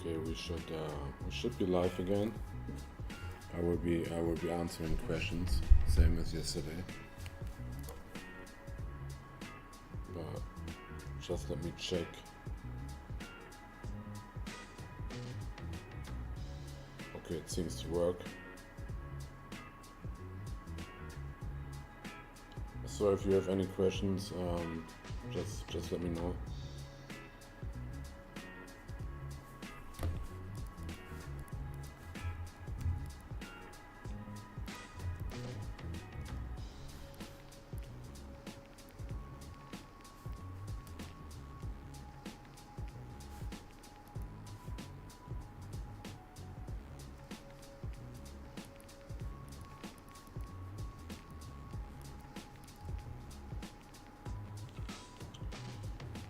Okay, we should be live again. I will be answering questions, same as yesterday. But just let me check. Okay, it seems to work. So if you have any questions, just let me know.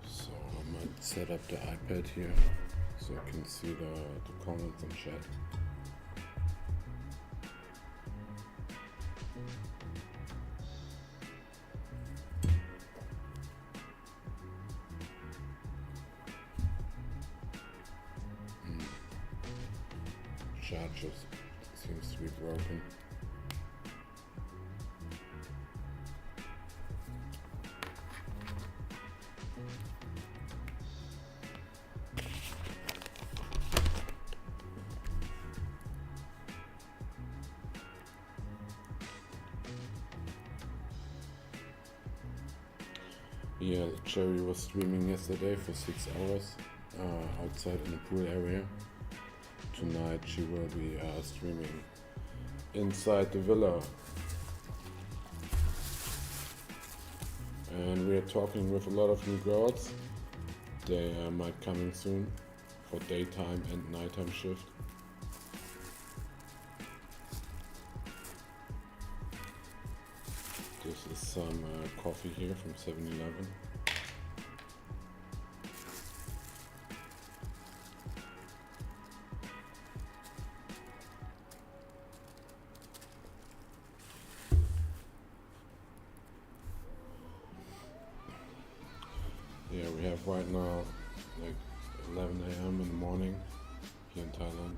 So I might set up the iPad here so I can see the comments and chat. Chat just seems to be broken. Yeah, Cherry was streaming yesterday for 6 hours outside in the pool area. Tonight she will be streaming inside the villa. And we are talking with a lot of new girls. They might coming soon for daytime and nighttime shift. This is some coffee here from 7-Eleven. Yeah, we have right now like 11 a.m. in the morning here in Thailand.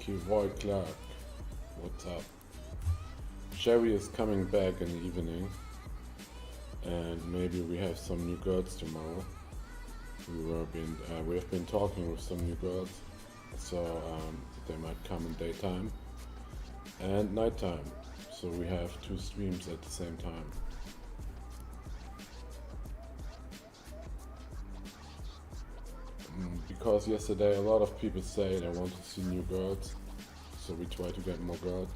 Kivoy Clark, what's up? Sherry is coming back in the evening, and maybe we have some new girls tomorrow. We have been talking with some new girls, so they might come in daytime and nighttime. So we have 2 streams at the same time. Because yesterday a lot of people say they want to see new girls, so we try to get more girls.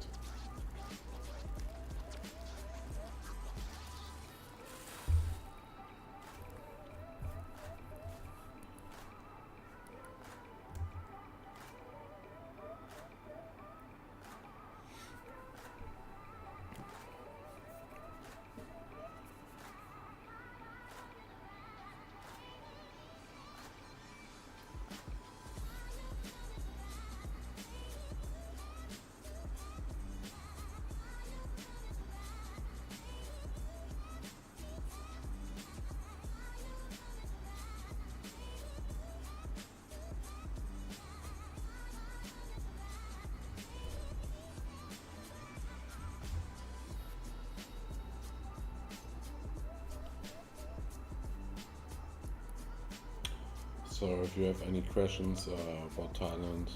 So if you have any questions about Thailand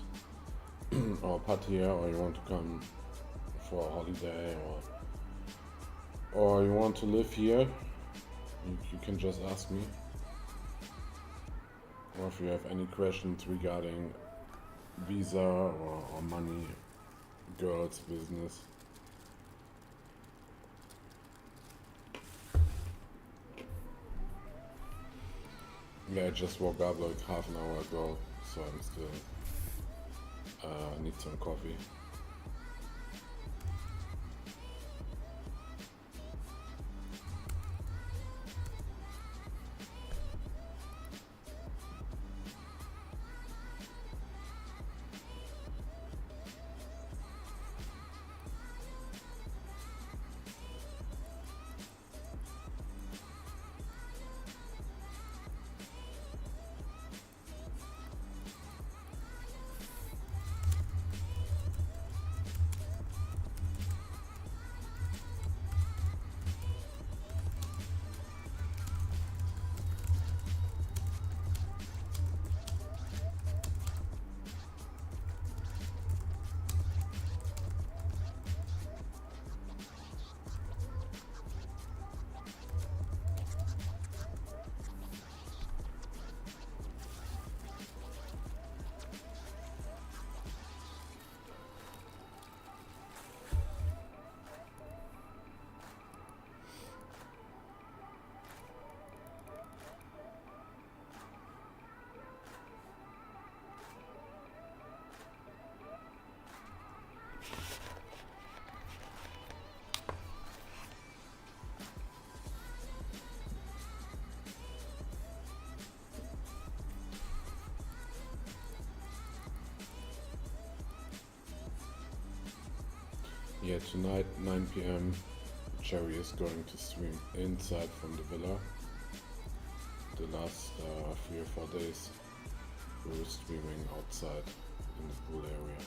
or Pattaya, or you want to come for a holiday, or you want to live here, you can just ask me. Or if you have any questions regarding visa or money, girls, business. Yeah, I just woke up like half an hour ago, so I'm still need some coffee. yeah, tonight 9 p.m. Cherry is going to stream inside from the villa. The last 3 or 4 days we were streaming outside in the pool area.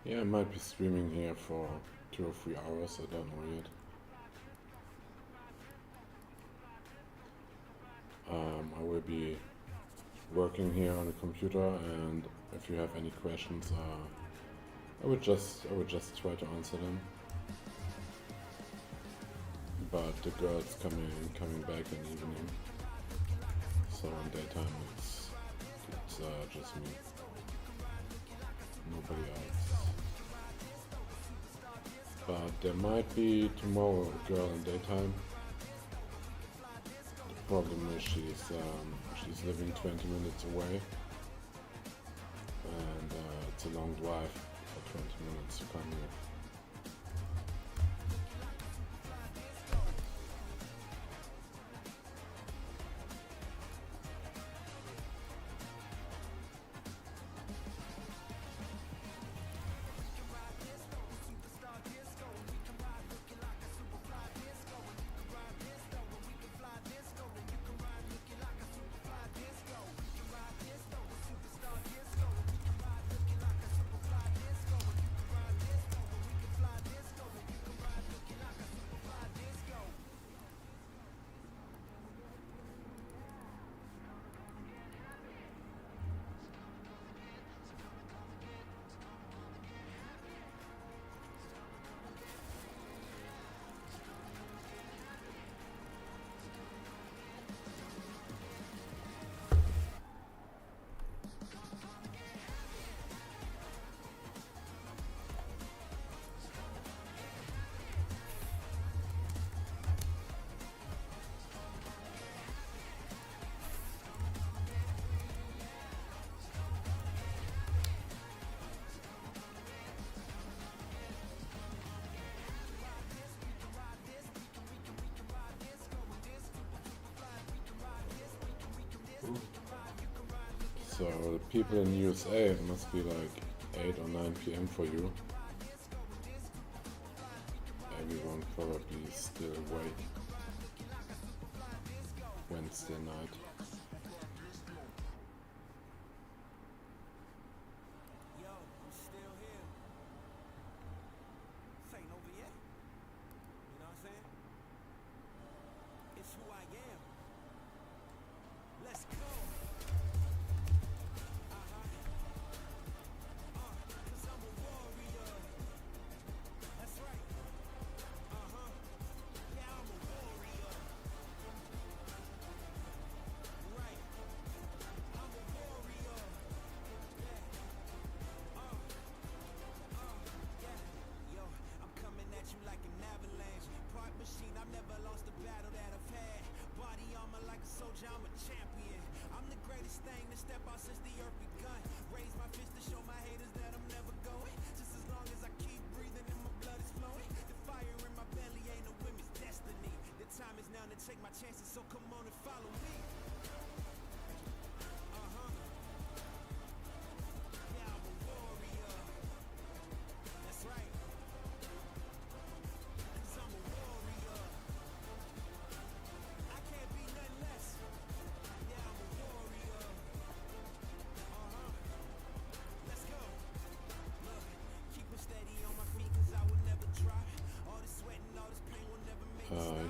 Yeah, I might be streaming here for 2 or 3 hours, I don't know yet. I will be working here on the computer, and if you have any questions, I would just try to answer them. But the girls coming back in the evening, so in daytime it's just me, nobody else. But there might be tomorrow a girl in daytime. The problem is she's living 20 minutes away, and it's a long drive for 20 minutes to come here. So the people in USA, it must be like 8 or 9 p.m. for you. Everyone probably is still awake. Wednesday night.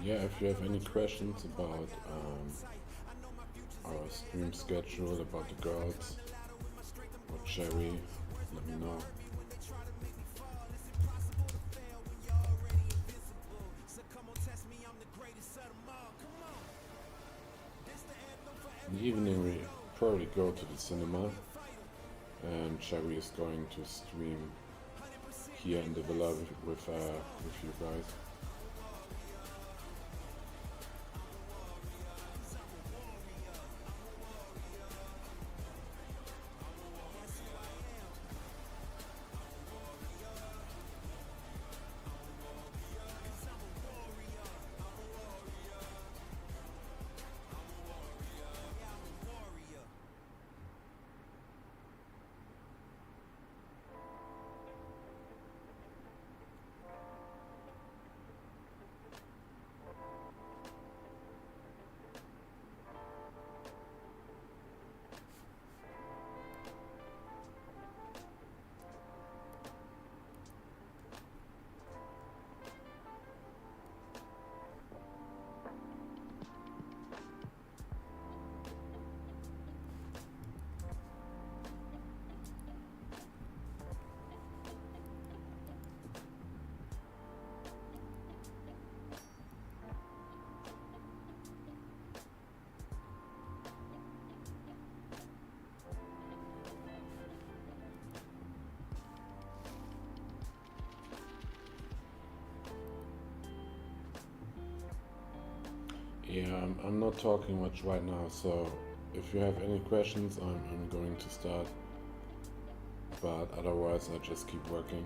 Yeah, if you have any questions about our stream schedule, about the girls, or Cherry, let me know. In the evening we probably go to the cinema, and Cherry is going to stream here in the villa with you guys. Yeah, I'm not talking much right now, so if you have any questions, I'm going to start. But otherwise, I just keep working.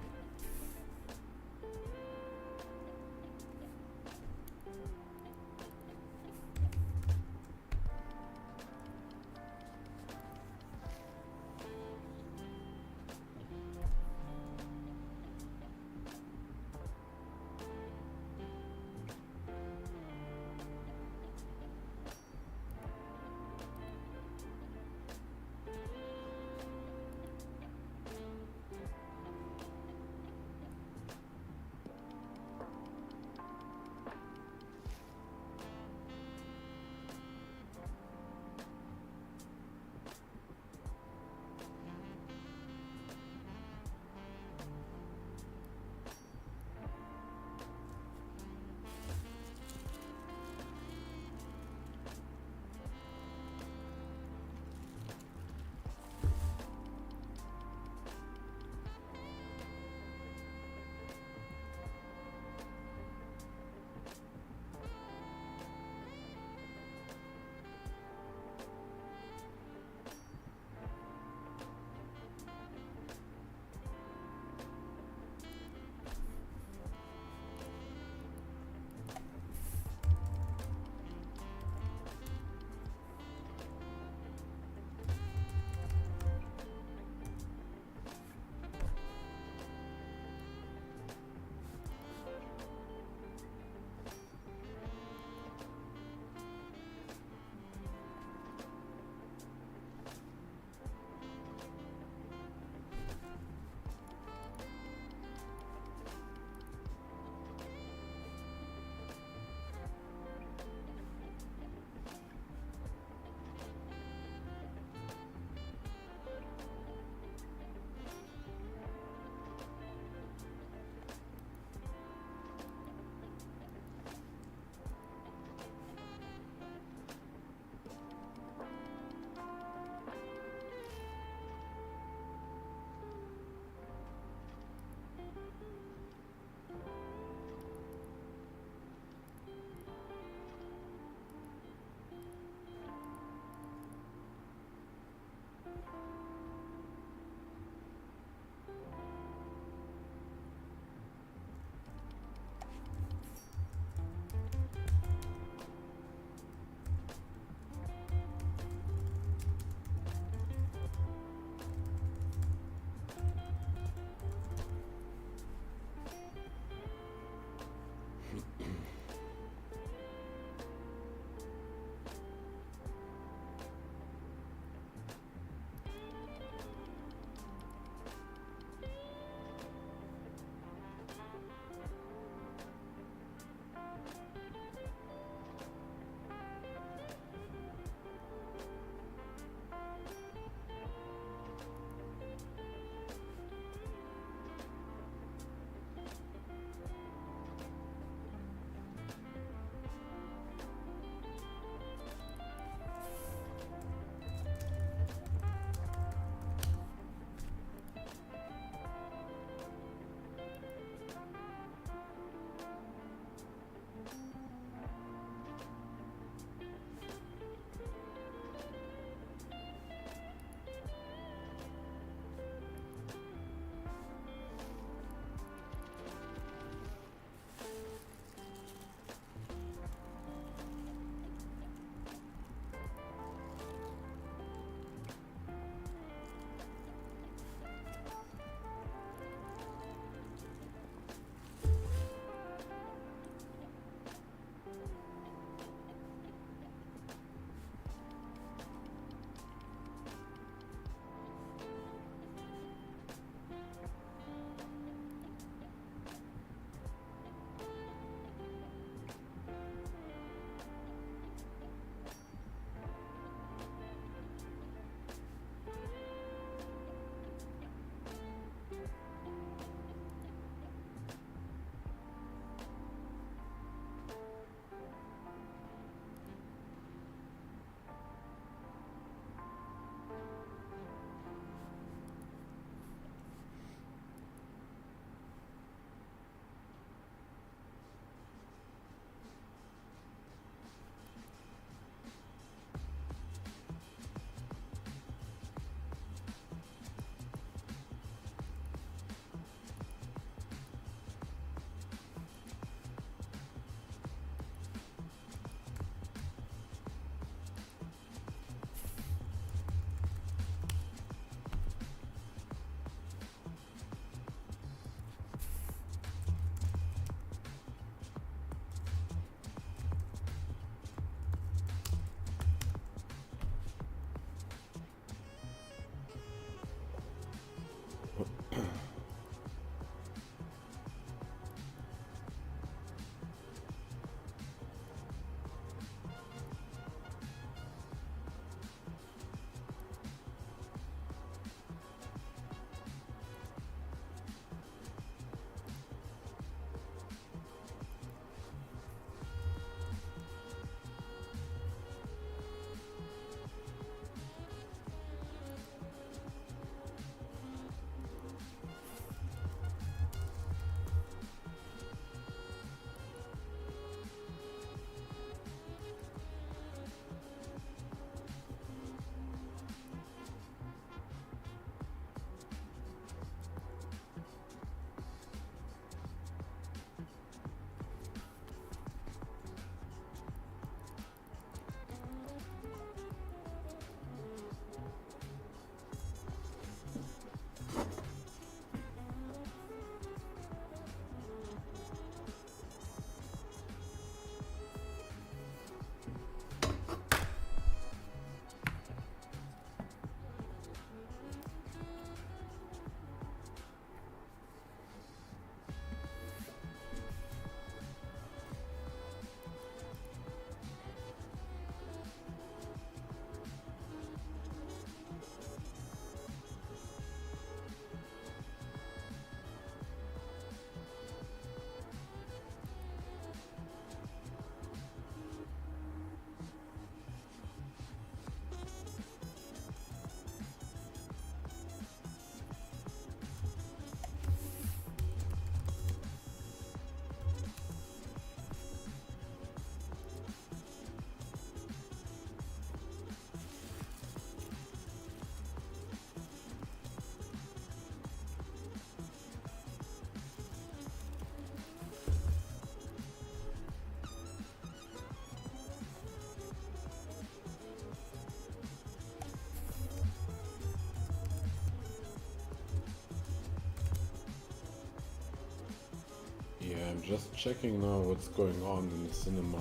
just checking now what's going on in the cinema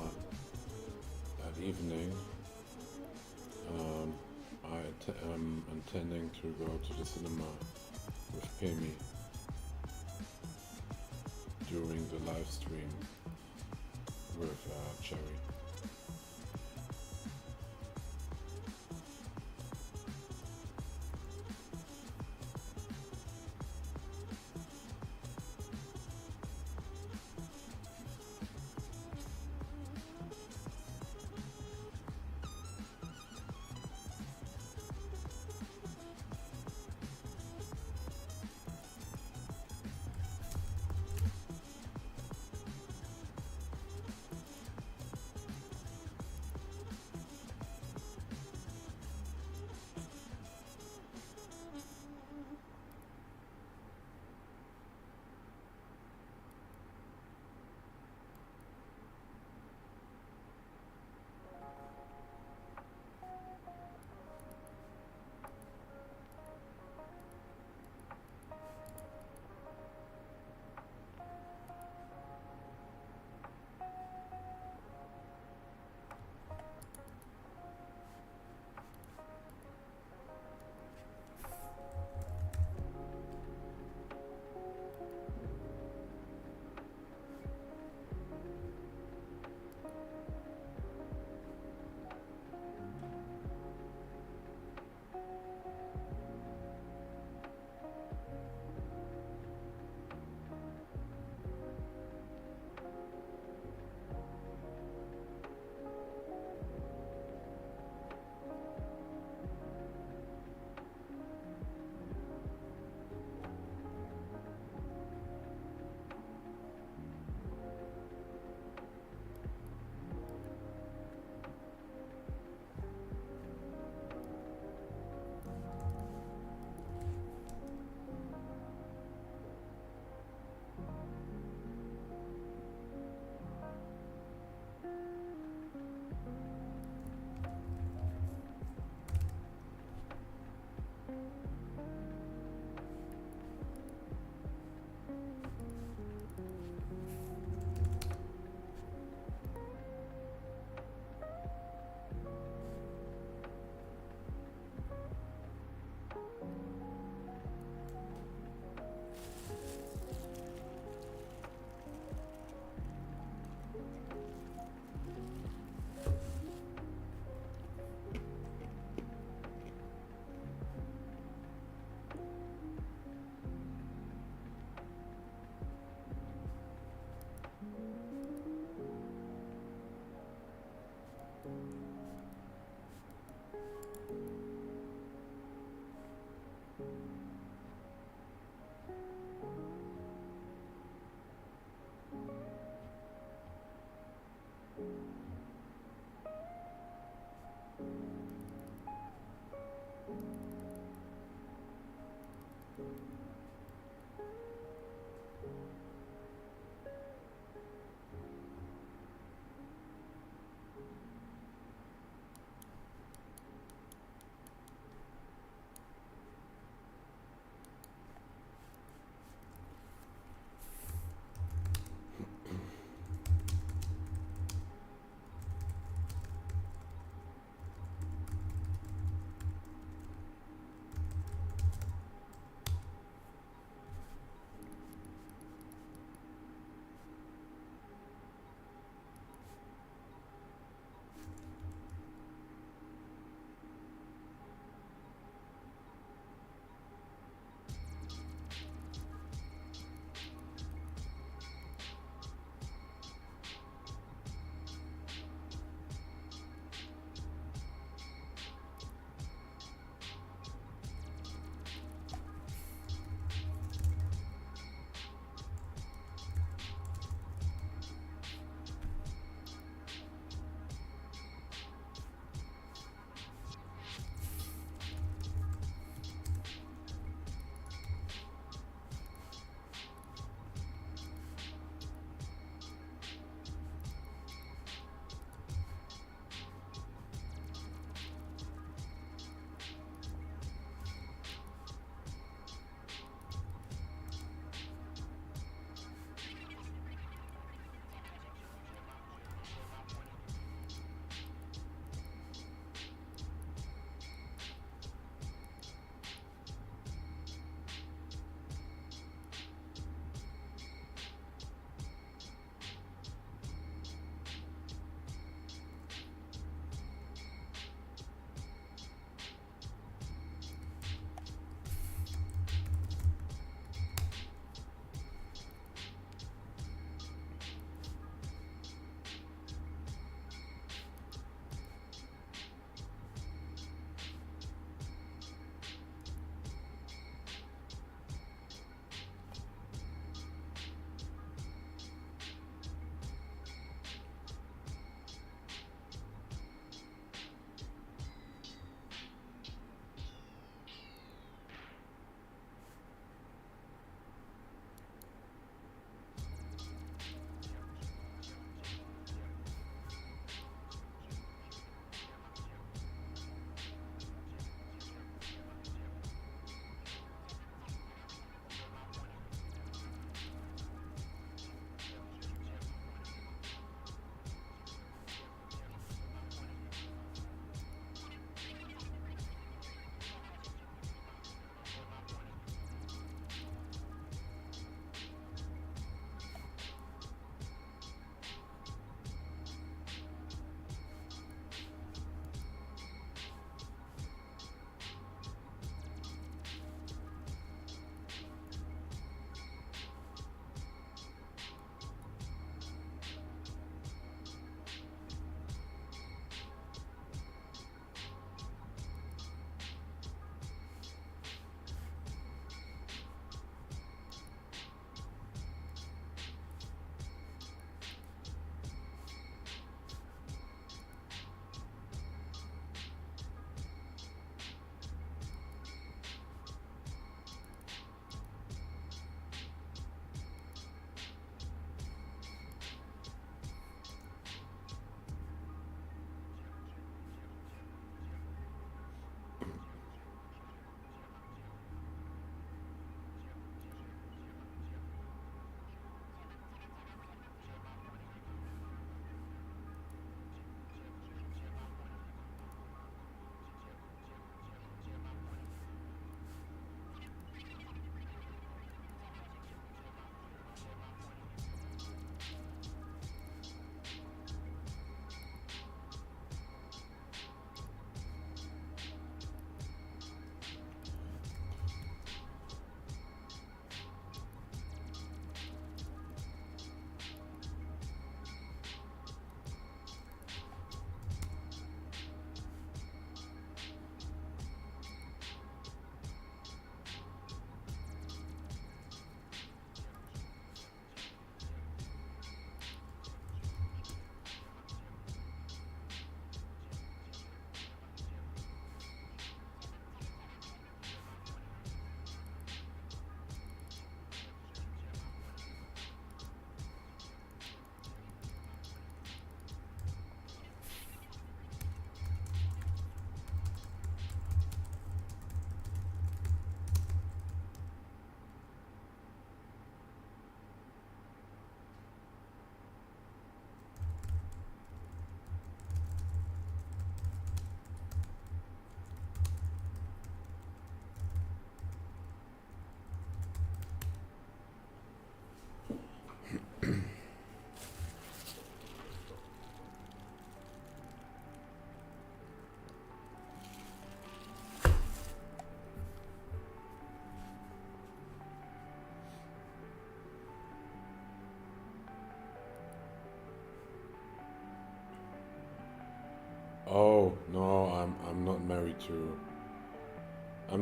at evening. I am intending to go to the cinema with Pemi during the live stream with Cherry.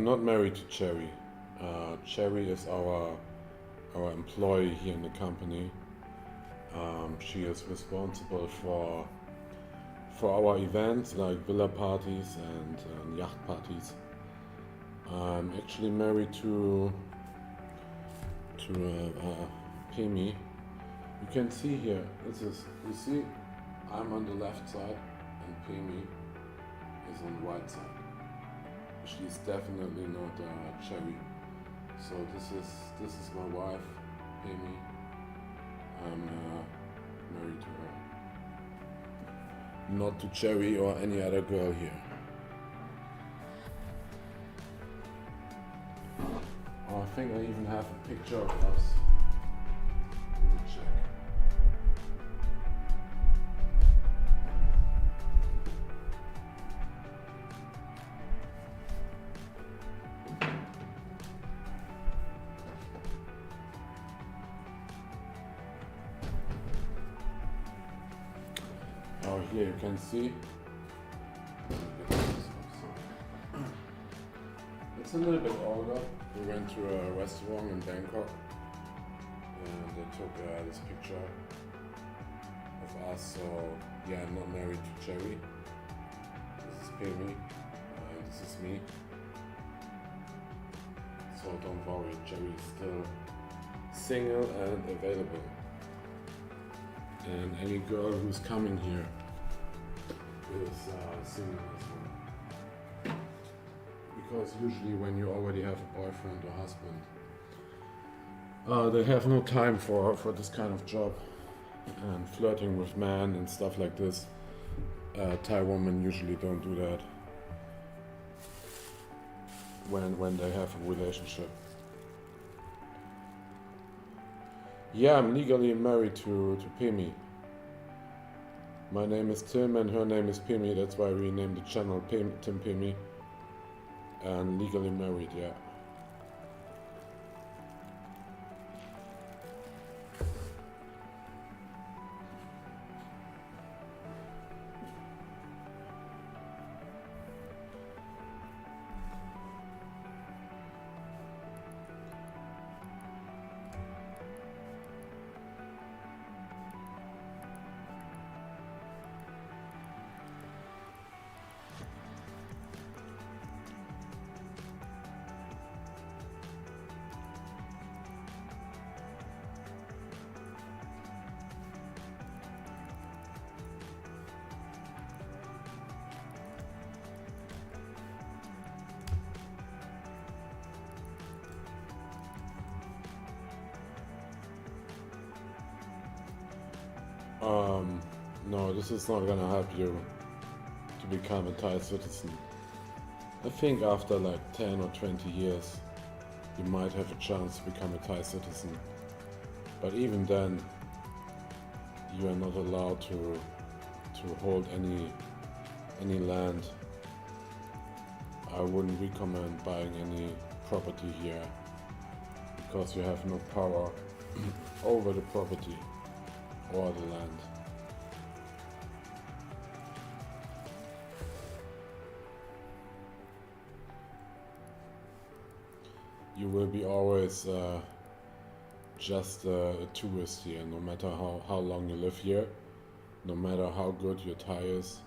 not married to Cherry. Cherry is our employee here in the company. She is responsible for our events like villa parties and yacht parties. I'm actually married to Pemi. You can see here, you see, I'm on the left side and Pemi is on the right side. She's definitely not Cherry. So this is my wife, Pemi. I'm married to her. Not to Cherry or any other girl here. Oh, I think I even have a picture of us. Let me check. Oh, here you can see. It's a little bit older. We went to a restaurant in Bangkok and they took this picture of us. So yeah, I'm not married to Cherry. This is Pemi and this is me. So don't worry, Cherry is still single and available. And any girl who's coming here is single as well. Because usually when you already have a boyfriend or husband, they have no time for this kind of job and flirting with men and stuff like this. Thai women usually don't do that when they have a relationship. Yeah, I'm legally married to Pemi. My name is Tim and her name is Pemi, that's why we named the channel TimPaemi. And legally married, yeah. No, this is not gonna help you to become a Thai citizen. I think after like 10 or 20 years, you might have a chance to become a Thai citizen. But even then, you are not allowed to hold any land. I wouldn't recommend buying any property here because you have no power over the property or the land. You will be always just a tourist here, no matter how long you live here, no matter how good your Thai is.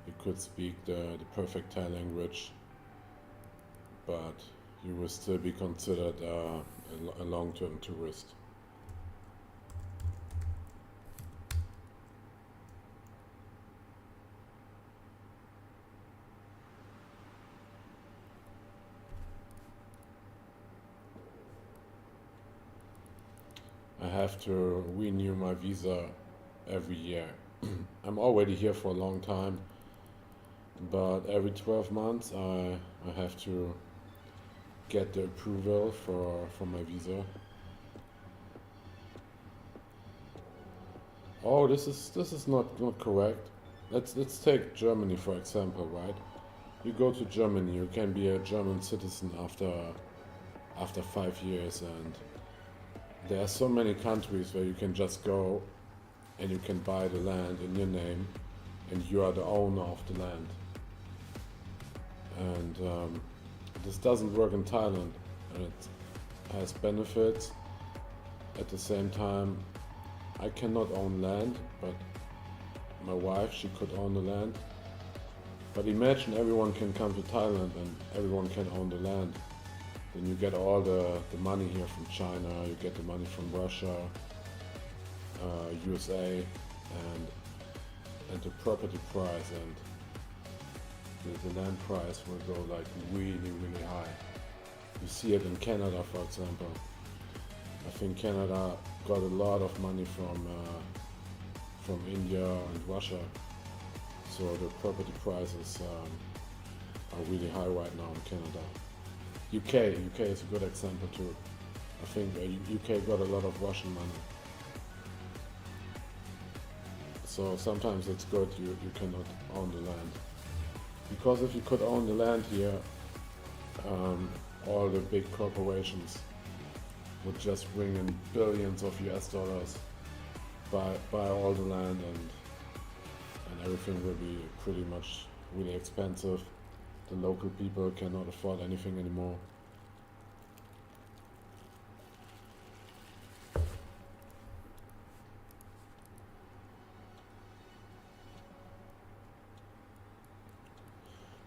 You could speak the perfect Thai language, but you will still be considered a long-term tourist. I have to renew my visa every year. I'm already here for a long time, but every 12 months I have to get the approval for my visa. Oh, this is not correct. Let's take Germany for example, right? You go to Germany, you can be a German citizen after 5 years, and there are so many countries where you can just go and you can buy the land in your name and you are the owner of the land. And this doesn't work in Thailand, and it has benefits. At the same time, I cannot own land, but my wife, she could own the land. But imagine everyone can come to Thailand and everyone can own the land. Then you get all the money here from China, you get the money from Russia, USA, and the property price and the land price will go like really, really high. You see it in Canada, for example. I think Canada got a lot of money from India and Russia, so the property prices are really high right now in Canada. UK is a good example too. I think UK got a lot of Russian money. So sometimes it's good you cannot own the land. Because if you could own the land here, all the big corporations would just bring in billions of US dollars, buy all the land, and everything will be pretty much really expensive. The local people cannot afford anything anymore.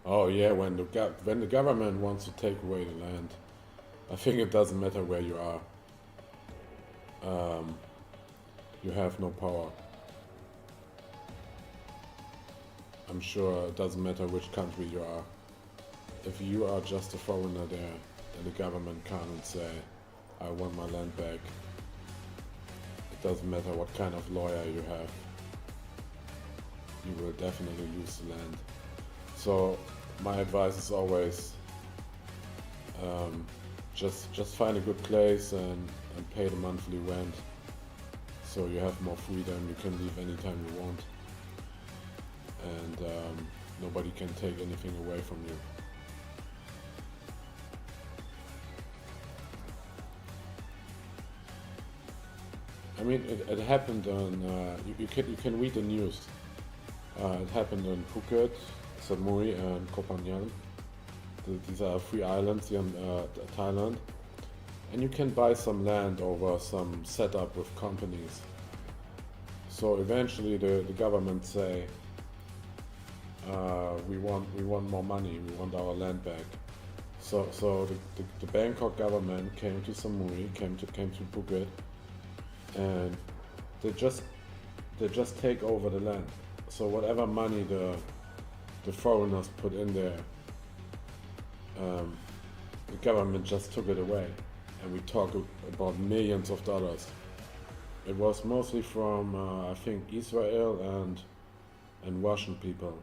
Oh yeah, when the government wants to take away the land, I think it doesn't matter where you are. You have no power. I'm sure it doesn't matter which country you are. If you are just a foreigner there, then the government can't say, I want my land back. It doesn't matter what kind of lawyer you have. You will definitely lose the land. So my advice is always just find a good place and pay the monthly rent, so you have more freedom. You can leave anytime you want, and nobody can take anything away from you. I mean, it happened on. You can read the news. It happened in Phuket, Samui, and Koh Phangan. These are 3 islands here in Thailand, and you can buy some land over some setup with companies. So eventually, the government say, we want more money. We want our land back. So the Bangkok government came to Samui, came to Phuket, and they just take over the land. So whatever money the foreigners put in there, the government just took it away, and we talk about millions of dollars. It was mostly from I think Israel and Russian people,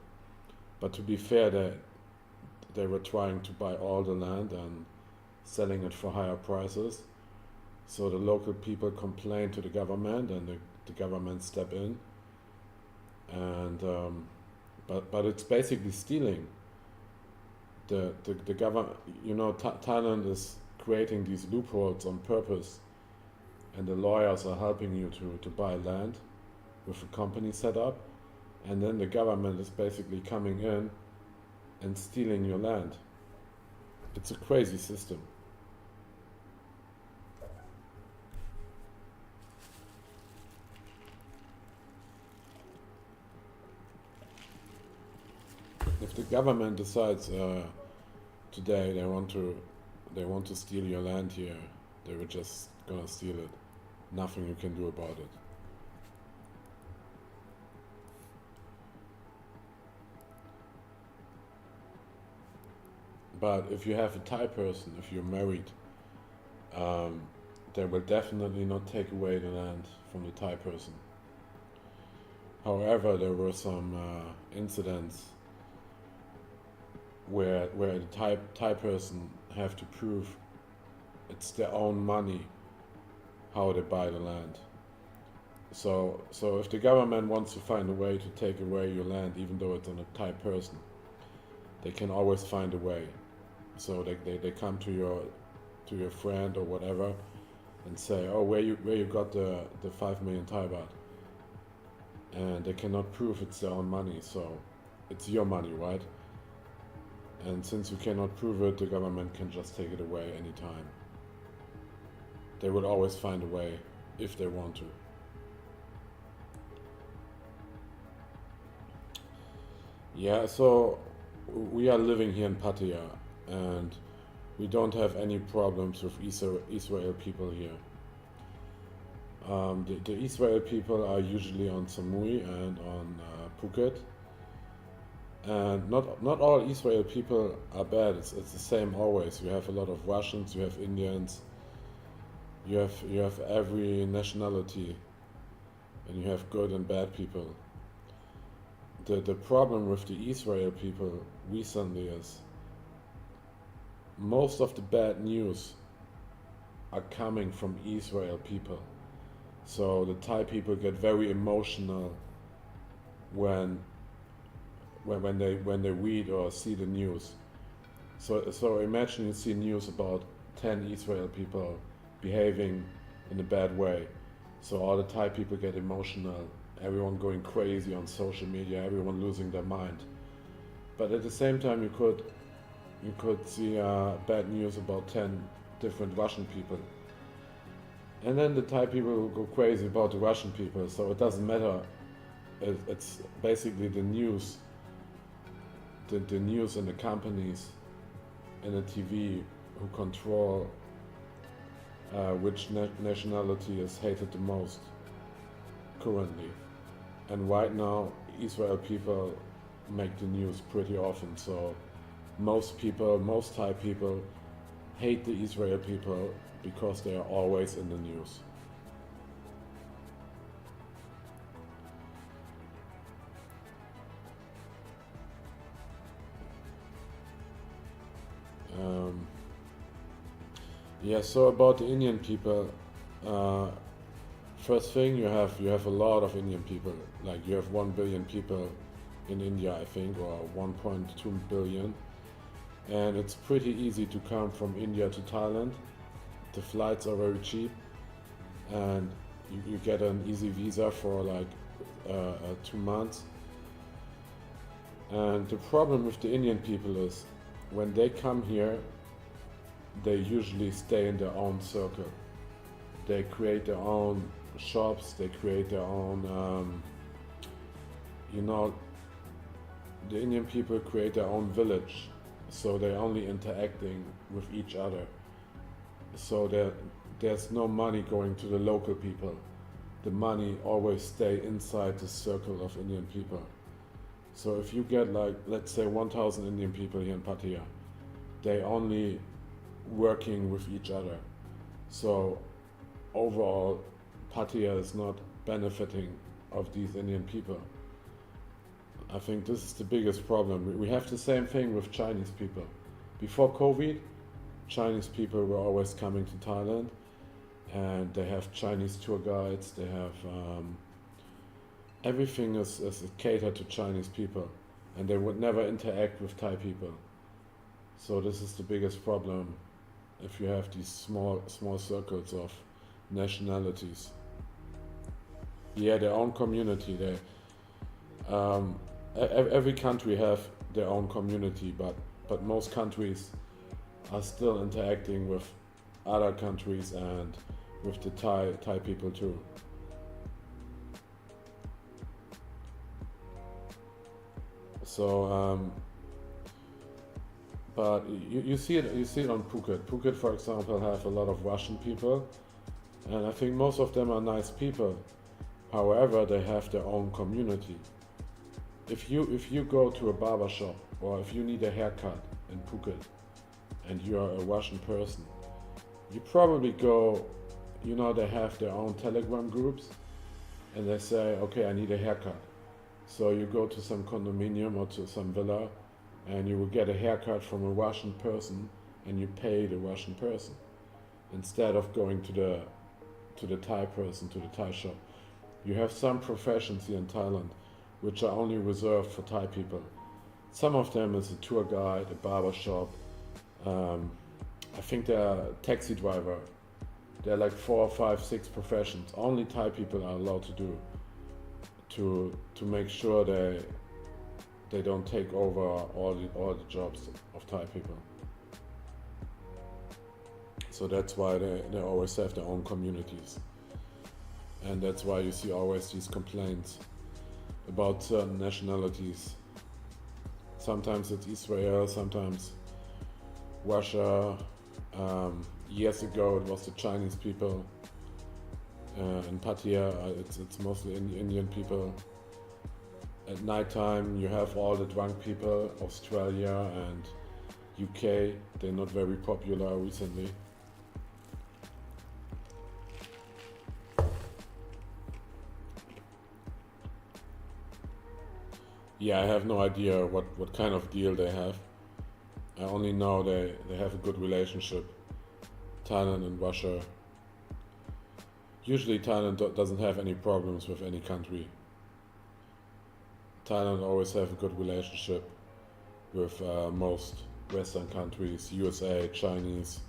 but to be fair, they were trying to buy all the land and selling it for higher prices. So the local people complained to the government, and the government stepped in. And but it's basically stealing. The government, Thailand is creating these loopholes on purpose, and the lawyers are helping you to buy land with a company set up, and then the government is basically coming in and stealing your land. It's a crazy system. If the government decides today they want to steal your land here, they were just gonna steal it. Nothing you can do about it. But if you have a Thai person, if you're married, they will definitely not take away the land from the Thai person. However, there were some incidents where the Thai person have to prove it's their own money how they buy the land. So if the government wants to find a way to take away your land, even though it's on a Thai person, they can always find a way. So they come to your friend or whatever and say, oh, where you got the 5 million Thai baht, and they cannot prove it's their own money, so it's your money, right? And since you cannot prove it, the government can just take it away anytime. They will always find a way if they want to. Yeah, so we are living here in Pattaya, and we don't have any problems with Israel people here. The Israel people are usually on Samui and on Phuket, and not all Israel people are bad. It's the same always. You have a lot of Russians, you have Indians, you have every nationality, and you have good and bad people. The problem with the Israel people recently is most of the bad news are coming from Israel people. So the Thai people get very emotional when they read or see the news. So imagine you see news about 10 Israel people behaving in a bad way. So all the Thai people get emotional, everyone going crazy on social media, everyone losing their mind. But at the same time you could see bad news about 10 different Russian people. And then the Thai people will go crazy about the Russian people, so it doesn't matter. It's basically the news, the news and the companies and the TV who control which nationality is hated the most currently. And right now, Israel people make the news pretty often, so most Thai people hate the Israel people because they are always in the news. Yeah, so about the Indian people, first thing you have a lot of Indian people. Like you have 1 billion people in India, I think, or 1.2 billion. And it's pretty easy to come from India to Thailand. The flights are very cheap, and you get an easy visa for like 2 months. And the problem with the Indian people is when they come here, they usually stay in their own circle. They create their own shops, they create their own, the Indian people create their own village, so they're only interacting with each other. So there's no money going to the local people. The money always stay inside the circle of Indian people. So if you get like, let's say 1,000 Indian people here in Pattaya, they only working with each other. So overall, Pattaya is not benefiting of these Indian people. I think this is the biggest problem. We have the same thing with Chinese people. Before COVID, Chinese people were always coming to Thailand, and they have Chinese tour guides, they have everything is catered to Chinese people, and they would never interact with Thai people. So this is the biggest problem if you have these small circles of nationalities. Yeah, their own community. Every country have their own community, but most countries are still interacting with other countries and with the Thai people too. So, but you see it on Phuket. Phuket, for example, have a lot of Russian people, and I think most of them are nice people. However, they have their own community. If you go to a barber shop, or if you need a haircut in Phuket, and you are a Russian person, you probably go, they have their own Telegram groups, and they say, okay, I need a haircut. So you go to some condominium or to some villa, and you will get a haircut from a Russian person, and you pay the Russian person instead of going to the Thai person, to the Thai shop. You have some professions here in Thailand which are only reserved for Thai people. Some of them is a tour guide, a barber shop. I think they're a taxi driver. There are like 4, 5, 6 professions. Only Thai people are allowed to do to make sure they don't take over all the jobs of Thai people. So that's why they always have their own communities. And that's why you see always these complaints about certain nationalities. Sometimes it's Israel, sometimes Russia. Years ago it was the Chinese people. In Pattaya it's mostly Indian people. At night time you have all the drunk people, Australia and UK. They're not very popular recently. Yeah, I have no idea what kind of deal they have. I only know they have a good relationship, Thailand and Russia. Usually Thailand doesn't have any problems with any country. Thailand always have a good relationship with most Western countries, USA, Chinese,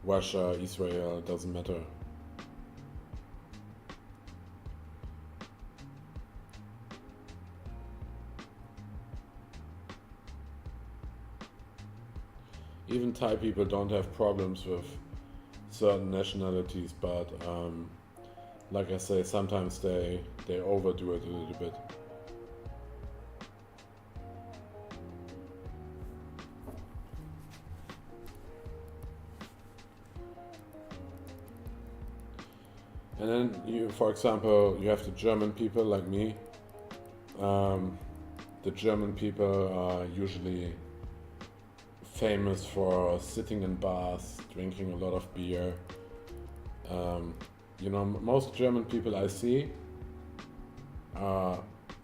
Russia, Israel, doesn't matter. Even Thai people don't have problems with certain nationalities, but like I say, sometimes they overdo it a little bit. And then you, for example, you have the German people like me. The German people are usually famous for sitting in bars, drinking a lot of beer. You know, most German people I see I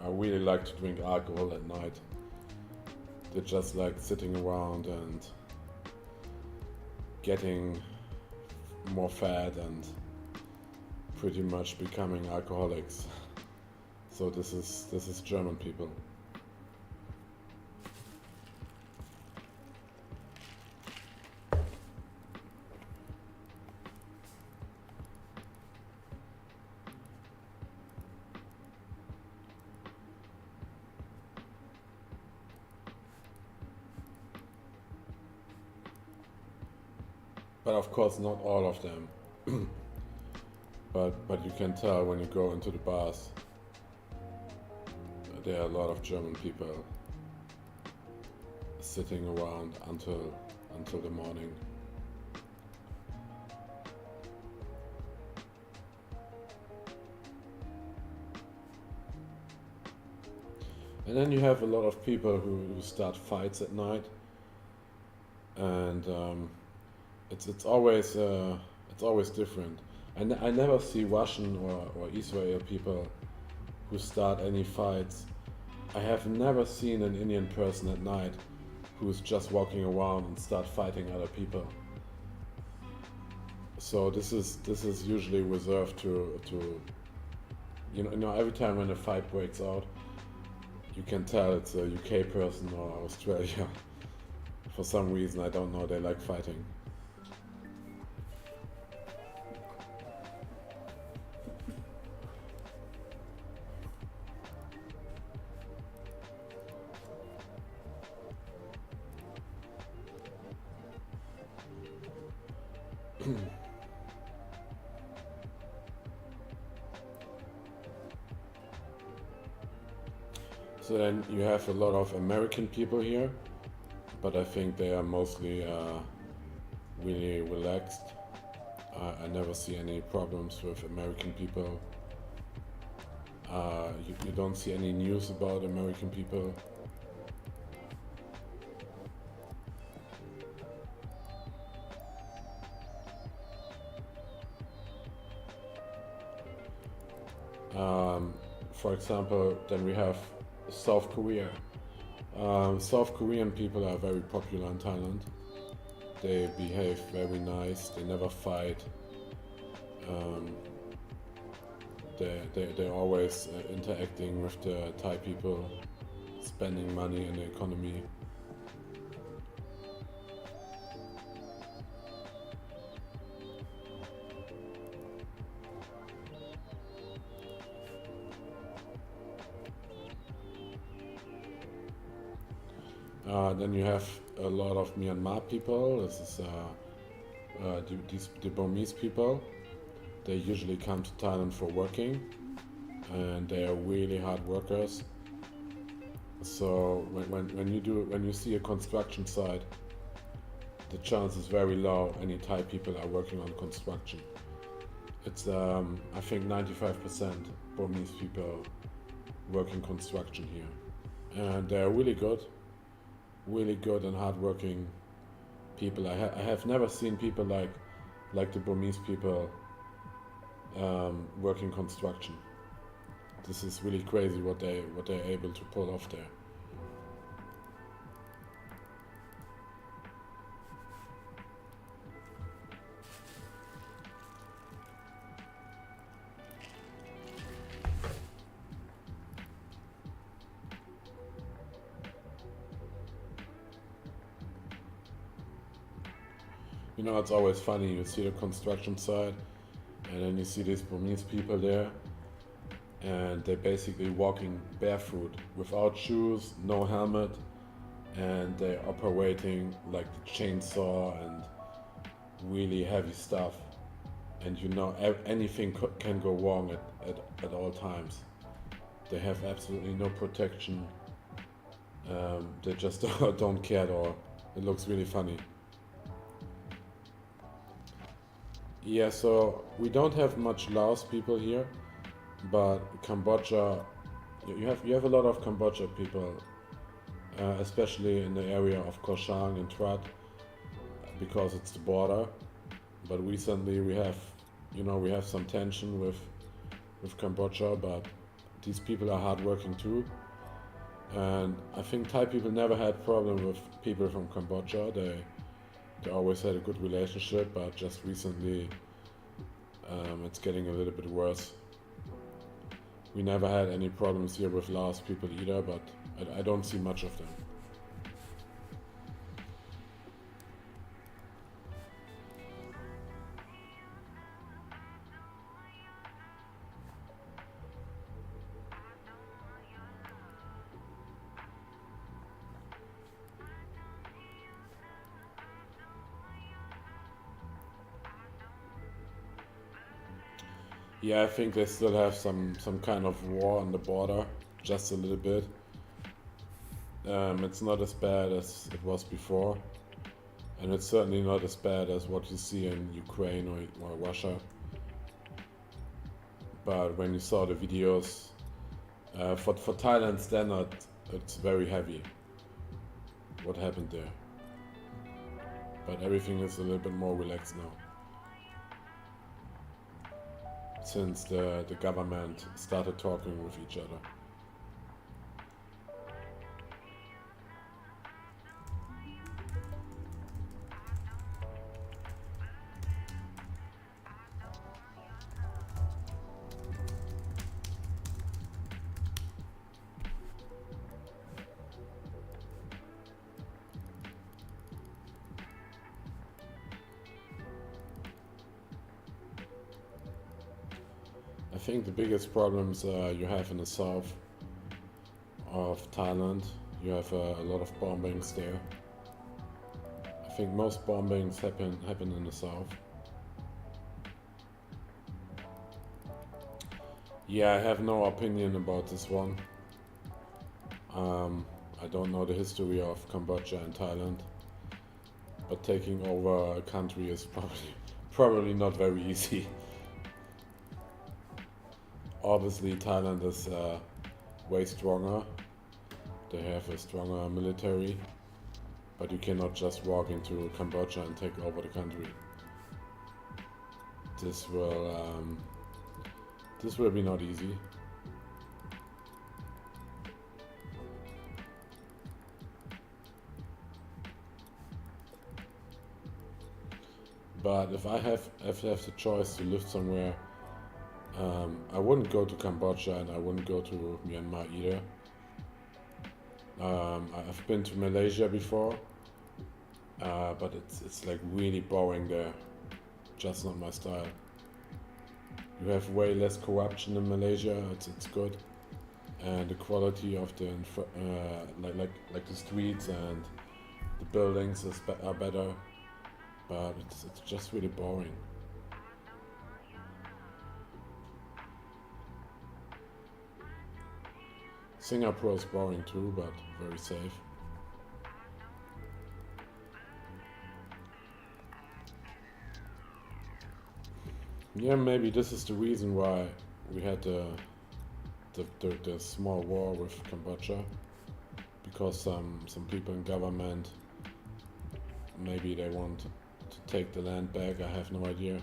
really like to drink alcohol at night. They just like sitting around and getting more fat and pretty much becoming alcoholics. So this is German people. But of course not all of them. But you can tell when you go into the bars, there are a lot of German people sitting around until the morning. And then you have a lot of people who start fights at night, and it's always different. I never see Russian or Israel people who start any fights. I have never seen an Indian person at night who's just walking around and start fighting other people. So this is usually reserved to you know every time when a fight breaks out, you can tell it's a UK person or Australia. For some reason, I don't know, they like fighting. So then you have a lot of American people here, but I think they are mostly really relaxed. I never see any problems with American people. You don't see any news about American people. For example, then we have South Korea. South Korean people are very popular in Thailand. They behave very nice, they never fight. They're always interacting with the Thai people, spending money in the economy. Then you have a lot of Myanmar people. This is the Burmese people. They usually come to Thailand for working, and they are really hard workers. So when you see a construction site, the chance is very low any Thai people are working on construction. It's I think 95% Burmese people working construction here, and they're really good and hardworking people. I have never seen people like the Burmese people working construction. This is really crazy what they're able to pull off there. You know, it's always funny. You see the construction site, and then you see these Burmese people there, and they're basically walking barefoot, without shoes, no helmet, and they're operating like the chainsaw and really heavy stuff. And you know, anything can go wrong at all times. They have absolutely no protection. They just don't care at all. It looks really funny. Yeah, so we don't have much Laos people here, but Cambodia, you have a lot of Cambodia people, especially in the area of Koh Chang and Trat, because it's the border. But recently we have some tension with Cambodia, but these people are hardworking too. And I think Thai people never had problem with people from Cambodia. They always had a good relationship, but just recently it's getting a little bit worse. We never had any problems here with Laos people either, but I don't see much of them. Yeah, I think they still have some kind of war on the border, just a little bit. It's not as bad as it was before, and it's certainly not as bad as what you see in Ukraine or Russia. But when you saw the videos, for Thailand standard, it's very heavy what happened there. But everything is a little bit more relaxed now, since the government started talking with each other. I think the biggest problems you have in the south of Thailand, you have a lot of bombings there. I think most bombings happen in the south. Yeah, I have no opinion about this one. I don't know the history of Cambodia and Thailand, but taking over a country is probably not very easy. Obviously, Thailand is way stronger. They have a stronger military, but you cannot just walk into Cambodia and take over the country. This will be not easy. But if I have the choice to live somewhere, I wouldn't go to Cambodia and I wouldn't go to Myanmar either. I've been to Malaysia before, but it's like really boring there. Just not my style. You have way less corruption in Malaysia. It's good, and the quality of the like the streets and the buildings are better, but it's just really boring. Singapore is boring too, but very safe. Yeah, maybe this is the reason why we had the small war with Cambodia, because some people in government, maybe they want to take the land back. I have no idea.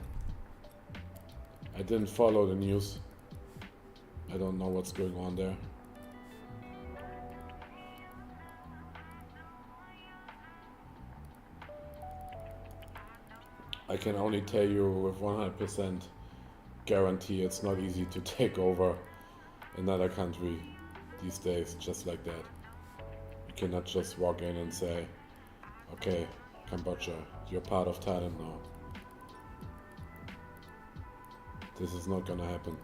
I didn't follow the news. I don't know what's going on there. I can only tell you with 100% guarantee it's not easy to take over another country these days just like that. You cannot just walk in and say, okay, Cambodia, you're part of Thailand now. This is not gonna happen.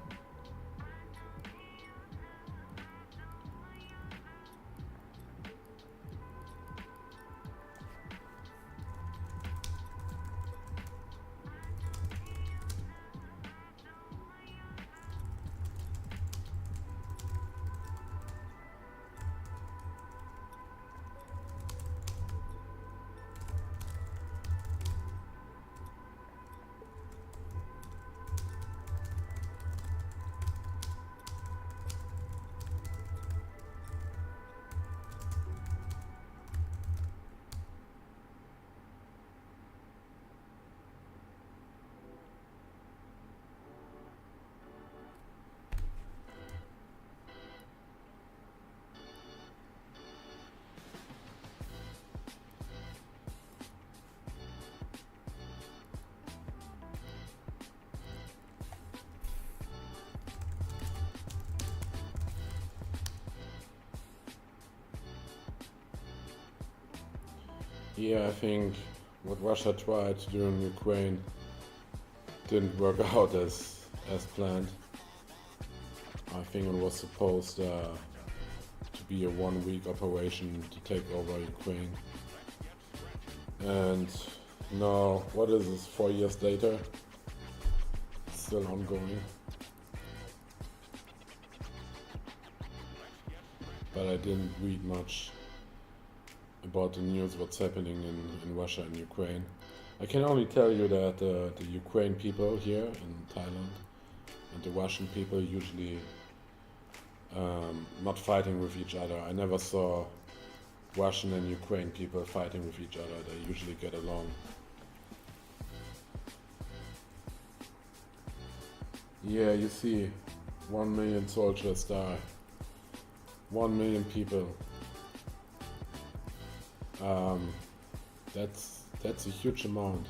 Yeah, I think what Russia tried to do in Ukraine didn't work out as planned. I think it was supposed to be a 1 week operation to take over Ukraine. And now, what is this, 4 years later? It's still ongoing. But I didn't read much about the news, what's happening in Russia and Ukraine. I can only tell you that the Ukraine people here in Thailand and the Russian people usually not fighting with each other. I never saw Russian and Ukraine people fighting with each other. They usually get along. Yeah, you see, 1 million soldiers die. 1 million people. That's a huge amount.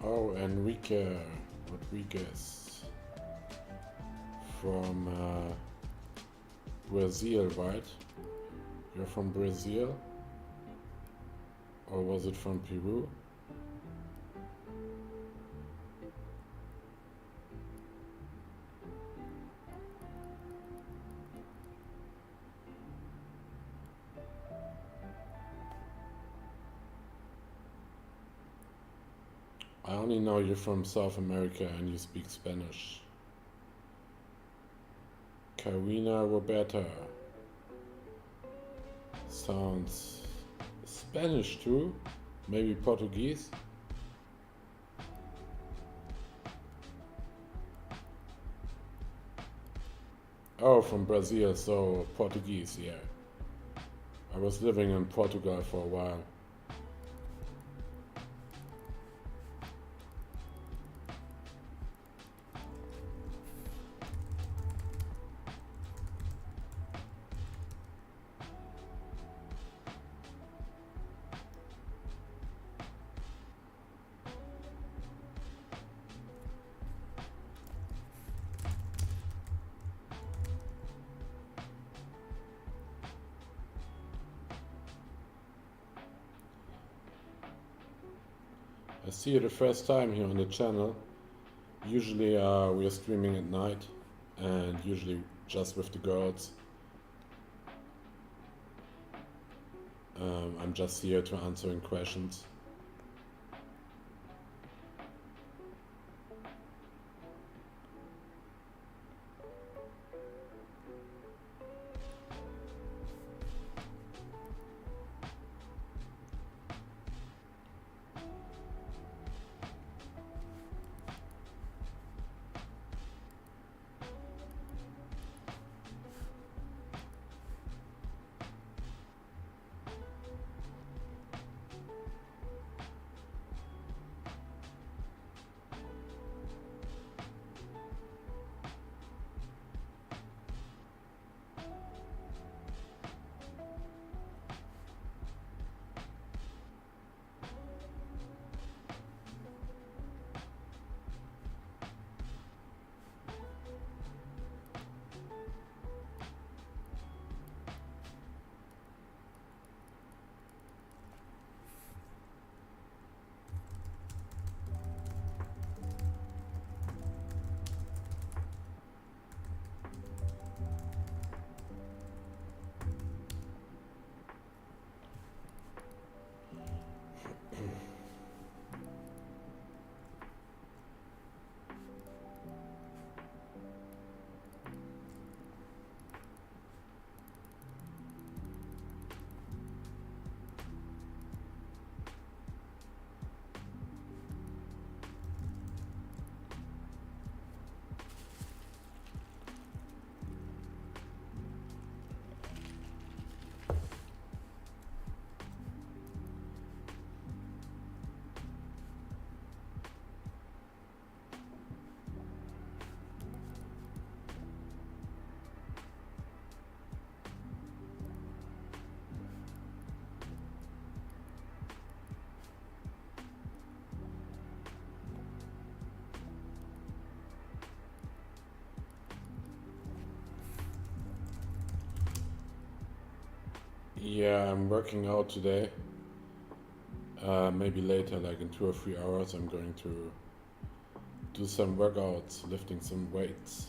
Oh, Enrique Rodriguez from Brazil, right? You're from Brazil? Or was it from Peru? I only know you're from South America and you speak Spanish. Karina Roberta sounds Spanish too? Maybe Portuguese? Oh, from Brazil, so Portuguese, yeah. I was living in Portugal for a while. I see you the first time here on the channel. Usually we are streaming at night and usually just with the girls. I'm just here to answering questions. Yeah, I'm working out today. Maybe later, like in 2 or 3 hours, I'm going to do some workouts, lifting some weights.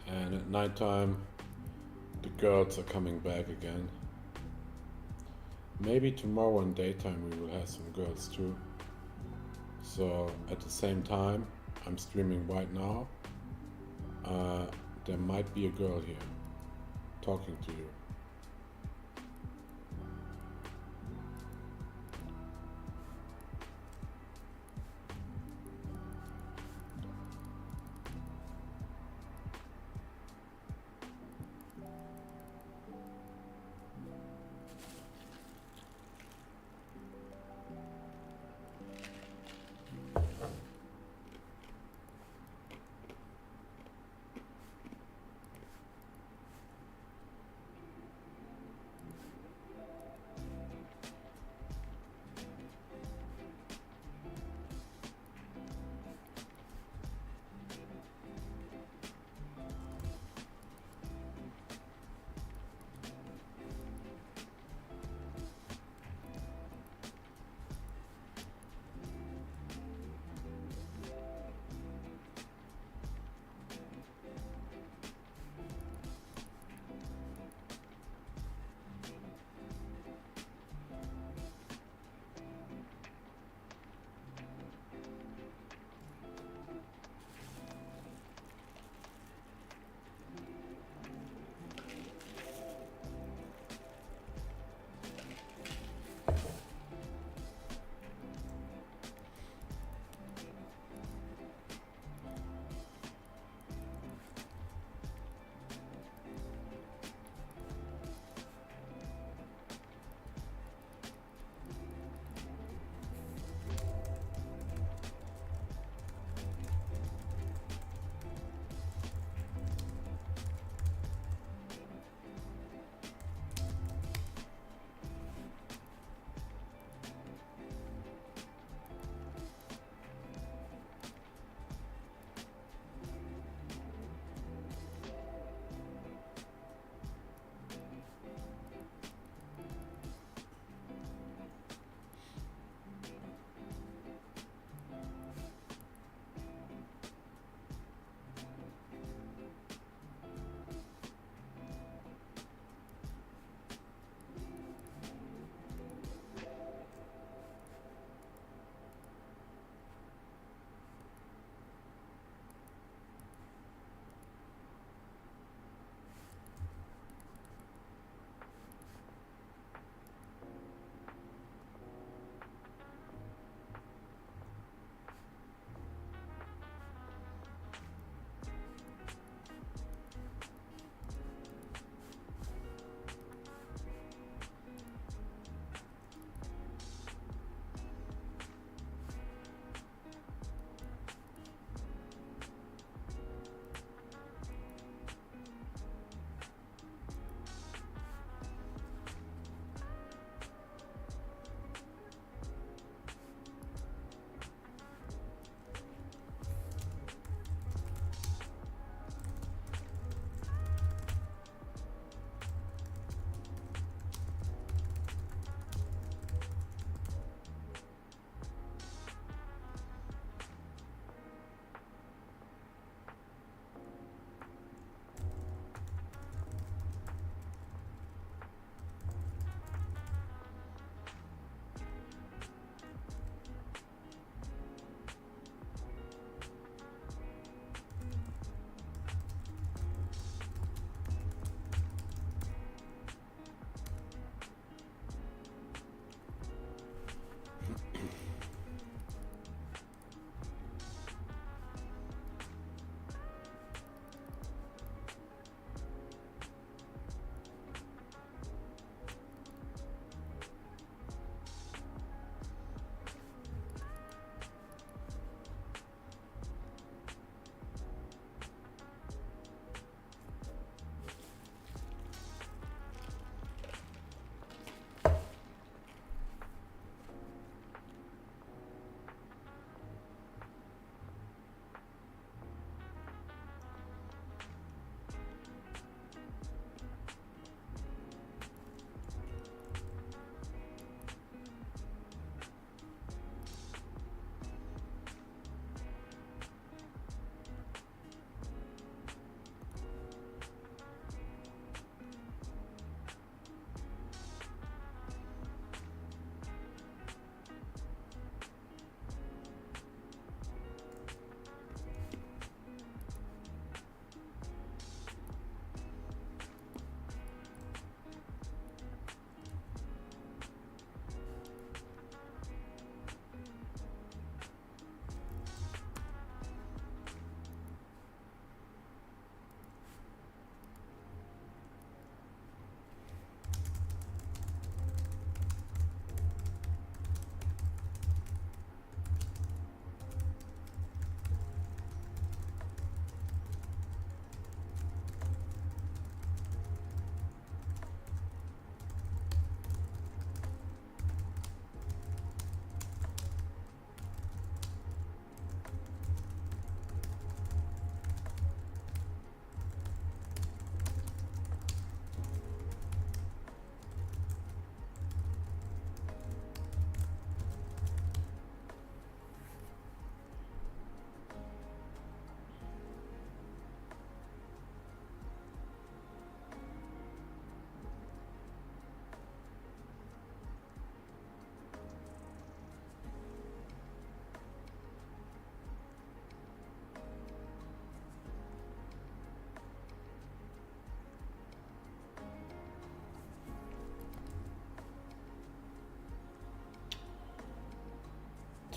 And at nighttime, the girls are coming back again. Maybe tomorrow in daytime we will have some girls too. So at the same time, I'm streaming right now. There might be a girl here talking to you.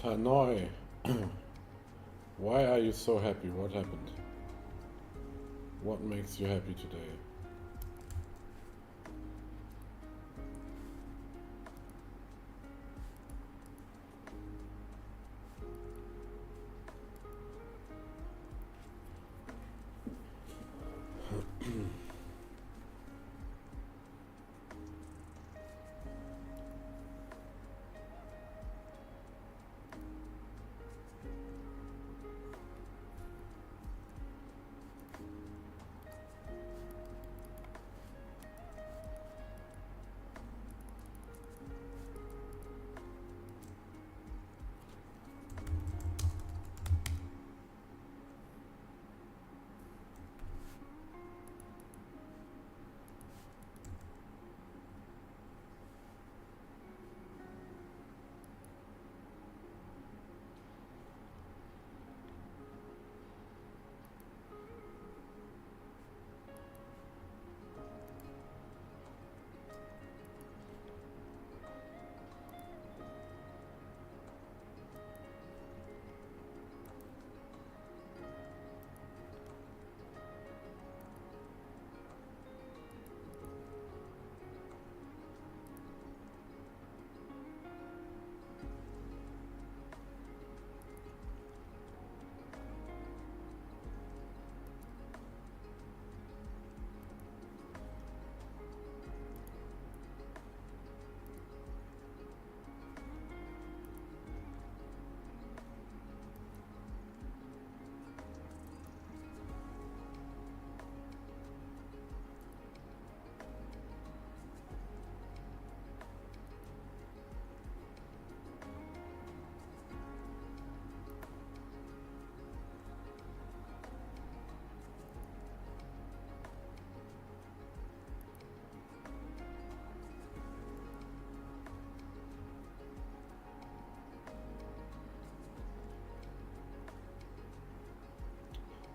Tanoi, why are you so happy? What happened? What makes you happy today?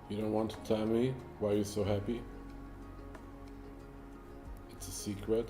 You don't want to tell me why you're so happy? It's a secret.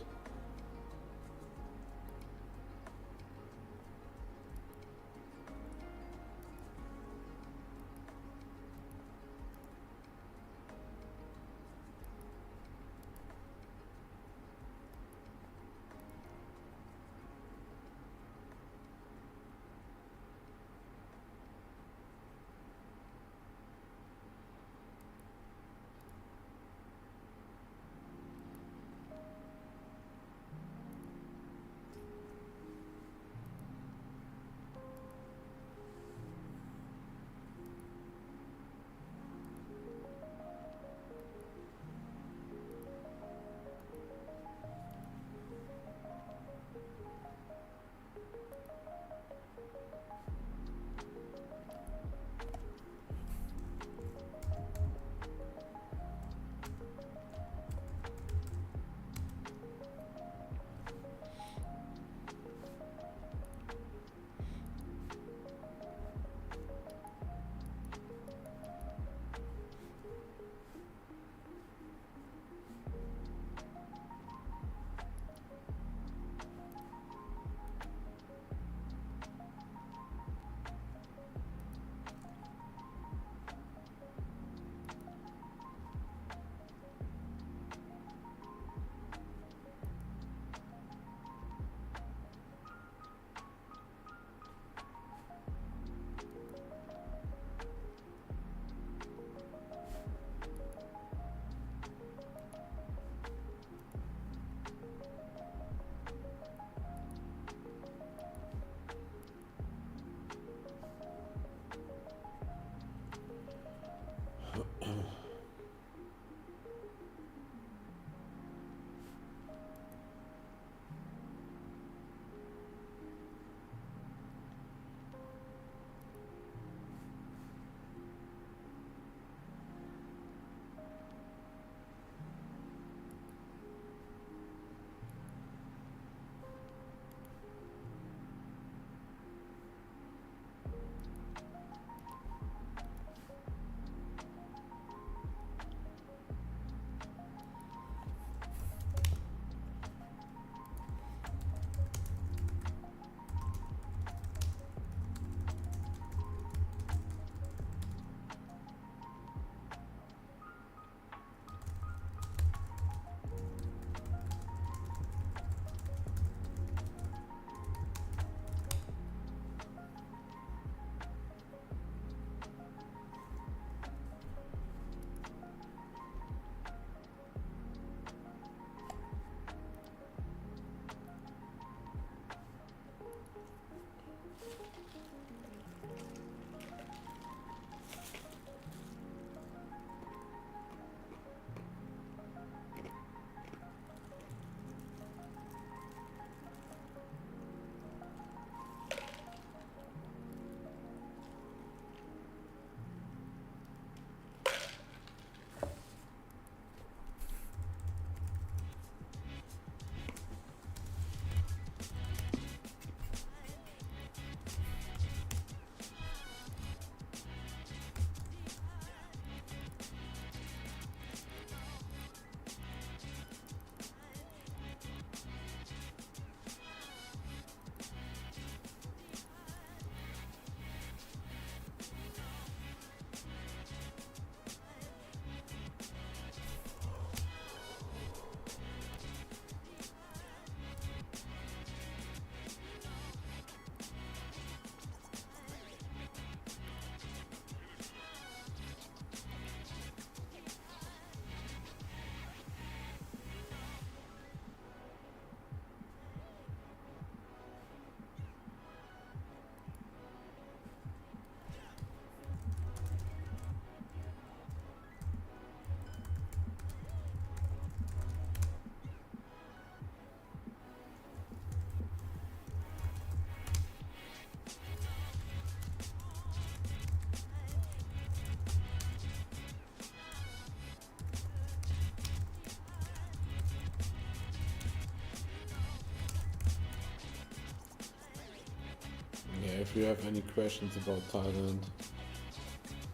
if you have any questions about Thailand,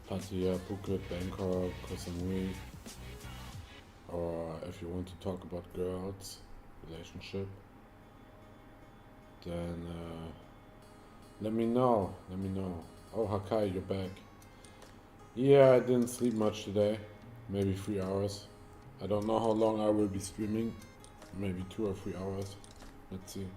Pattaya, Phuket, Bangkok, Koh Samui, or if you want to talk about girls, relationship, then let me know. Oh, Hakai, you're back. Yeah, I didn't sleep much today. Maybe 3 hours. I don't know how long I will be streaming. Maybe 2 or 3 hours. Let's see.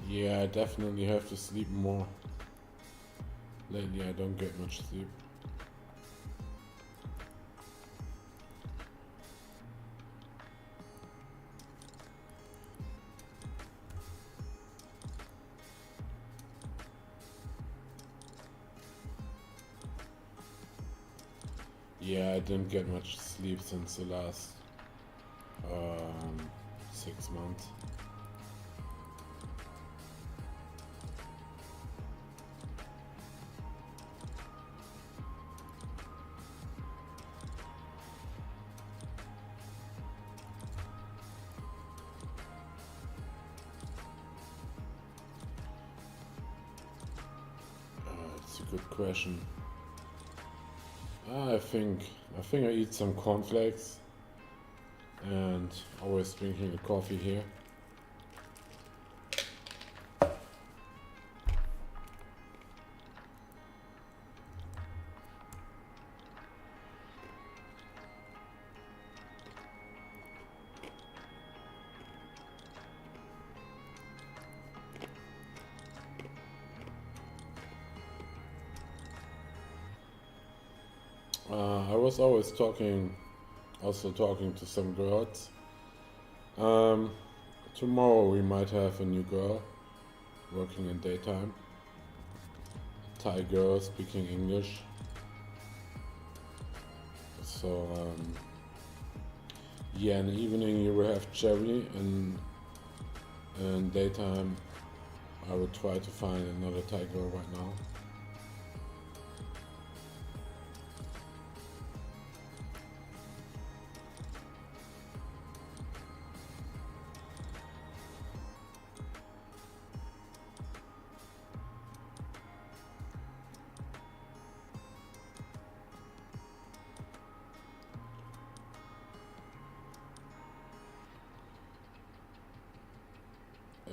Yeah, I definitely have to sleep more. Lately I don't get much sleep. Yeah, I didn't get much sleep since the last 6 months. It's a good question. I think I eat some cornflakes and always drinking a coffee here. I was always talking to some girls. Tomorrow we might have a new girl working in daytime. Thai girl speaking English. So yeah, in the evening you will have Cherry, and in daytime I will try to find another Thai girl right now.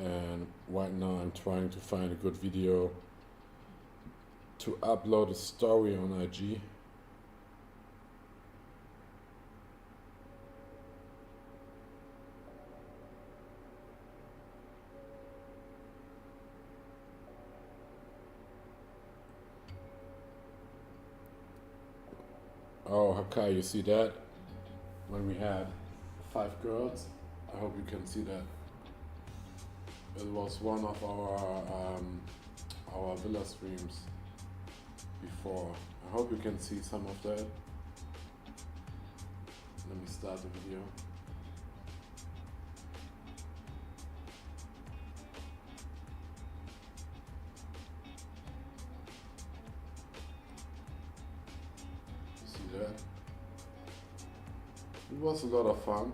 And right now I'm trying to find a good video to upload a story on IG. Oh, Hakai, you see that? When we had 5 girls, I hope you can see that. It was one of our villa streams before. I hope you can see some of that. Let me start the video. See that? It was a lot of fun.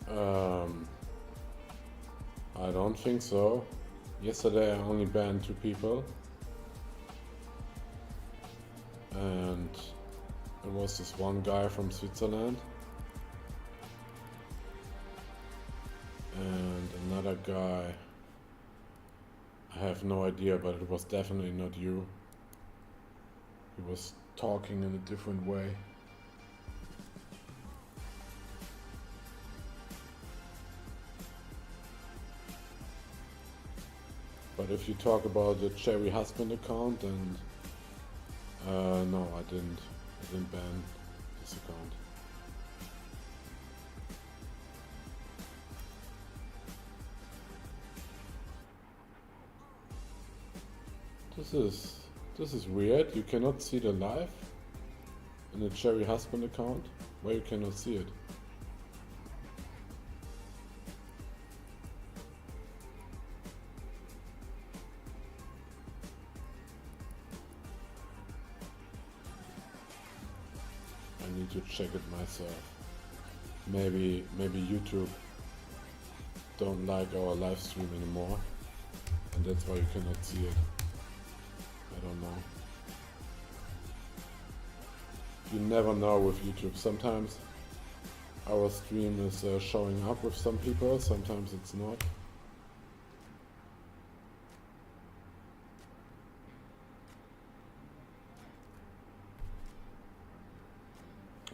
Um, I don't think so. Yesterday I only banned 2 people. And it was this one guy from Switzerland. And another guy, I have no idea, but it was definitely not you. He was talking in a different way. But if you talk about the Cherry Husband account, then no, I didn't ban this account. This is weird. You cannot see the live in the Cherry Husband account. Why you cannot see it? I need to check it myself. Maybe YouTube don't like our live stream anymore, and that's why you cannot see it. I don't know. You never know with YouTube. Sometimes our stream is showing up with some people, sometimes it's not.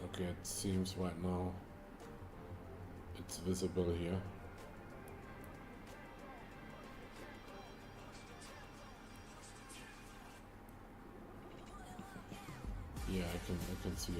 Okay, it seems right now it's visible here. Yeah, I can see it.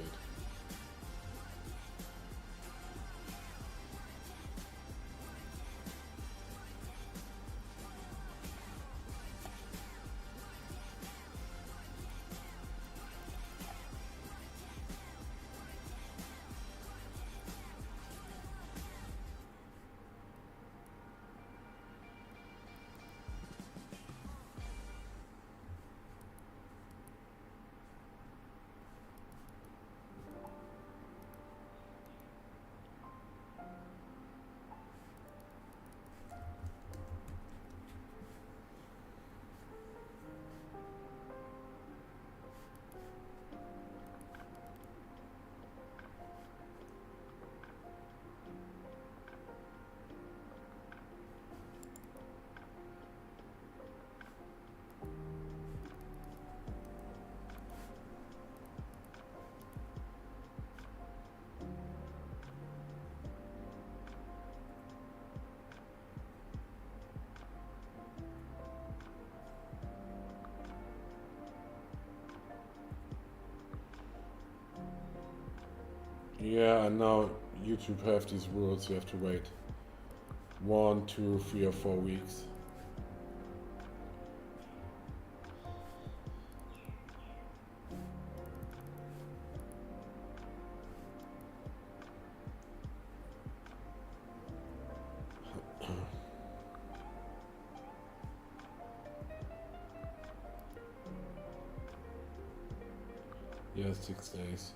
Yeah, and now YouTube have these rules. You have to wait 1, 2, 3, or 4 weeks. Yeah, 6 days.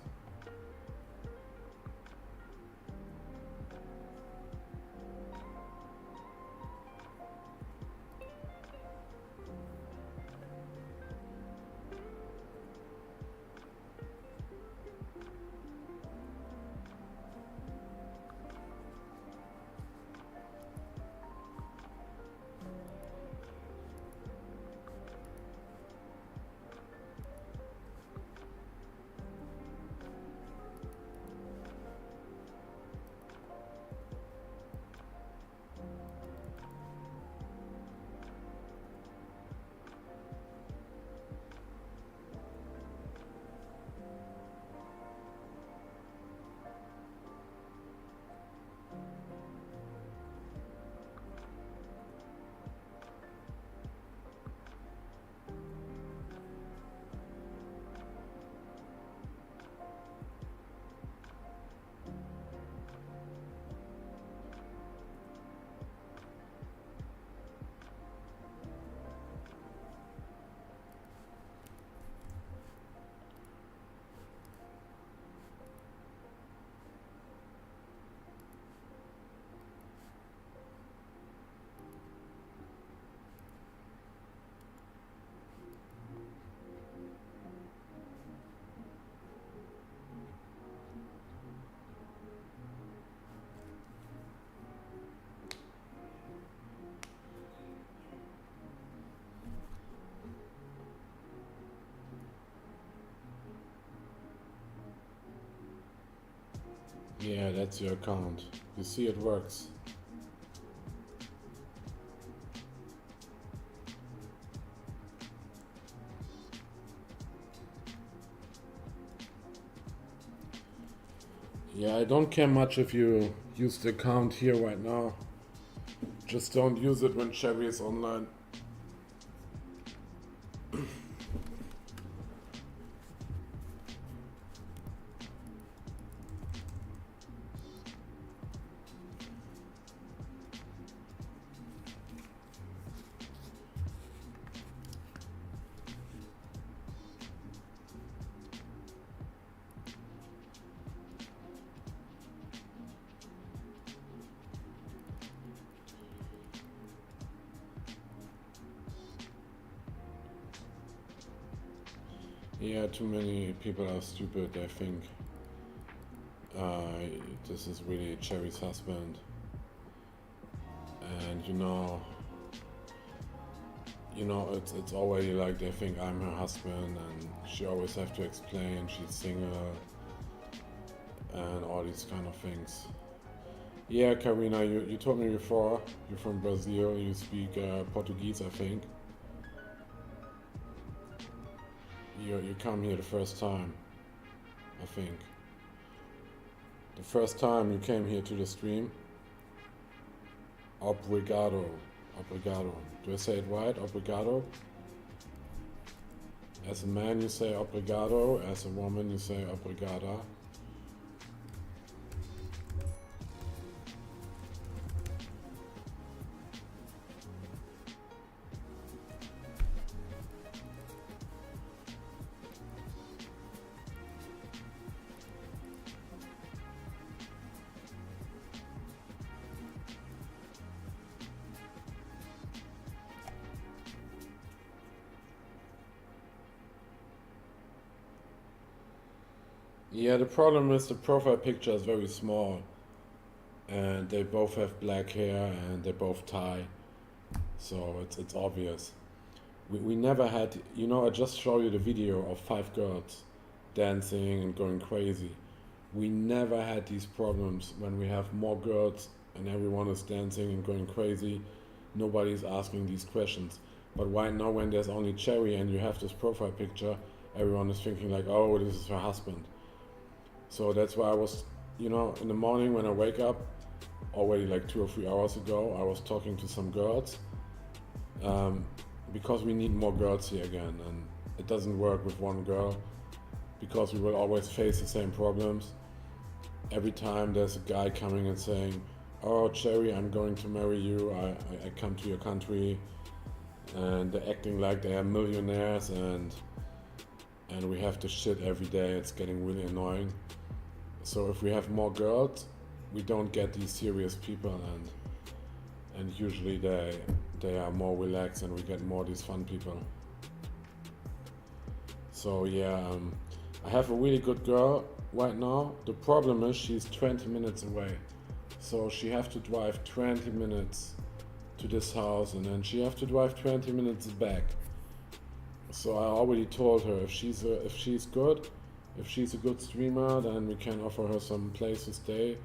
Yeah, that's your account. You see, it works. Yeah, I don't care much if you use the account here right now. Just don't use it when Cherry is online. Yeah, too many people are stupid. They think this is really Cherry's husband, and it's already like they think I'm her husband, and she always have to explain she's single and all these kind of things. Yeah, Karina, you told me before you're from Brazil. You speak Portuguese, I think. You come here the first time, I think. The first time you came here to the stream. Obrigado. Obrigado. Do I say it right? Obrigado? As a man you say obrigado, as a woman you say obrigada. Yeah, the problem is the profile picture is very small, and they both have black hair and they both Thai, so it's obvious. We never had, I just show you the video of 5 girls dancing and going crazy. We never had these problems when we have more girls and everyone is dancing and going crazy. Nobody's asking these questions. But right now, when there's only Cherry and you have this profile picture, everyone is thinking like, oh, this is her husband. So that's why I was, in the morning when I wake up, already like 2 or 3 hours ago, I was talking to some girls, because we need more girls here again, and it doesn't work with one girl, because we will always face the same problems. Every time there's a guy coming and saying, oh, Cherry, I'm going to marry you, I come to your country, and they're acting like they are millionaires, and we have to shit every day. It's getting really annoying. So if we have more girls, we don't get these serious people, and usually they are more relaxed, and we get more these fun people. So yeah, I have a really good girl right now. The problem is she's 20 minutes away, so she have to drive 20 minutes to this house, and then she have to drive 20 minutes back. So I already told her if she's good, if she's a good streamer, then we can offer her some place to stay,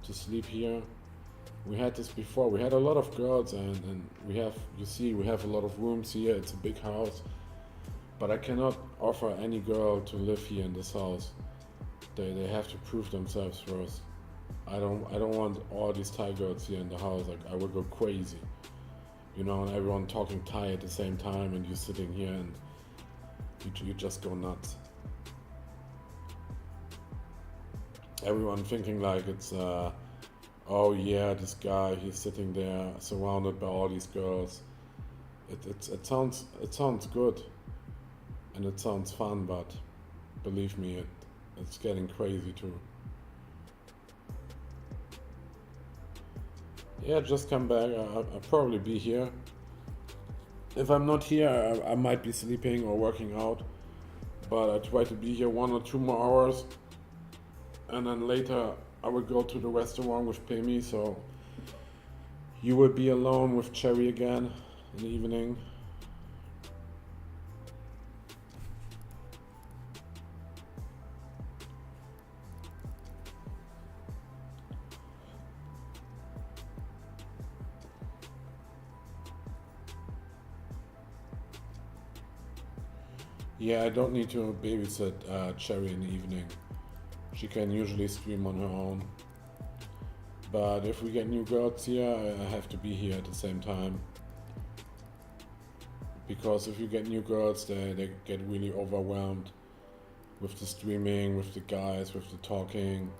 to sleep here. We had this before. We had a lot of girls, and we have a lot of rooms here. It's a big house, but I cannot offer any girl to live here in this house. They have to prove themselves first. I don't want all these Thai girls here in the house. Like, I would go crazy, and everyone talking Thai at the same time, and you're sitting here and you just go nuts. Everyone thinking like it's oh yeah, this guy, he's sitting there surrounded by all these girls. It sounds good, and it sounds fun, but believe me, it's getting crazy too. Yeah, just come back. I'll probably be here. If I'm not here, I might be sleeping or working out, but I try to be here 1 or 2 more hours, and then later I will go to the restaurant with Paemi, so you will be alone with Cherry again in the evening. Yeah, I don't need to babysit Cherry in the evening. She can usually stream on her own. But if we get new girls here, I have to be here at the same time. Because if you get new girls, they get really overwhelmed with the streaming, with the guys, with the talking.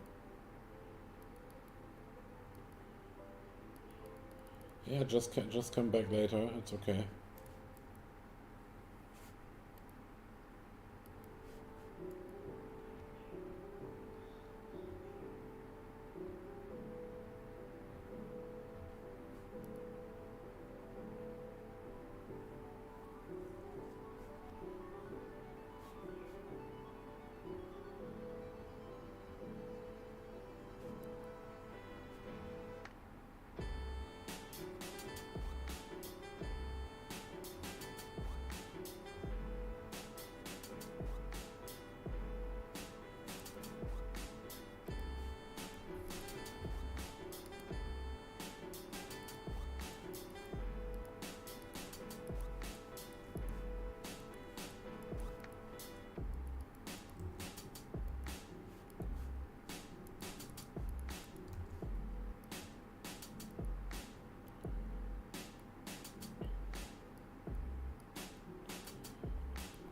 Yeah, just come back later. It's okay.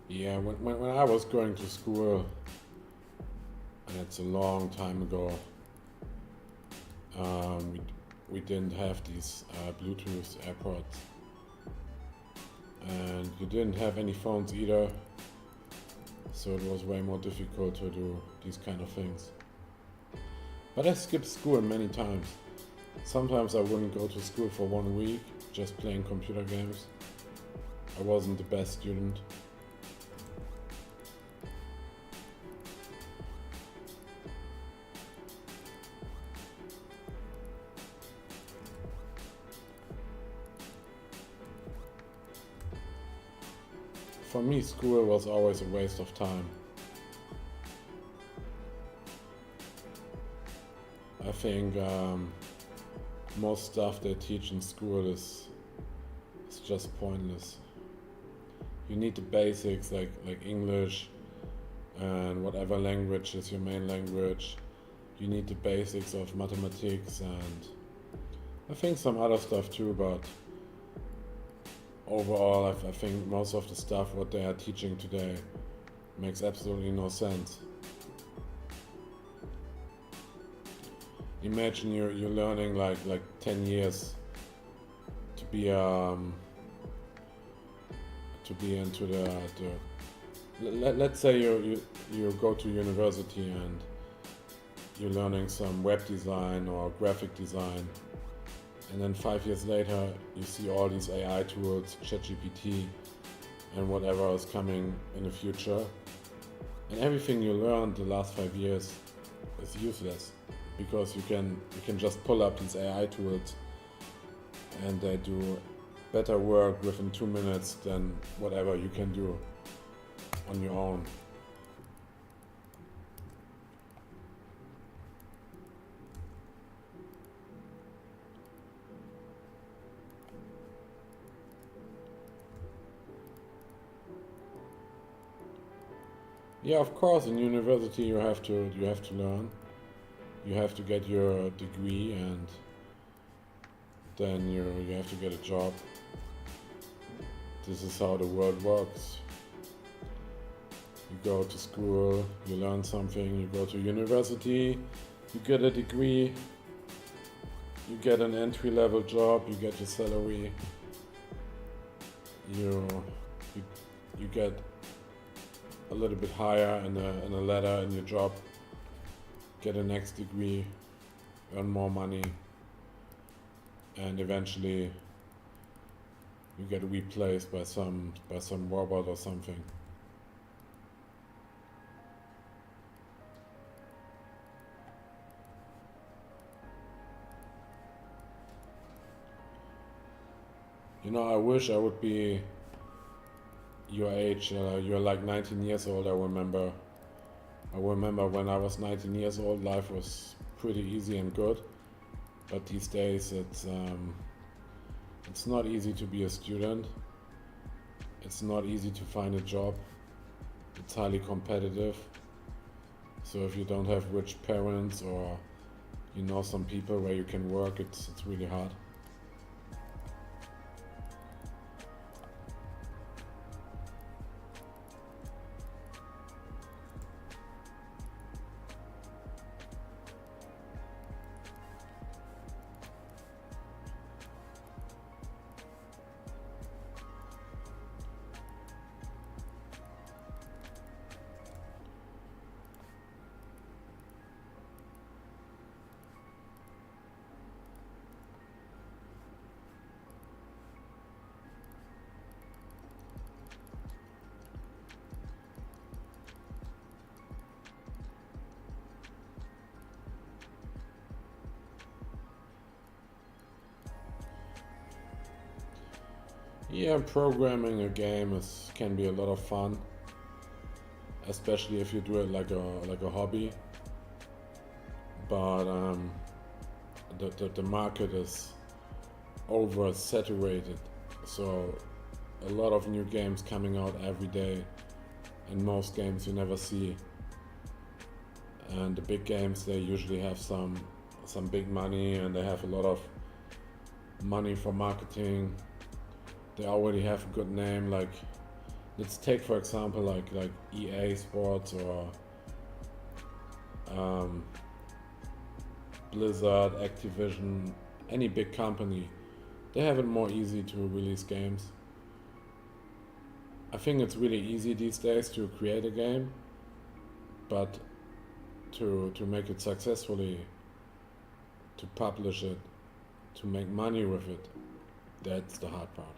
Yeah, when I was going to school, and it's a long time ago, um, we, we didn't have these Bluetooth AirPods. And you didn't have any phones either, so it was way more difficult to do these kind of things. But I skipped school many times. Sometimes I wouldn't go to school for 1 week, just playing computer games. I wasn't the best student. For me, school was always a waste of time. I think most stuff they teach in school is just pointless. You need the basics like English and whatever language is your main language. You need the basics of mathematics and I think some other stuff too, but overall I think most of the stuff what they are teaching today makes absolutely no sense. Imagine you're learning like 10 years to be into let's say you go to university and you're learning some web design or graphic design, and then 5 years later you see all these AI tools, ChatGPT and whatever is coming in the future, and everything you learned the last 5 years is useless because you can just pull up these AI tools and they do better work within 2 minutes than whatever you can do on your own. Yeah, of course, in university you have to learn. You have to get your degree and then you have to get a job. This is how the world works. You go to school, you learn something, you go to university, you get a degree, you get an entry-level job, you get your salary, you get a little bit higher in a ladder in your job, get a next degree, earn more money, and eventually you get replaced by some robot or something. You know, I wish I would be your age. You're like 19 years old, I remember when I was 19 years old, life was pretty easy and good. But these days it's not easy to be a student. It's not easy to find a job. It's highly competitive. So if you don't have rich parents or you know some people where you can work, it's really hard. Yeah, programming a game can be a lot of fun, especially if you do it like a hobby. But the market is oversaturated, so a lot of new games coming out every day, and most games you never see. And the big games, they usually have some big money, and they have a lot of money for marketing. They already have a good name. Like, let's take for example like EA Sports or Blizzard, Activision, any big company. They have it more easy to release games. I think it's really easy these days to create a game, but to make it successfully, to publish it, to make money with it, that's the hard part.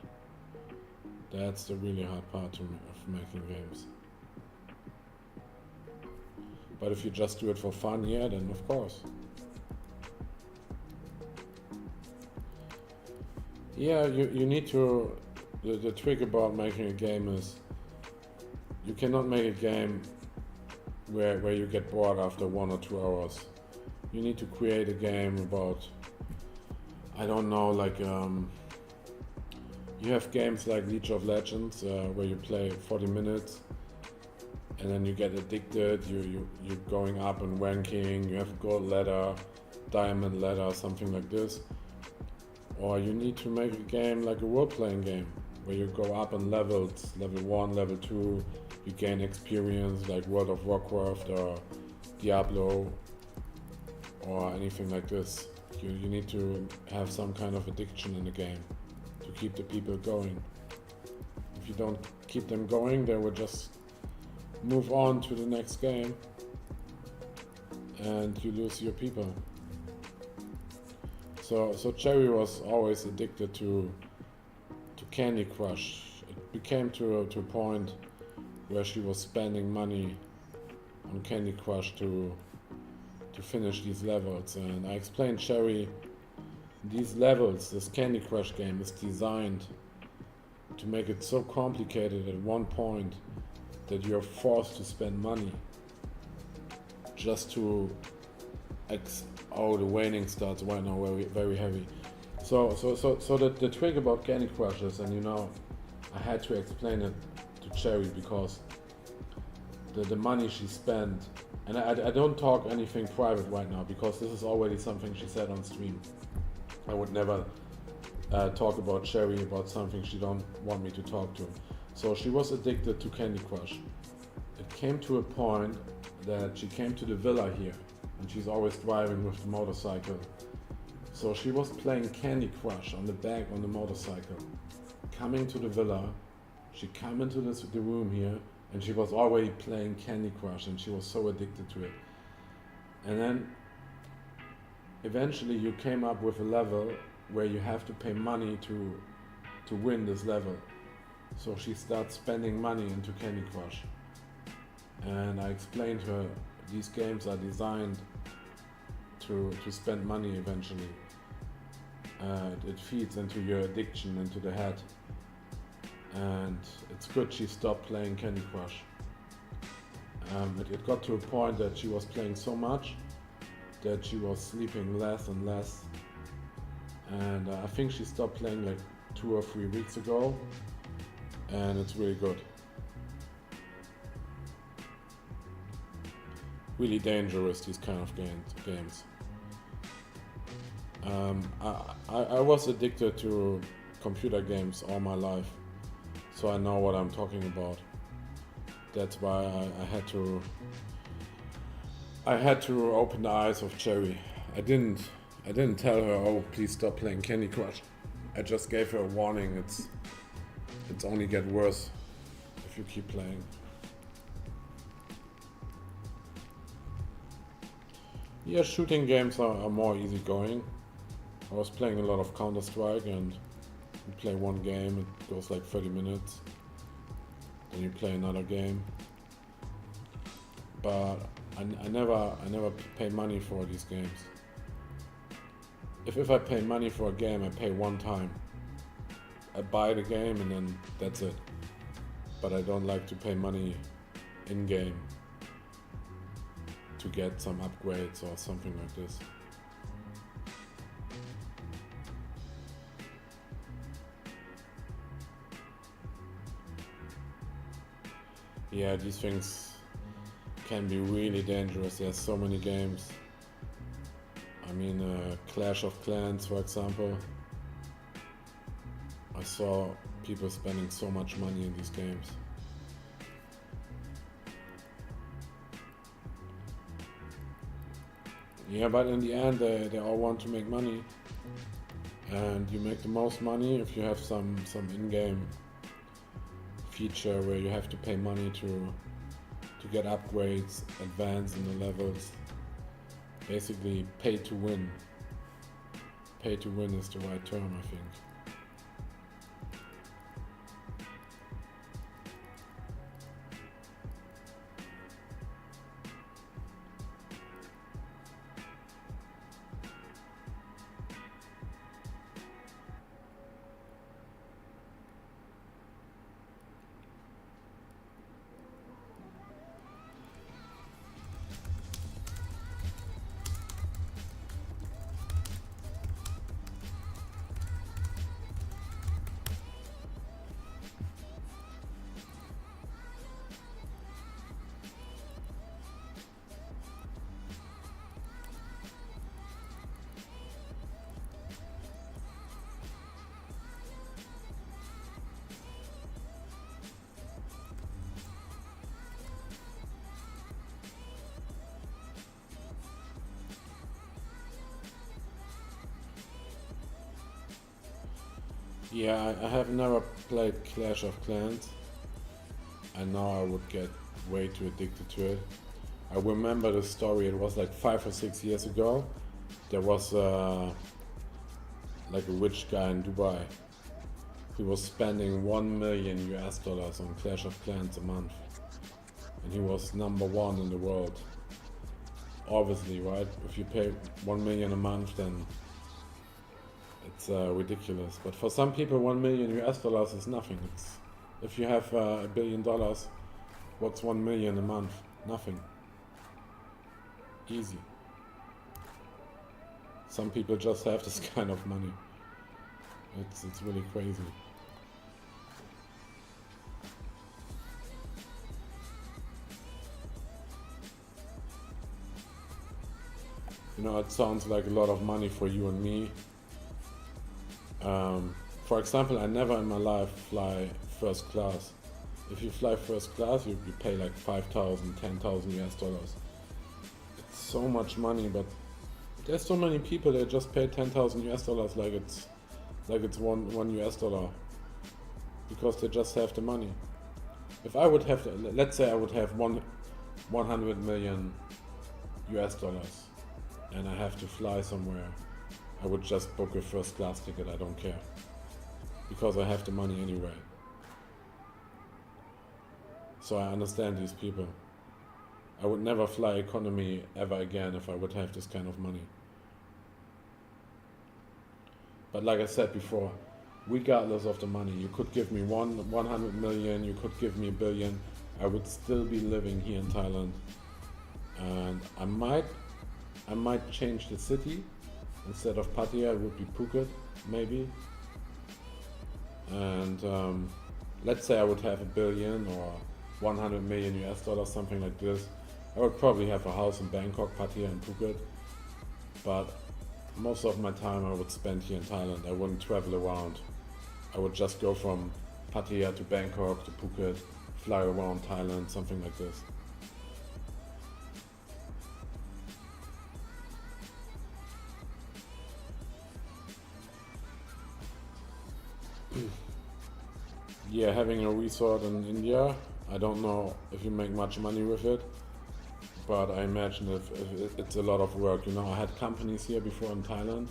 That's the really hard part of making games. But if you just do it for fun, yeah, then of course. Yeah, you need to, the trick about making a game is you cannot make a game where you get bored after 1 or 2 hours. You need to create a game about, I don't know, like you have games like League of Legends where you play 40 minutes and then you get addicted, you're going up in ranking, you have gold ladder, diamond ladder, something like this. Or you need to make a game like a role-playing game where you go up in levels, level 1, level 2, you gain experience like World of Warcraft or Diablo or anything like this. You need to have some kind of addiction in the game to keep the people going. If you don't keep them going, they will just move on to the next game and you lose your people. So Cherry was always addicted to Candy Crush. It became to a point where she was spending money on Candy Crush to finish these levels. And I explained Cherry, these levels, this Candy Crush game is designed to make it so complicated at one point that you're forced to spend money just to oh, the waning starts right now, very, very heavy. So the trick about Candy Crush is, and you know, I had to explain it to Cherry because the money she spent, and I don't talk anything private right now because this is already something she said on stream. I would never talk about Cherry about something she don't want me to talk to. So she was addicted to Candy Crush. It came to a point that she came to the villa here, and she's always driving with the motorcycle. So she was playing Candy Crush on the back on the motorcycle. Coming to the villa, she came into the room here, and she was already playing Candy Crush, and she was so addicted to it. And then eventually you came up with a level where you have to pay money to win this level. So she starts spending money into Candy Crush. And I explained to her, these games are designed to spend money eventually. It feeds into your addiction, into the head. And it's good she stopped playing Candy Crush. It got to a point that she was playing so much that she was sleeping less and less. And I think she stopped playing like 2 or 3 weeks ago. And it's really good. really dangerous, these kind of games. I was addicted to computer games all my life, so I know what I'm talking about. That's why I had to open the eyes of Cherry. I didn't tell her, oh, please stop playing Candy Crush. I just gave her a warning. It's only get worse if you keep playing. Yeah, shooting games are more easygoing. I was playing a lot of Counter-Strike, and you play one game, it goes like 30 minutes. Then you play another game. But I never pay money for these games. If I pay money for a game, I pay one time. I buy the game and then that's it. But I don't like to pay money in-game to get some upgrades or something like this. Yeah, these things can be really dangerous. There's so many games. I mean, Clash of Clans, for example. I saw people spending so much money in these games. Yeah, but in the end, they all want to make money. And you make the most money if you have some in-game feature where you have to pay money to get upgrades, advance in the levels. Basically, pay to win. Pay to win is the right term, I think. Yeah, I have never played Clash of Clans. I know I would get way too addicted to it. I remember the story, it was like 5 or 6 years ago. There was like a rich guy in Dubai. He was spending $1 million on Clash of Clans a month. And he was #1 in the world. Obviously, right? If you pay $1 million a month, then it's ridiculous. But for some people, $1 million is nothing. If you have $1 billion, what's 1 million a month? Nothing. Easy. Some people just have this kind of money. It's really crazy. You know, it sounds like a lot of money for you and me. For example, I never in my life fly first class. If you fly first class, you pay like 5,000, 10,000 $. It's so much money, but there's so many people that just pay 10,000 $, like it's one $, because they just have the money. If I would have, let's say I would have 100 million $, and I have to fly somewhere, I would just book a first class ticket, I don't care. Because I have the money anyway. So I understand these people. I would never fly economy ever again if I would have this kind of money. But like I said before, regardless of the money, you could give me 100 million, you could give me $1 billion, I would still be living here in Thailand. And I might change the city. Instead of Pattaya, it would be Phuket, maybe. And let's say I would have $1 billion or 100 million $, something like this. I would probably have a house in Bangkok, Pattaya and Phuket, but most of my time I would spend here in Thailand. I wouldn't travel around. I would just go from Pattaya to Bangkok to Phuket, fly around Thailand, something like this. Yeah, having a resort in India, I don't know if you make much money with it, but I imagine if it's a lot of work. You know, I had companies here before in Thailand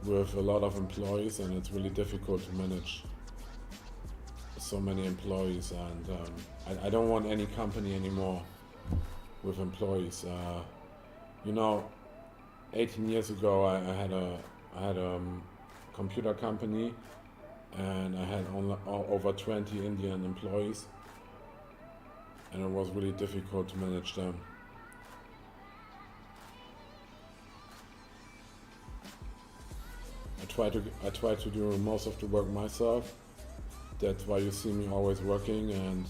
with a lot of employees, and it's really difficult to manage so many employees, and I don't want any company anymore with employees. You know, 18 years ago I had a computer company, and I had over 20 Indian employees, and it was really difficult to manage them. I try to do most of the work myself. That's why you see me always working, and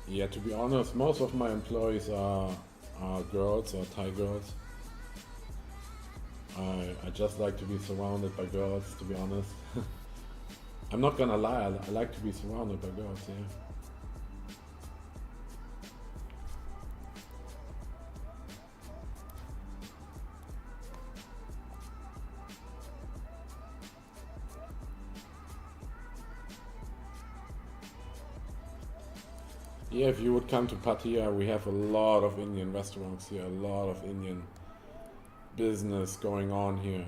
yeah, to be honest, most of my employees are girls or Thai girls. I just like to be surrounded by girls, to be honest. I'm not gonna lie, I like to be surrounded by girls, yeah. Yeah, if you would come to Pattaya, we have a lot of Indian restaurants here, a lot of Indian business going on here.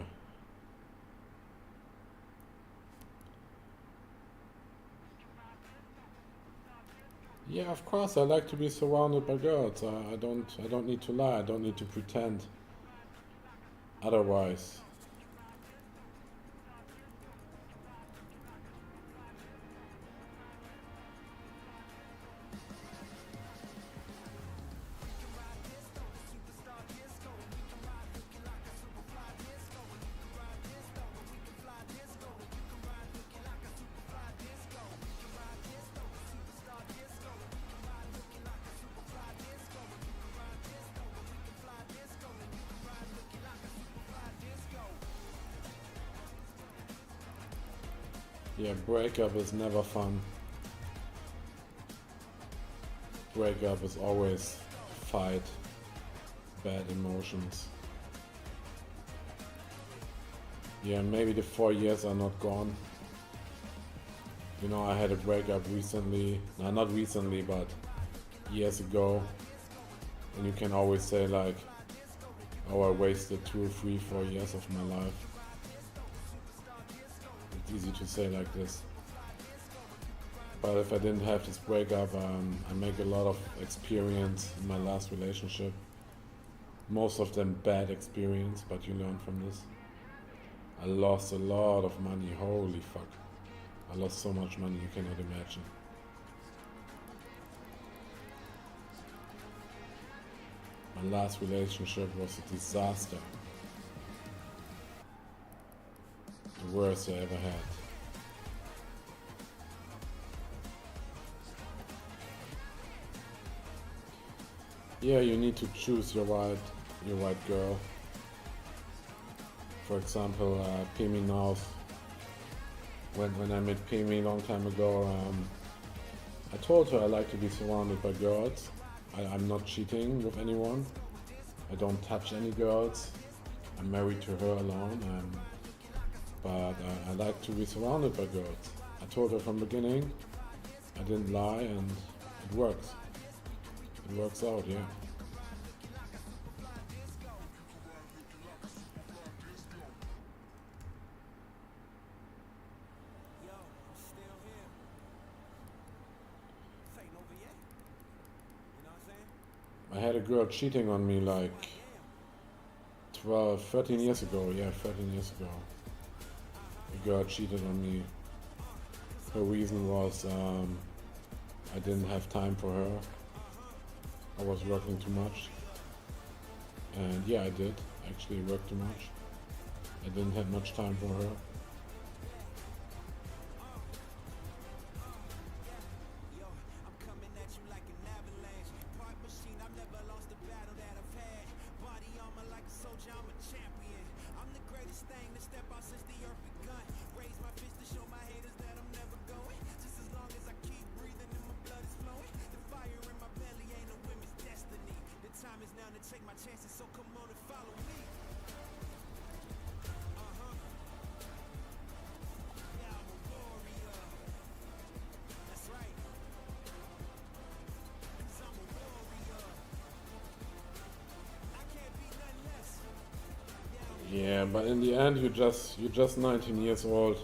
Yeah, of course, I like to be surrounded by girls. I don't need to lie. I don't need to pretend otherwise. Yeah, breakup is never fun. Breakup is always fight, bad emotions. Yeah, maybe the 4 years are not gone. You know, I had a breakup recently. No, not recently, but years ago. And you can always say like, oh, I wasted 2, 3, 4 years of my life. It's easy to say like this. But if I didn't have this breakup, I make a lot of experience in my last relationship. Most of them bad experience, but you learn from this. I lost a lot of money, holy fuck. I lost so much money you cannot imagine. My last relationship was a disaster. The worst I ever had. Yeah, you need to choose your right girl. For example, Pimi now. When I met Pimi a long time ago, I told her I like to be surrounded by girls. I'm not cheating with anyone. I don't touch any girls. I'm married to her alone. But I like to be surrounded by girls. I told her from the beginning. I didn't lie, and it works. It works out, yeah. I had a girl cheating on me like 13 years ago. Yeah, 13 years ago. A girl cheated on me. Her reason was I didn't have time for her. I was working too much. And yeah, I did actually work too much. I didn't have much time for her. Yeah, but in the end, you're just 19 years old.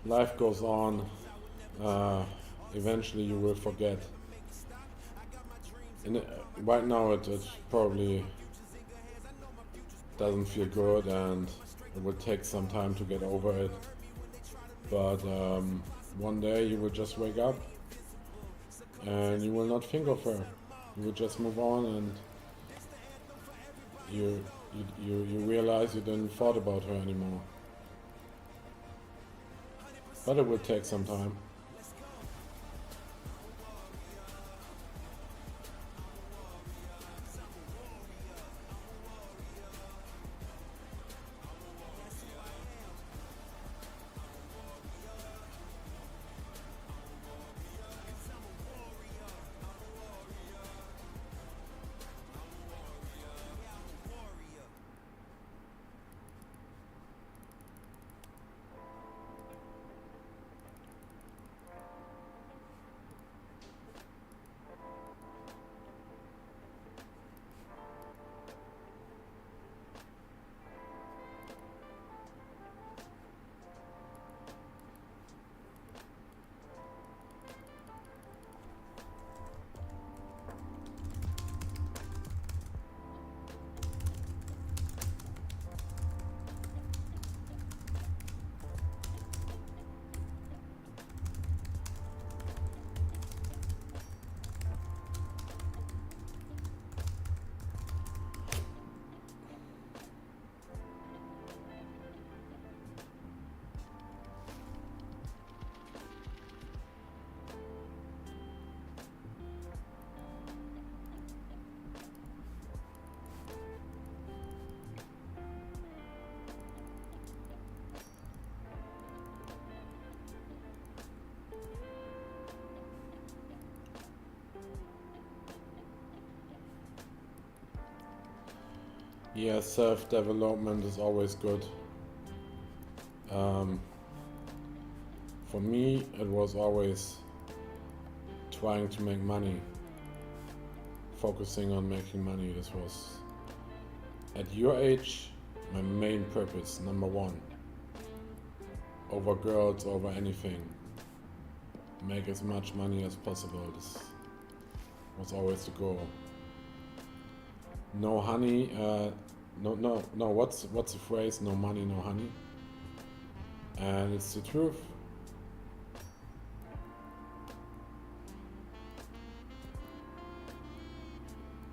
Life goes on. Eventually, you will forget. And right now, it probably doesn't feel good, and it will take some time to get over it. But one day, you will just wake up, and you will not think of her. You will just move on, and you realize you didn't thought about her anymore. But it will take some time. Yeah, self-development is always good. Um, for me, it was always trying to make money, focusing on making money. This was, at your age, my main purpose, number one. Over girls, over anything. Make as much money as possible. This was always the goal. No honey, no, what's the phrase? No money, no honey. And it's the truth.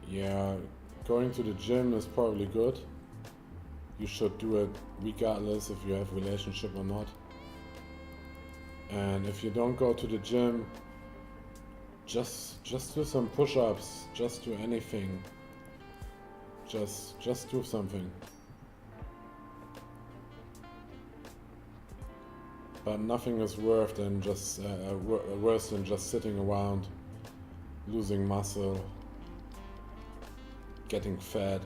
Yeah, going to the gym is probably good. You should do it regardless if you have a relationship or not. And if you don't go to the gym, just do some push-ups, just do anything. Just do something. But nothing is worse than just sitting around, losing muscle, getting fat.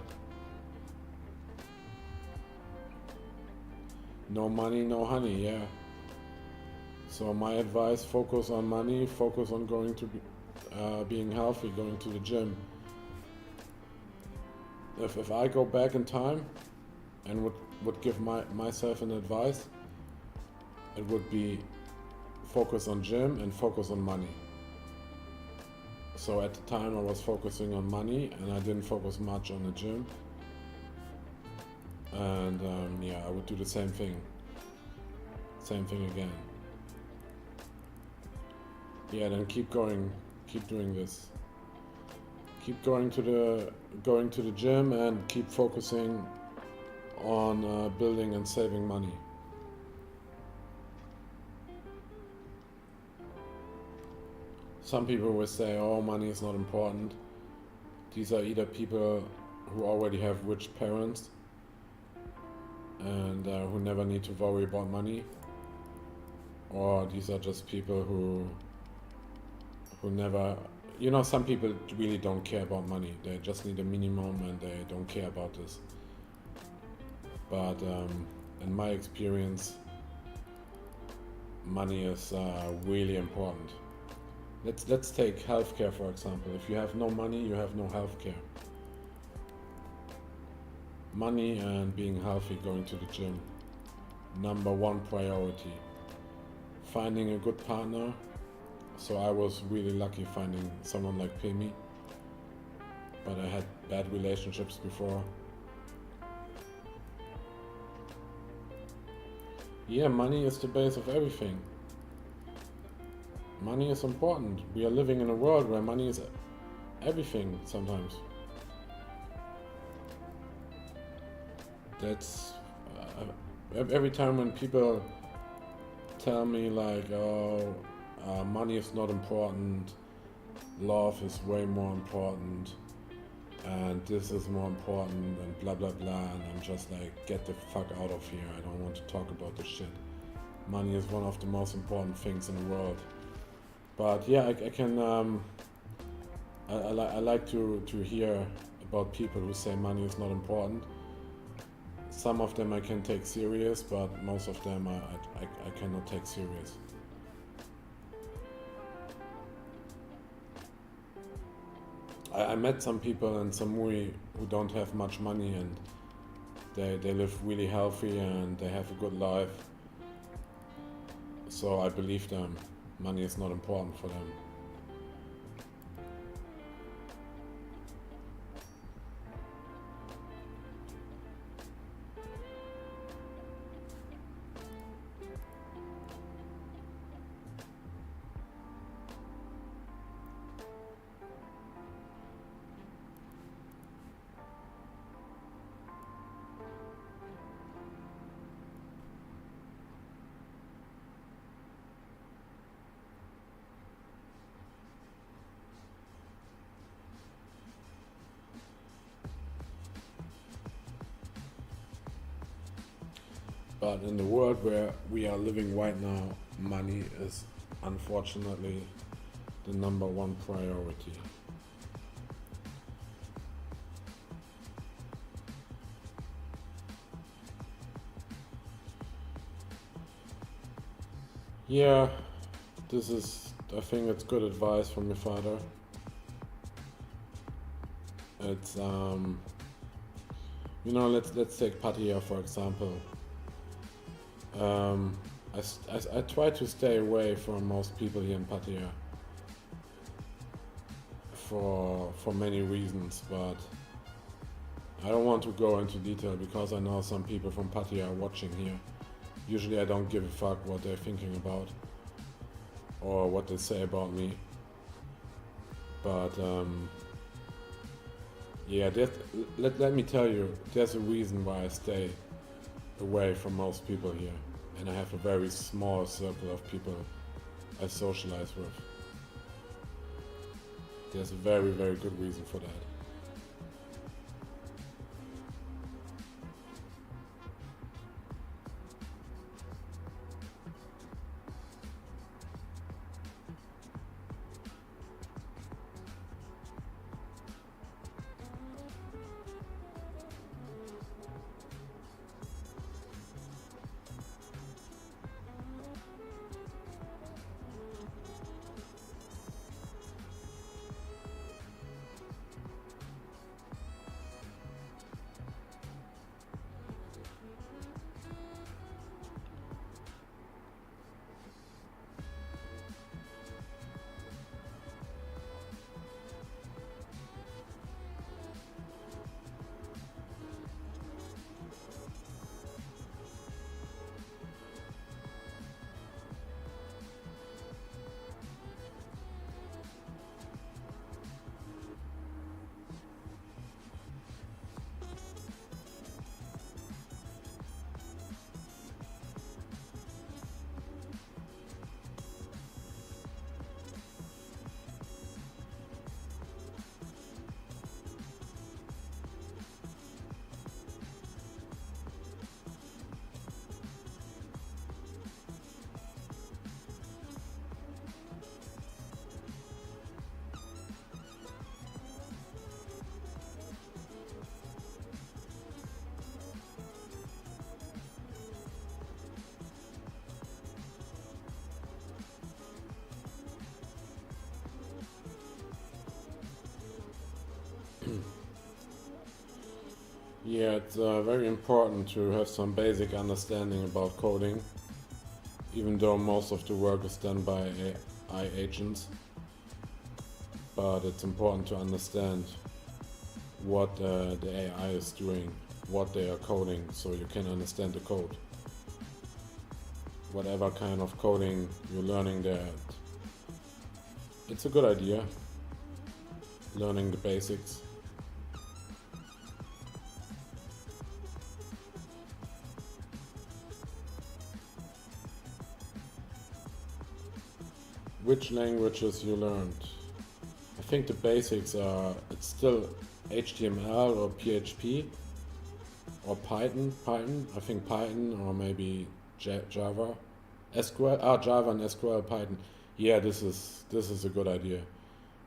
No money, no honey, yeah. So my advice, focus on money, focus on going to being healthy, going to the gym. If I go back in time and would give myself an advice, it would be focus on gym and focus on money. So at the time I was focusing on money and I didn't focus much on the gym. And yeah, I would do the same thing. Same thing again. Yeah, then keep going, keep doing this. Keep going to the gym and keep focusing on building and saving money. Some people will say, oh, money is not important. These are either people who already have rich parents and who never need to worry about money, or these are just people who never you know, some people really don't care about money. They just need a minimum and they don't care about this. But in my experience, money is really important. Let's take healthcare for example. If you have no money, you have no healthcare. Money and being healthy, going to the gym, number one priority. Finding a good partner. So I was really lucky finding someone like TimPaemi, but I had bad relationships before. Yeah, money is the base of everything. Money is important. We are living in a world where money is everything sometimes. That's every time when people tell me like, oh, money is not important, love is way more important, and this is more important, and blah blah blah, and I'm just like, get the fuck out of here, I don't want to talk about this shit. Money is one of the most important things in the world. But yeah, I can, I like to hear about people who say money is not important. Some of them I can take serious, but most of them I cannot take serious. I met some people in Samui who don't have much money and they live really healthy and they have a good life. So I believe them. Money is not important for them. But in the world where we are living right now, money is unfortunately the number one priority. Yeah, I think it's good advice from your father. It's, you know, let's take Pattaya for example. I try to stay away from most people here in Pattaya for many reasons, but I don't want to go into detail because I know some people from Pattaya are watching here. Usually I don't give a fuck what they're thinking about or what they say about me. But yeah, let me tell you, there's a reason why I stay away from most people here. And I have a very small circle of people I socialize with. There's a very, very good reason for that. Yeah, it's very important to have some basic understanding about coding, even though most of the work is done by AI agents. But it's important to understand what the AI is doing, what they are coding, so you can understand the code. Whatever kind of coding you're learning there, it's a good idea, learning the basics. Which languages you learned? I think the basics are, it's still HTML or PHP or Python. I think Python or maybe Java. SQL, Java and SQL, Python. Yeah, this is a good idea.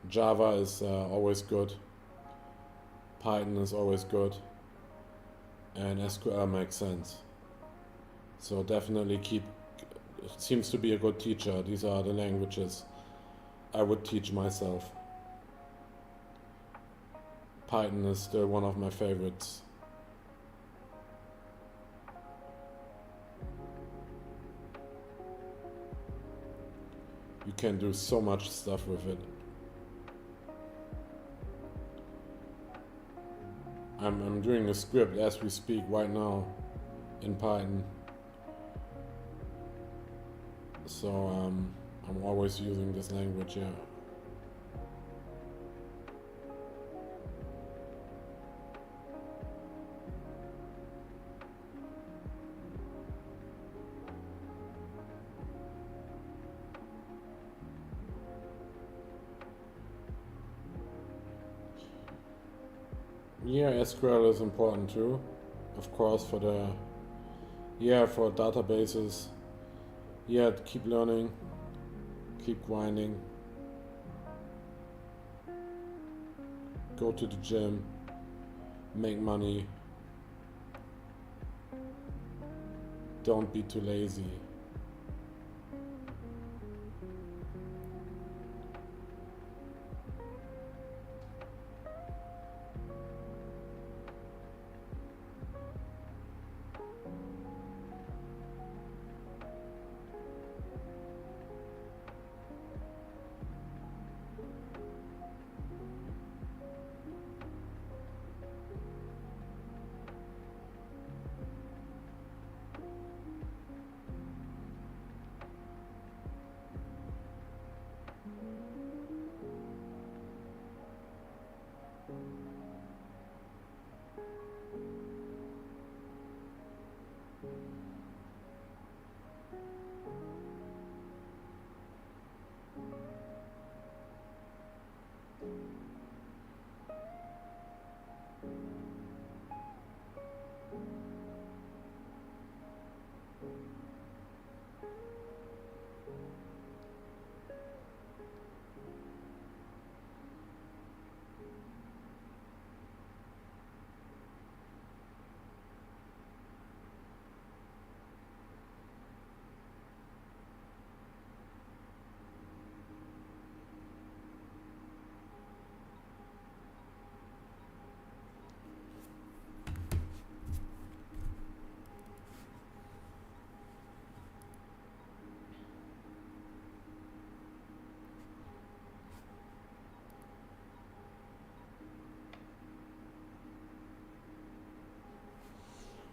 Java is always good. Python is always good. And SQL makes sense. So definitely keep, it seems to be a good teacher. These are the languages I would teach myself. Python is still one of my favorites. You can do so much stuff with it. I'm doing a script as we speak right now in Python. So I'm always using this language, yeah. Yeah, SQL is important too, of course, for for databases. Yeah, keep learning, keep grinding, go to the gym, make money, don't be too lazy.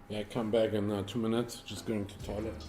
Yeah, come back in 2 minutes, just going to toilet.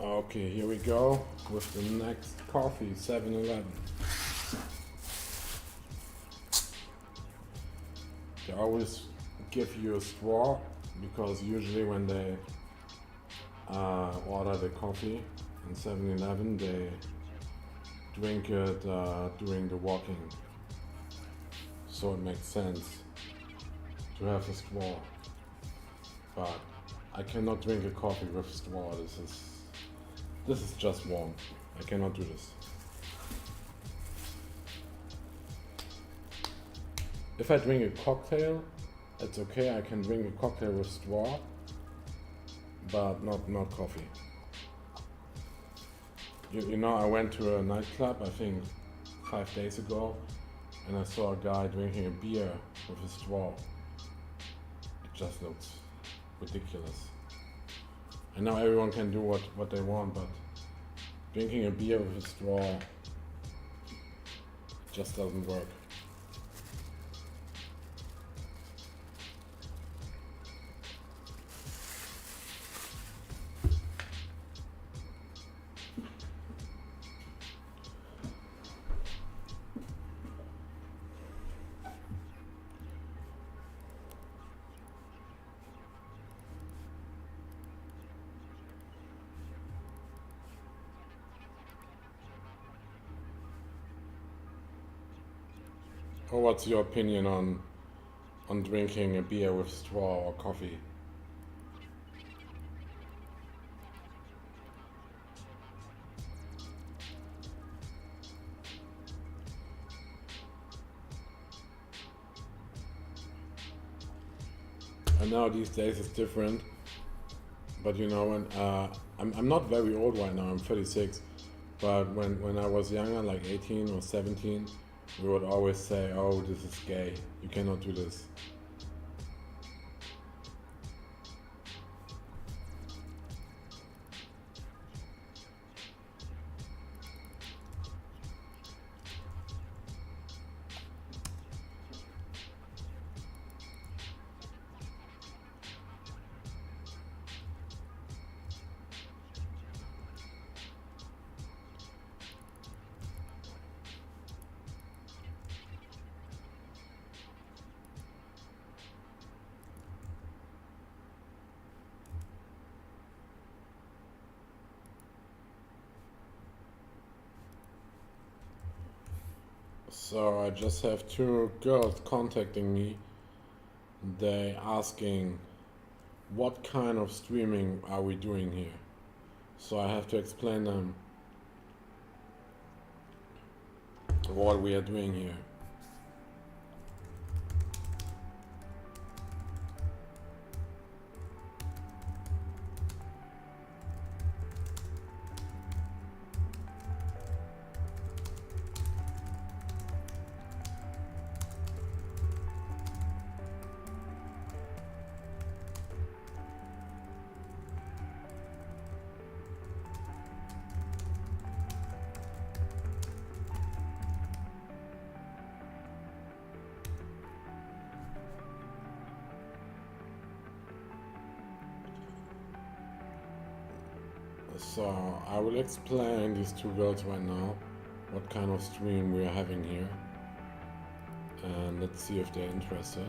Okay, here we go with the next coffee, 7-Eleven. They always give you a straw because usually when they order the coffee in 7-Eleven, they drink it during the walking. So it makes sense to have a straw. But I cannot drink a coffee with a straw. This is just wrong. I cannot do this. If I drink a cocktail, it's okay. I can drink a cocktail with straw, but not coffee. You know, I went to a nightclub, I think 5 days ago, and I saw a guy drinking a beer with a straw. It just looks ridiculous. I know everyone can do what they want, but drinking a beer with a straw just doesn't work. Or what's your opinion on drinking a beer with straw or coffee? And now these days it's different, but you know, when I'm not very old right now, I'm 36, but when I was younger, like 18 or 17, we would always say, oh, this is gay, you cannot do this. So I just have 2 girls contacting me. They asking what kind of streaming are we doing here. So I have to explain them what we are doing here. So I will explain these 2 girls right now what kind of stream we are having here, and let's see if they're interested.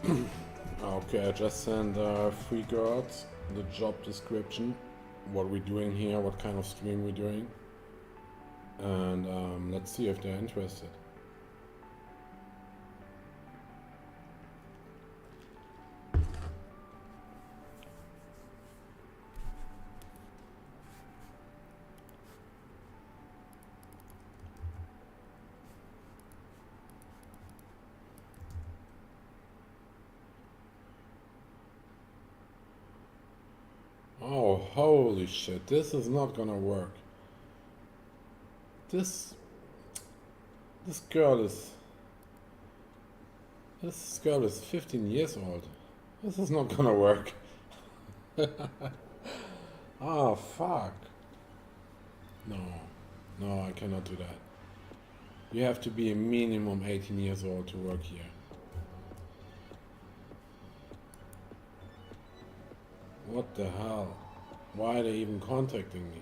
Okay, I just sent 3 girls the job description, what we're doing here, what kind of stream we're doing, and let's see if they're interested. Oh, holy shit, this is not gonna work. This this girl is this girl is 15 years old. This is not gonna work. Oh fuck. No. No, I cannot do that. You have to be a minimum 18 years old to work here. What the hell? Why are they even contacting me?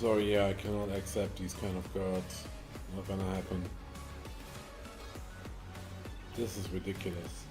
So yeah, I cannot accept these kind of girls. Not gonna happen. This is ridiculous.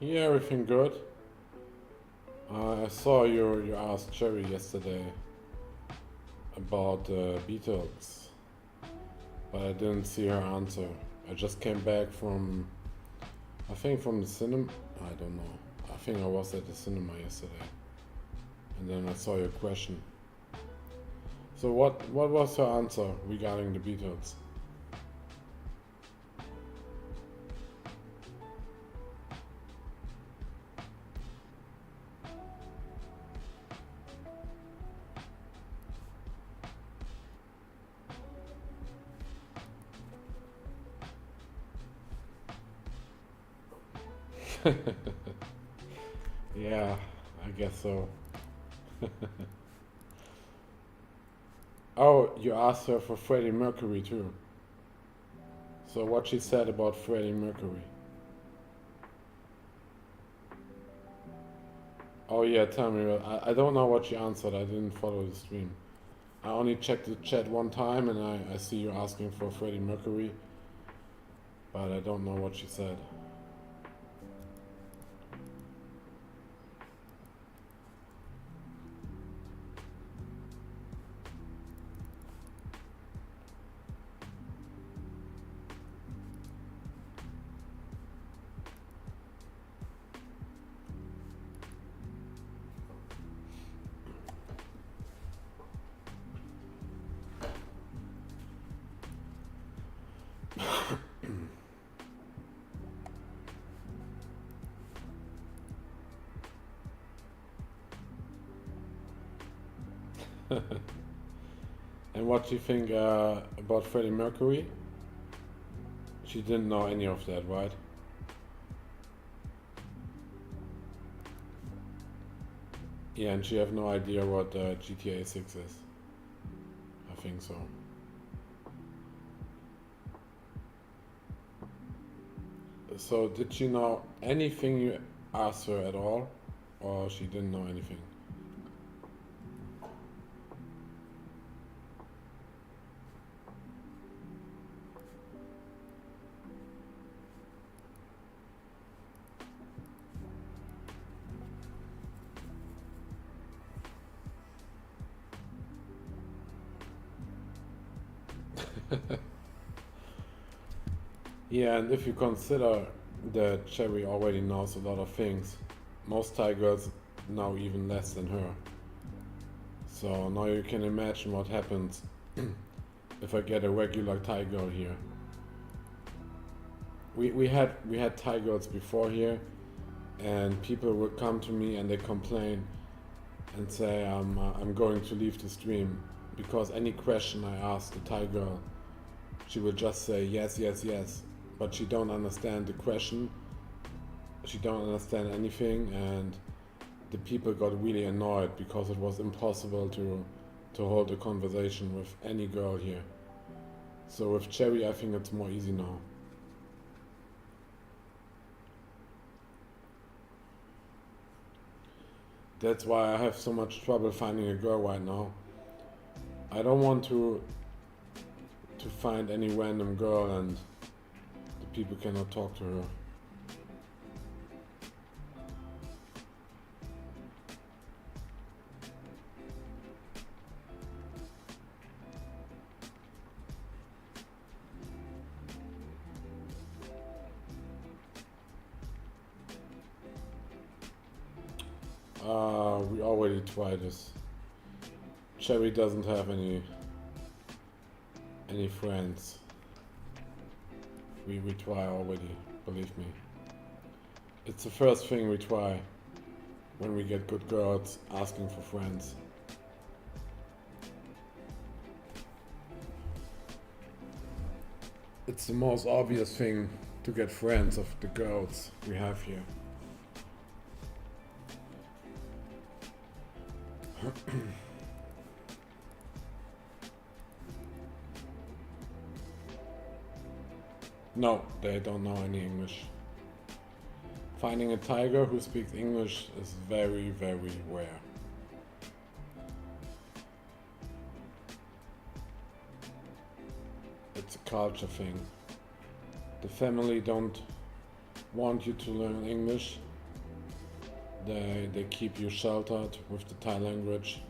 Yeah, everything good. I saw you asked Cherry yesterday about the Beatles, but I didn't see her answer. I just came back from, I think from the cinema. I don't know. I think I was at the cinema yesterday, and then I saw your question. So what was her answer regarding the Beatles? Yeah, I guess so. Oh, you asked her for Freddie Mercury too. So what she said about Freddie Mercury? Oh yeah, tell me. I don't know what she answered. I didn't follow the stream. I only checked the chat one time, and I see you asking for Freddie Mercury, but I don't know what she said. And what do you think about Freddie Mercury? She didn't know any of that, right? Yeah, and she have no idea what GTA 6 is. I think so. So did she know anything you asked her at all, or she didn't know anything? Yeah, and if you consider that Cherry already knows a lot of things, most Thai girls know even less than her. So now you can imagine what happens if I get a regular Thai girl here. We had Thai girls before here, and people would come to me and they complain and say I'm going to leave the stream because any question I ask the Thai girl, she will just say yes, yes, yes, but she don't understand the question. She don't understand anything, and the people got really annoyed because it was impossible to hold a conversation with any girl here. So with Cherry, I think it's more easy now. That's why I have so much trouble finding a girl right now. I don't want to find any random girl and the people cannot talk to her. We already tried this. Cherry doesn't have any friends. We try already, believe me. It's the first thing we try when we get good girls asking for friends. It's the most obvious thing to get friends of the girls we have here. No, they don't know any English. Finding a tiger who speaks English is very, very rare. It's a culture thing. The family don't want you to learn English, They keep you sheltered with the Thai language.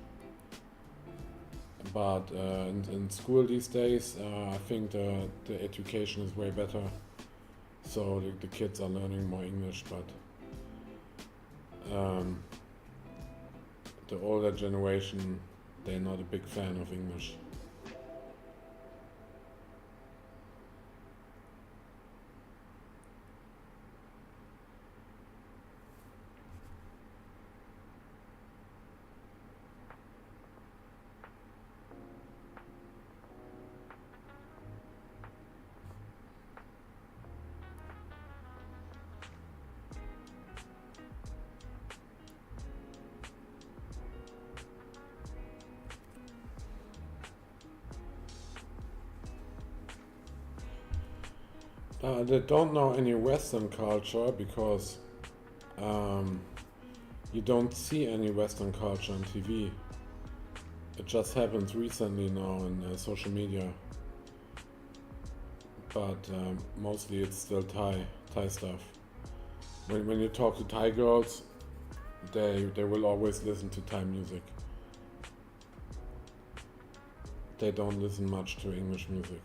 But in school these days, I think the education is way better. So the kids are learning more English, but the older generation, they're not a big fan of English. They don't know any Western culture because you don't see any Western culture on TV. It just happened recently now in social media. But mostly it's still Thai stuff. When you talk to Thai girls, they will always listen to Thai music. They don't listen much to English music.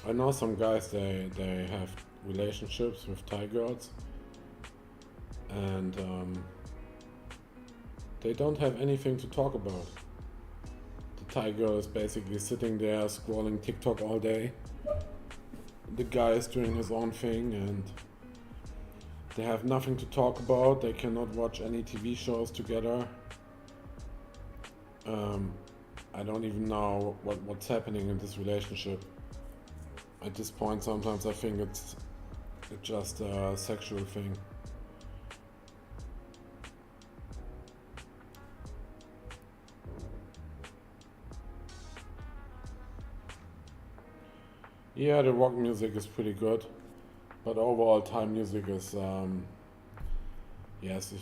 I know some guys, they have relationships with Thai girls, and they don't have anything to talk about. The Thai girl is basically sitting there scrolling TikTok all day. The guy is doing his own thing, and they have nothing to talk about. They cannot watch any TV shows together. I don't even know what's happening in this relationship. At this point, sometimes I think it's just a sexual thing. Yeah, the rock music is pretty good, but overall Thai music is, yes,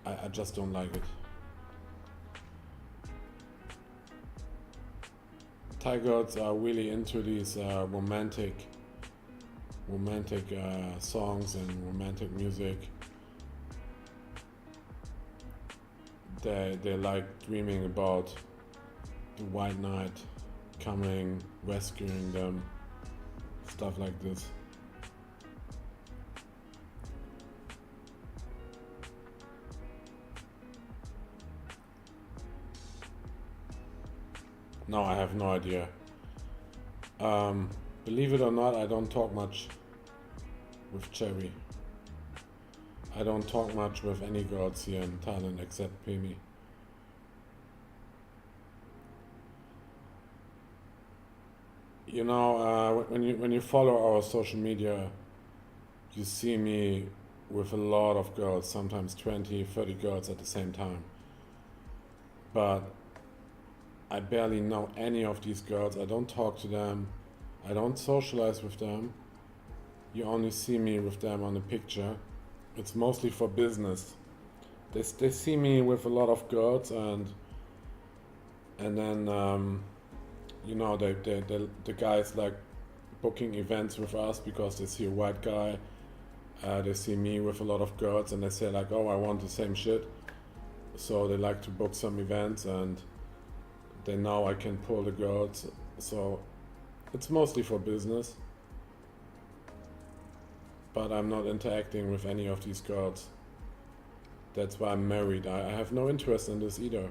I just don't like it. Thai girls are really into these romantic songs and romantic music. They like dreaming about the white knight coming, rescuing them, stuff like this. No, I have no idea. Believe it or not, I don't talk much with Cherry. I don't talk much with any girls here in Thailand except TimPaemi. You know, when you follow our social media, you see me with a lot of girls, sometimes 20, 30 girls at the same time. But I barely know any of these girls. I don't talk to them. I don't socialize with them. You only see me with them on a picture. It's mostly for business. They see me with a lot of girls, and then you know, the guys like booking events with us because they see a white guy. They see me with a lot of girls, and they say like, oh, I want the same shit. So they like to book some events, and they know I can pull the girls. So it's mostly for business. But I'm not interacting with any of these girls. That's why I'm married. I have no interest in this either.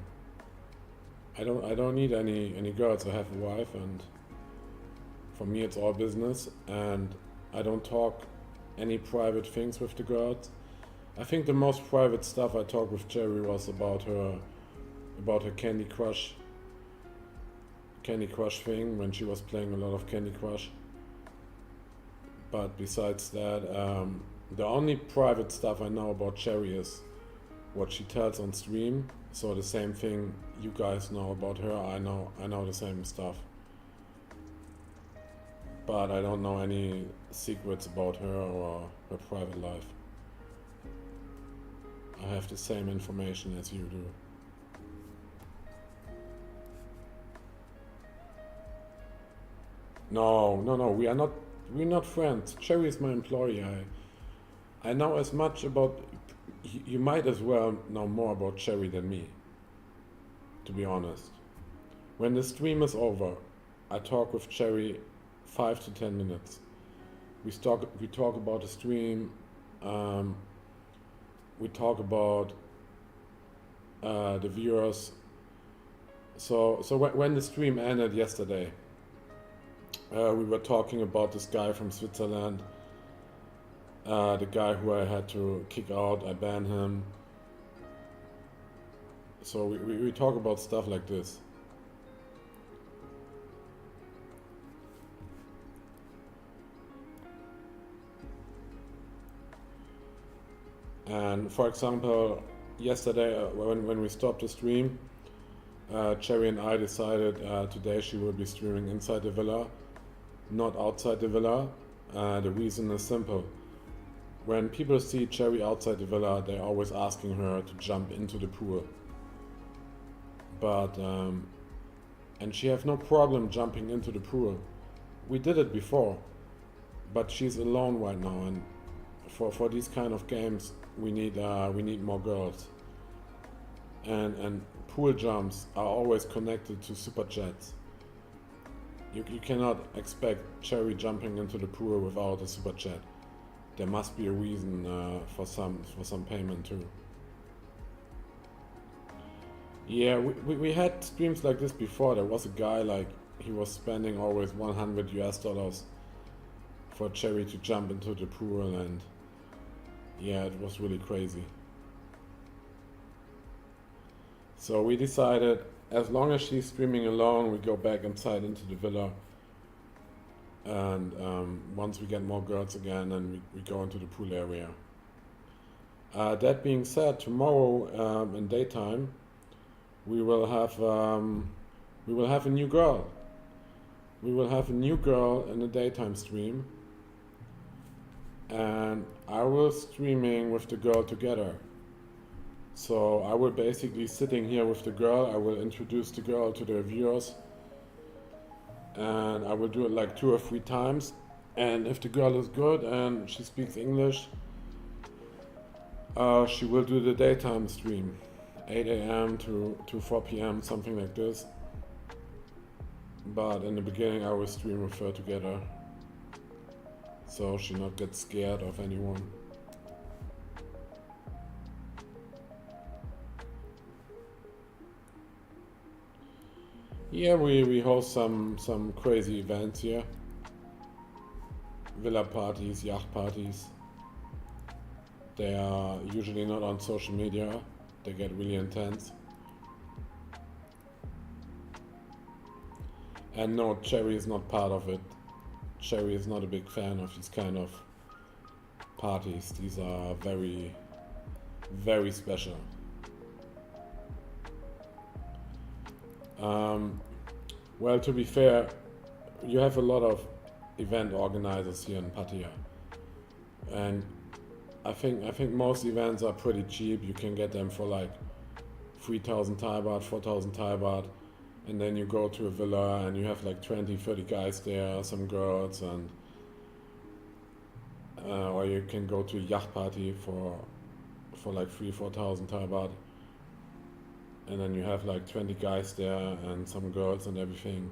I don't need any girls. I have a wife, and for me it's all business, and I don't talk any private things with the girls. I think the most private stuff I talked with Cherry was about her Candy Crush thing, when she was playing a lot of Candy Crush. But besides that, the only private stuff I know about Cherry is what she tells on stream. So the same thing you guys know about her, I know the same stuff. But I don't know any secrets about her or her private life. I have the same information as you do. No, we're not friends. Cherry is my employee. I know as much about, you might as well know more about Cherry than me, to be honest. When the stream is over, I talk with Cherry 5 to 10 minutes. We talk about the stream, we talk about the viewers. So when the stream ended yesterday, we were talking about this guy from Switzerland, the guy who I had to kick out, I banned him. So we talk about stuff like this. And for example, yesterday when we stopped the stream, Cherry and I decided today she will be streaming inside the villa, not outside the villa. The reason is simple. When people see Cherry outside the villa, they're always asking her to jump into the pool. But, and she have no problem jumping into the pool. We did it before, but she's alone right now, and for these kind of games, we need more girls. And pool jumps are always connected to super chats. You cannot expect Cherry jumping into the pool without a super chat. There must be a reason for some payment too. Yeah, we had streams like this before. There was a guy, like, he was spending always $100 for Cherry to jump into the pool, and yeah, it was really crazy. So we decided, as long as she's streaming alone, we go back inside into the villa. And once we get more girls again, then we go into the pool area. That being said, tomorrow in daytime, we will have a new girl. We will have a new girl in the daytime stream, and I will streaming with the girl together. So I will basically sitting here with the girl. I will introduce the girl to the viewers, and I will do it like 2 or 3 times. And if the girl is good and she speaks English, she will do the daytime stream, 8 a.m. to 4 p.m., something like this. But in the beginning I will stream with her together, so she not get scared of anyone. Yeah, we host some crazy events here. Villa parties, yacht parties. They are usually not on social media. They get really intense. And no, Cherry is not part of it. Cherry is not a big fan of these kind of parties. These are very, very special. Well, to be fair, you have a lot of event organizers here in Pattaya, and I think most events are pretty cheap. You can get them for like 3,000 Thai baht, 4,000 Thai baht, and then you go to a villa and you have like 20-30 guys there, some girls, and or you can go to a yacht party for like 3,000-4,000 Thai baht, and then you have like 20 guys there and some girls and everything.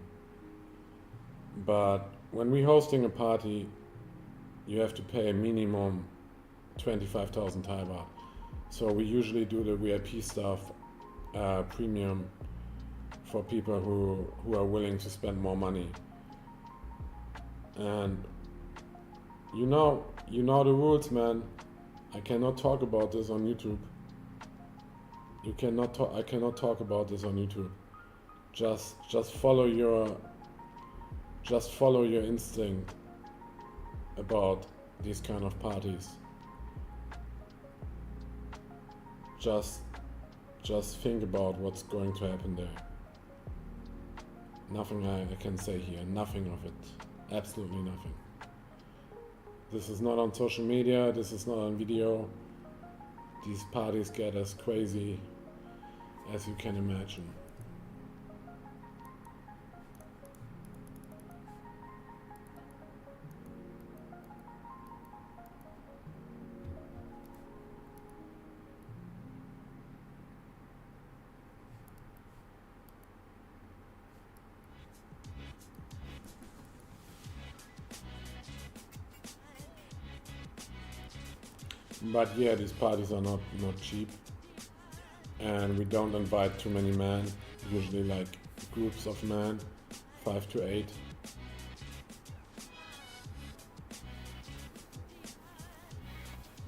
But when we're hosting a party, you have to pay a minimum 25,000 Thai baht. So we usually do the VIP stuff, premium, for people who are willing to spend more money. And you know the rules, man. I cannot talk about this on YouTube. I cannot talk about this on YouTube. Just follow your instinct about these kind of parties. Just think about what's going to happen there. Nothing I can say here. Nothing of it. Absolutely nothing. This is not on social media. This is not on video. These parties get as crazy as you can imagine. But yeah, these parties are not cheap, and we don't invite too many men. Usually like groups of men, 5 to 8.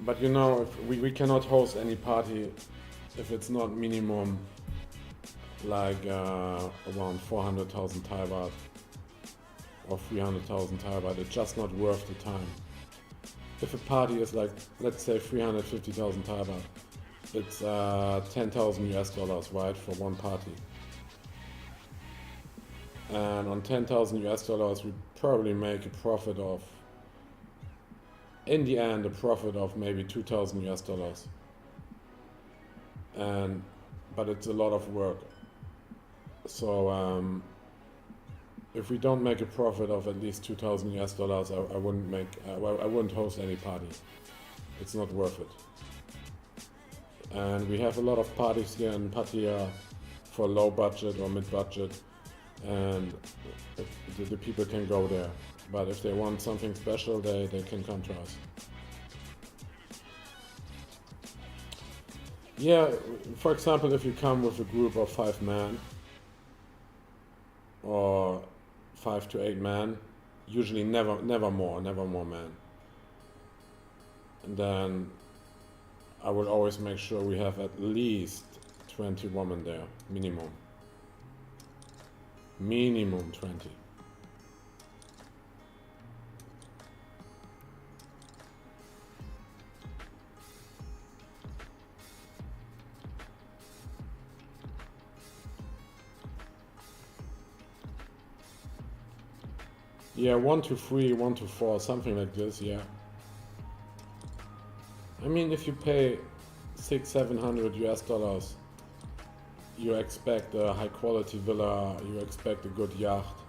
But you know, if we cannot host any party if it's not minimum like around 400,000 Thai baht or 300,000 Thai baht. It's just not worth the time. If a party is like, let's say 350,000 Thai baht, it's 10,000 US dollars, right, for one party. And on 10,000 US dollars, we probably make a profit of, in the end, a profit of maybe 2,000 US dollars. But it's a lot of work. So if we don't make a profit of at least 2,000 US dollars, I wouldn't host any party. It's not worth it. And we have a lot of parties here in Pattaya for low budget or mid budget, and the people can go there. But if they want something special, they can come to us. Yeah, for example, if you come with a group of 5 men or 5 to 8 men, usually never more men. And then I will always make sure we have at least 20 women there, minimum. Minimum 20. Yeah, 1 to 3, 1 to 4, something like this, yeah. I mean, if you pay 600-700 US dollars, you expect a high quality villa, you expect a good yacht,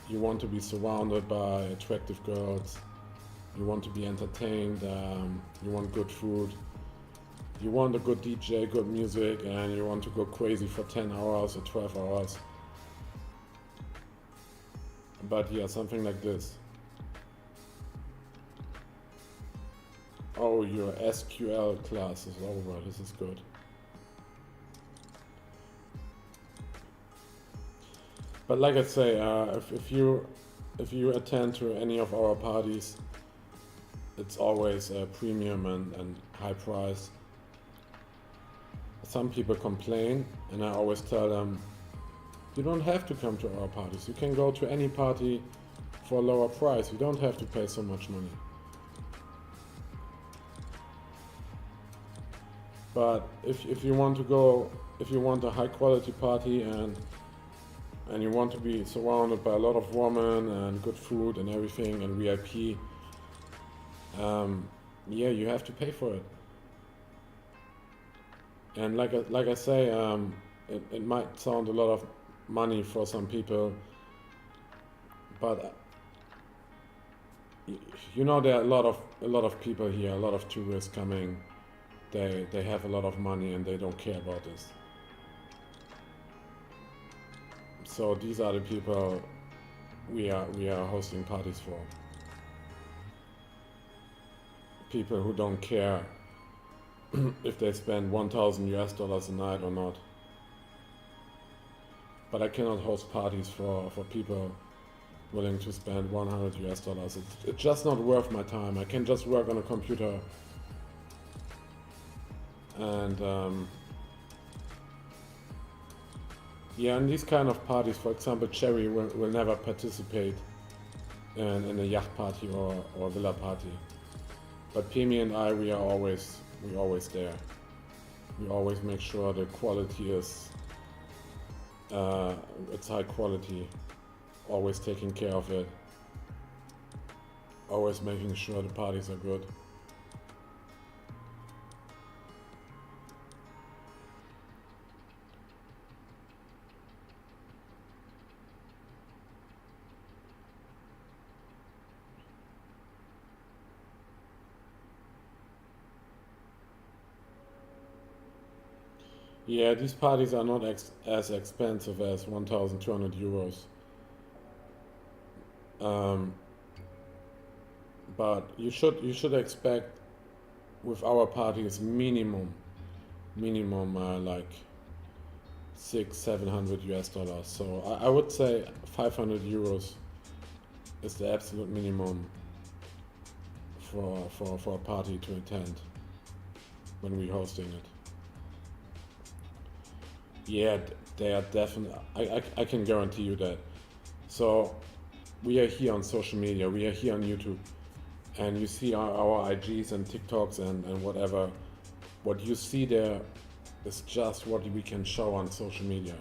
you want to be surrounded by attractive girls, you want to be entertained, you want good food, you want a good DJ, good music, and you want to go crazy for 10 hours or 12 hours. But yeah, something like this. Oh, your SQL class is over. This is good. But like I say, if you attend to any of our parties, it's always premium and high price. Some people complain, and I always tell them, you don't have to come to our parties. You can go to any party for a lower price. You don't have to pay so much money. But if you want to go, if you want a high quality party and you want to be surrounded by a lot of women and good food and everything and VIP, yeah, you have to pay for it. And like I say, it might sound a lot of money for some people, but you know, there are a lot of people here, a lot of tourists coming. They have a lot of money and they don't care about this. So these are the people we are hosting parties for. People who don't care if they spend 1,000 US dollars a night or not. But I cannot host parties for people willing to spend 100 US dollars. It's just not worth my time. I can just work on a computer. And yeah, in these kind of parties, for example, Cherry will never participate in a yacht party or villa party. But Pemi and I, we always there. We always make sure the quality is it's high quality. Always taking care of it. Always making sure the parties are good. Yeah, these parties are not as expensive as 1,200 euros. But you should expect with our parties minimum like 600-700 US dollars. So I would say 500 euros is the absolute minimum for a party to attend when we're hosting it. Yeah, they are definitely, I can guarantee you that. So we are here on social media, we are here on YouTube, and you see our IGs and TikToks and whatever. What you see there is just what we can show on social media.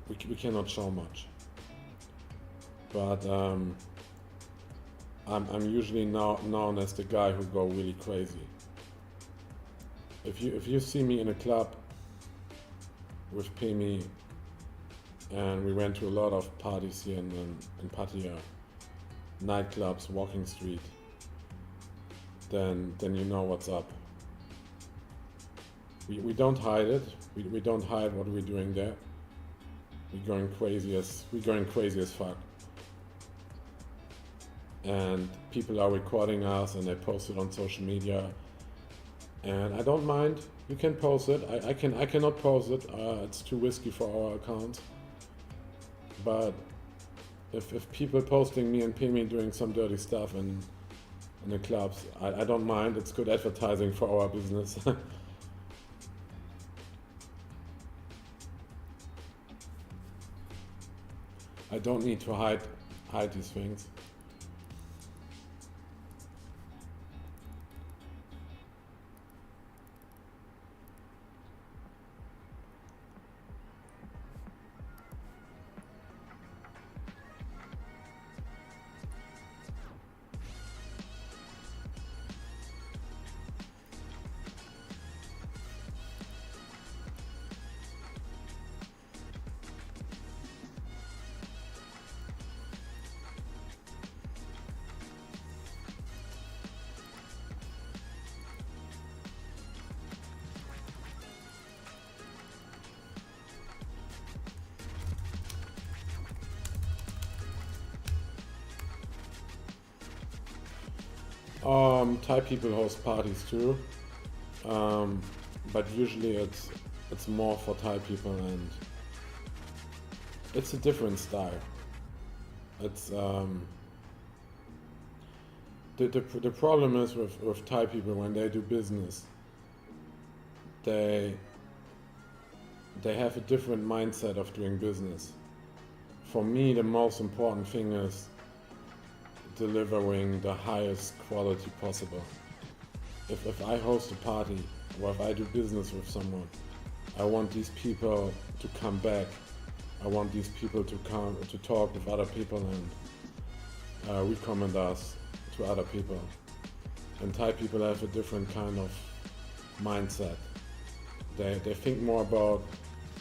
We cannot show much. But I'm usually known as the guy who go really crazy. If you see me in a club with Paemi, and we went to a lot of parties here in Pattaya, nightclubs, walking street, then you know what's up. We don't hide it. We don't hide what we're doing there. We're going crazy as fuck. And people are recording us and they post it on social media. And I don't mind. You can post it. I cannot post it. It's too risky for our accounts. But if people posting me and Paemi doing some dirty stuff in the clubs, I don't mind. It's good advertising for our business. I don't need to hide these things. Thai people host parties too, but usually it's more for Thai people, and it's a different style. It's the problem is with Thai people when they do business, they have a different mindset of doing business. For me, the most important thing is delivering the highest quality possible. If I host a party or if I do business with someone, I want these people to come back. I want these people to come to talk with other people and recommend us to other people. And Thai people have a different kind of mindset. They think more about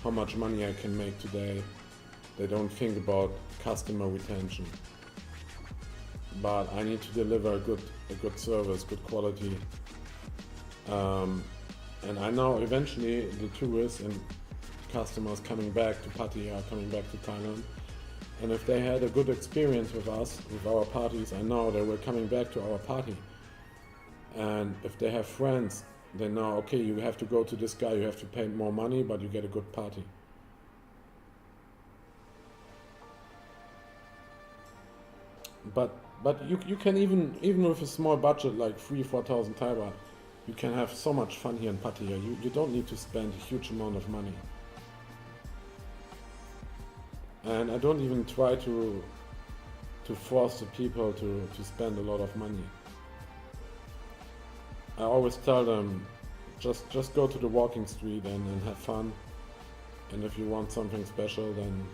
how much money I can make today. They don't think about customer retention. But I need to deliver a good service, good quality. And I know eventually the tourists and customers coming back to Pattaya, coming back to Thailand, and if they had a good experience with us, with our parties, I know they were coming back to our party. And if they have friends, they know, okay, you have to go to this guy, you have to pay more money, but you get a good party. But you can even with a small budget like 3,000-4,000 Thai baht, you can have so much fun here in Pattaya. You don't need to spend a huge amount of money. And I don't even try to force the people to spend a lot of money. I always tell them, just go to the walking street and have fun. And if you want something special, then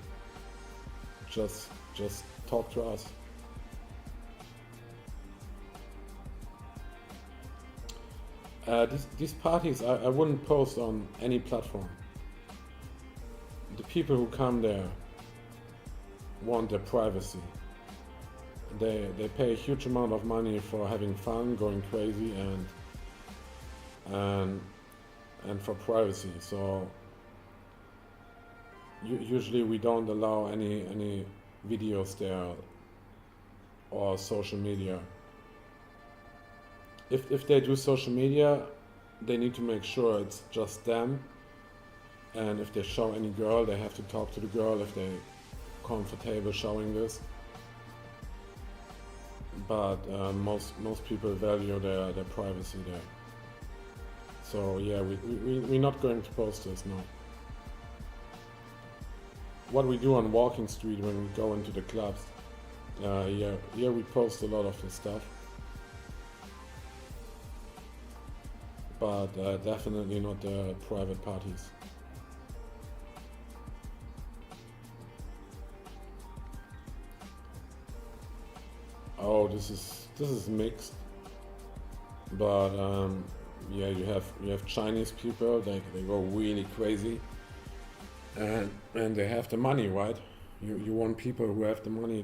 just talk to us. These parties, I wouldn't post on any platform. The people who come there want their privacy. They pay a huge amount of money for having fun, going crazy, and for privacy. So usually we don't allow any videos there or social media. if they do social media, they need to make sure it's just them. And if they show any girl, they have to talk to the girl if they're comfortable showing this. But most people value their privacy there. So yeah, we're not going to post this now. What we do on Walking Street when we go into the clubs, yeah, we post a lot of this stuff. But definitely not the private parties. Oh, this is mixed, but yeah, you have Chinese people. They go really crazy, and they have the money, right? You want people who have the money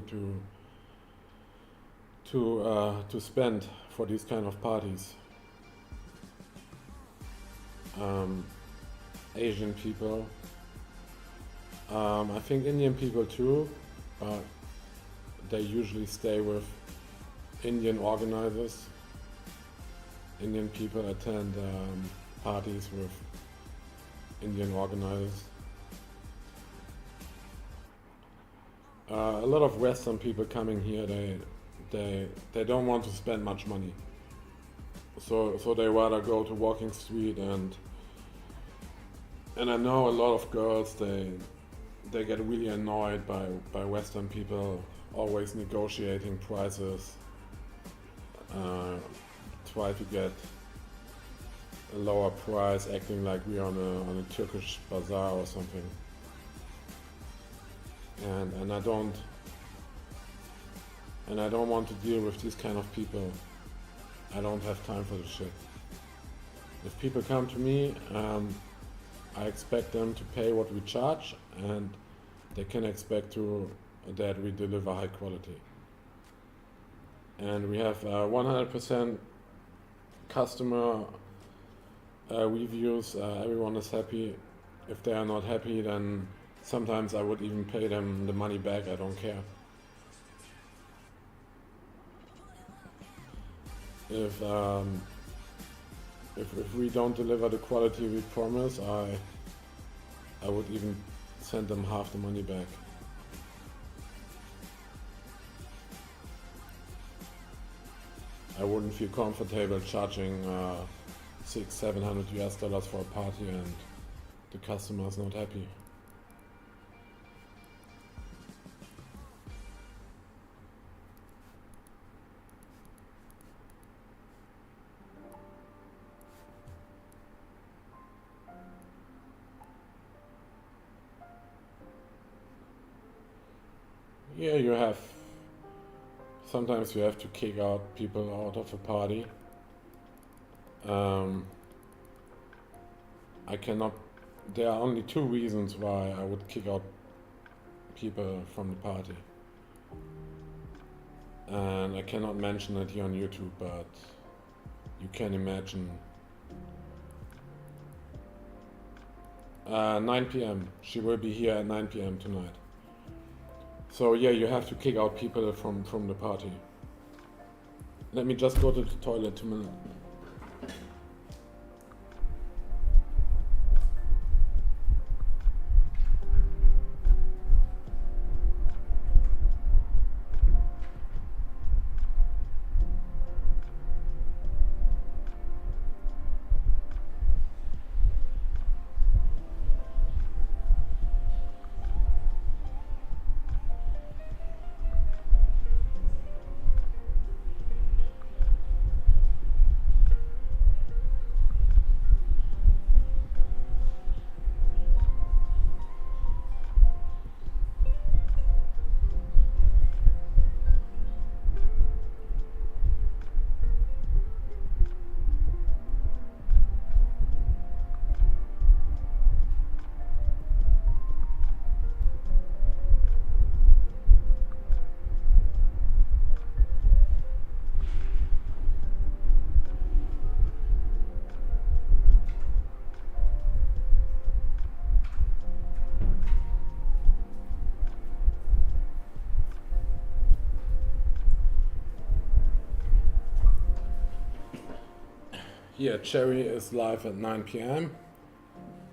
to spend for these kind of parties. Asian people, I think Indian people too, but they usually stay with Indian organizers. Indian people attend parties with Indian organizers. A lot of Western people coming here, they don't want to spend much money. So they rather go to Walking Street, and I know a lot of girls, they get really annoyed by Western people always negotiating prices, try to get a lower price, acting like we're on a Turkish bazaar or something. And I don't want to deal with these kind of people. I don't have time for this shit. If people come to me, I expect them to pay what we charge, and they can expect that we deliver high quality. And we have 100% customer reviews. Everyone is happy. If they are not happy, then sometimes I would even pay them the money back. I don't care. If we don't deliver the quality we promise, I would even send them half the money back. I wouldn't feel comfortable charging $600-700 for a party and the customer is not happy. Yeah, sometimes you have to kick out people out of a party. There are only two reasons why I would kick out people from the party. And I cannot mention it here on YouTube, but you can imagine. 9 p.m. She will be here at 9 p.m. tonight. So yeah, you have to kick out people from the party. Let me just go to the toilet 2 minutes. Yeah, Cherry is live at 9 p.m.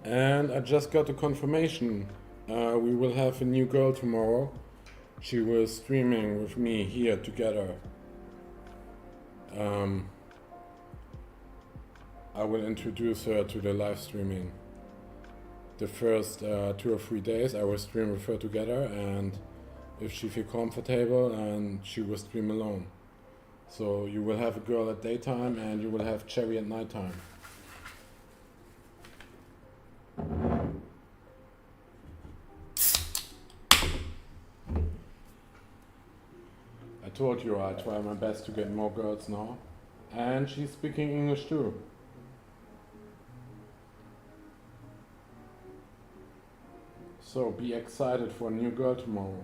And I just got the confirmation. We will have a new girl tomorrow. She was streaming with me here together. I will introduce her to the live streaming. The first 2 or 3 days I will stream with her together, and if she feels comfortable, and she will stream alone. So you will have a girl at daytime and you will have Cherry at nighttime. I told you I try my best to get more girls now. And she's speaking English too. So be excited for a new girl tomorrow.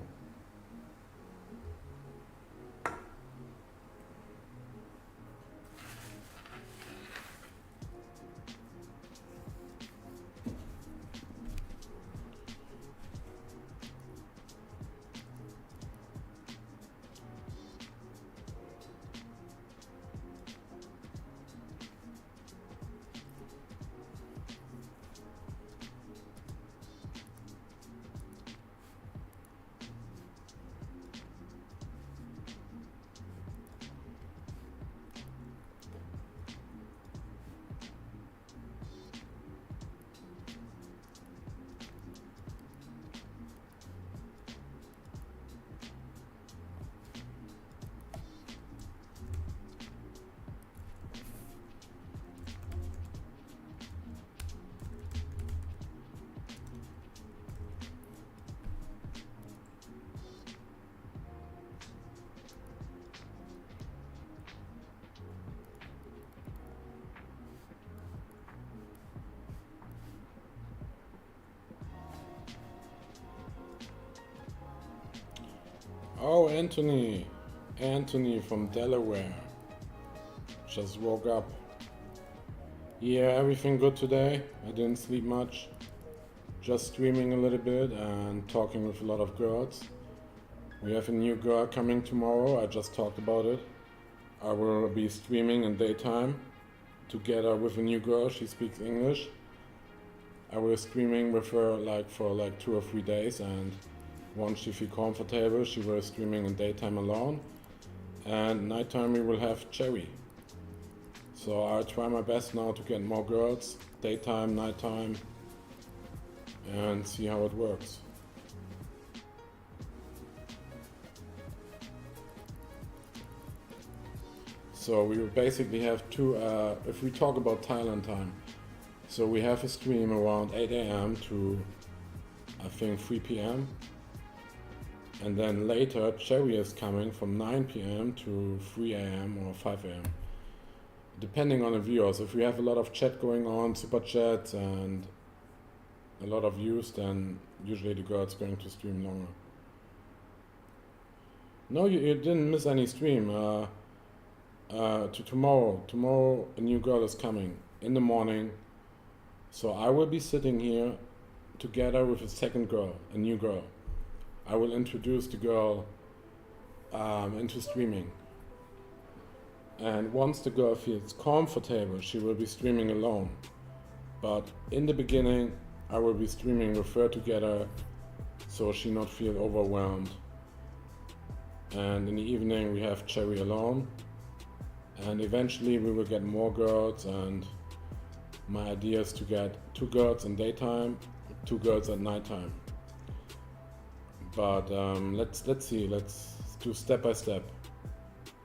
Oh, Anthony. Anthony from Delaware. Just woke up. Yeah, everything good today. I didn't sleep much. Just streaming a little bit and talking with a lot of girls. We have a new girl coming tomorrow. I just talked about it. I will be streaming in daytime together with a new girl. She speaks English. I will streaming with her for 2 or 3 days, and once she feels comfortable, she will streaming in daytime alone. And nighttime we will have Cherry. So I'll try my best now to get more girls, daytime, nighttime, and see how it works. So we will basically have two, if we talk about Thailand time, so we have a stream around 8 a.m. to I think 3 p.m. And then later Cherry is coming from 9 p.m. to 3 a.m. or 5 a.m. depending on the viewers. If we have a lot of chat going on, super chats and a lot of views, then usually the girl's going to stream longer. No, you didn't miss any stream. To tomorrow a new girl is coming in the morning. So I will be sitting here together with a second girl, a new girl. I will introduce the girl into streaming. And once the girl feels comfortable, she will be streaming alone. But in the beginning, I will be streaming with her together, so she not feel overwhelmed. And in the evening, we have Cherry alone. And eventually we will get more girls, and my idea is to get 2 girls in daytime, 2 girls at nighttime. But let's see, let's do step by step.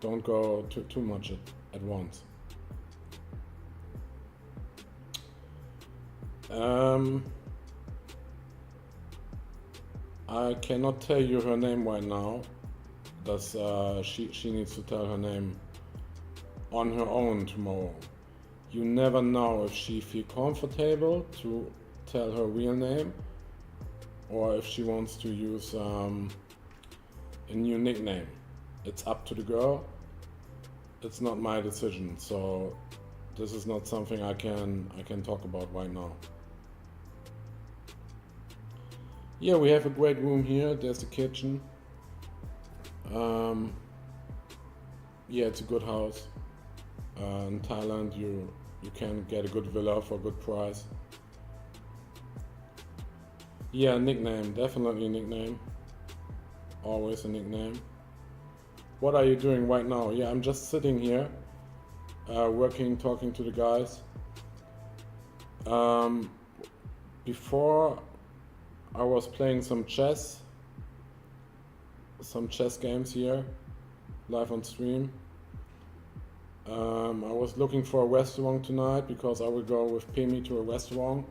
Don't go too much at once. I cannot tell you her name right now. That's she needs to tell her name on her own tomorrow. You never know if she feel comfortable to tell her real name, or if she wants to use a new nickname. It's up to the girl. It's not my decision, so this is not something I can talk about right now. Yeah, we have a great room here. There's the kitchen. Yeah, it's a good house. In Thailand, you can get a good villa for a good price. Yeah, nickname, definitely nickname. Always a nickname. What are you doing right now? Yeah, I'm just sitting here, working, talking to the guys. Before I was playing some chess games here, live on stream. I was looking for a restaurant tonight because I will go with Pemi to a restaurant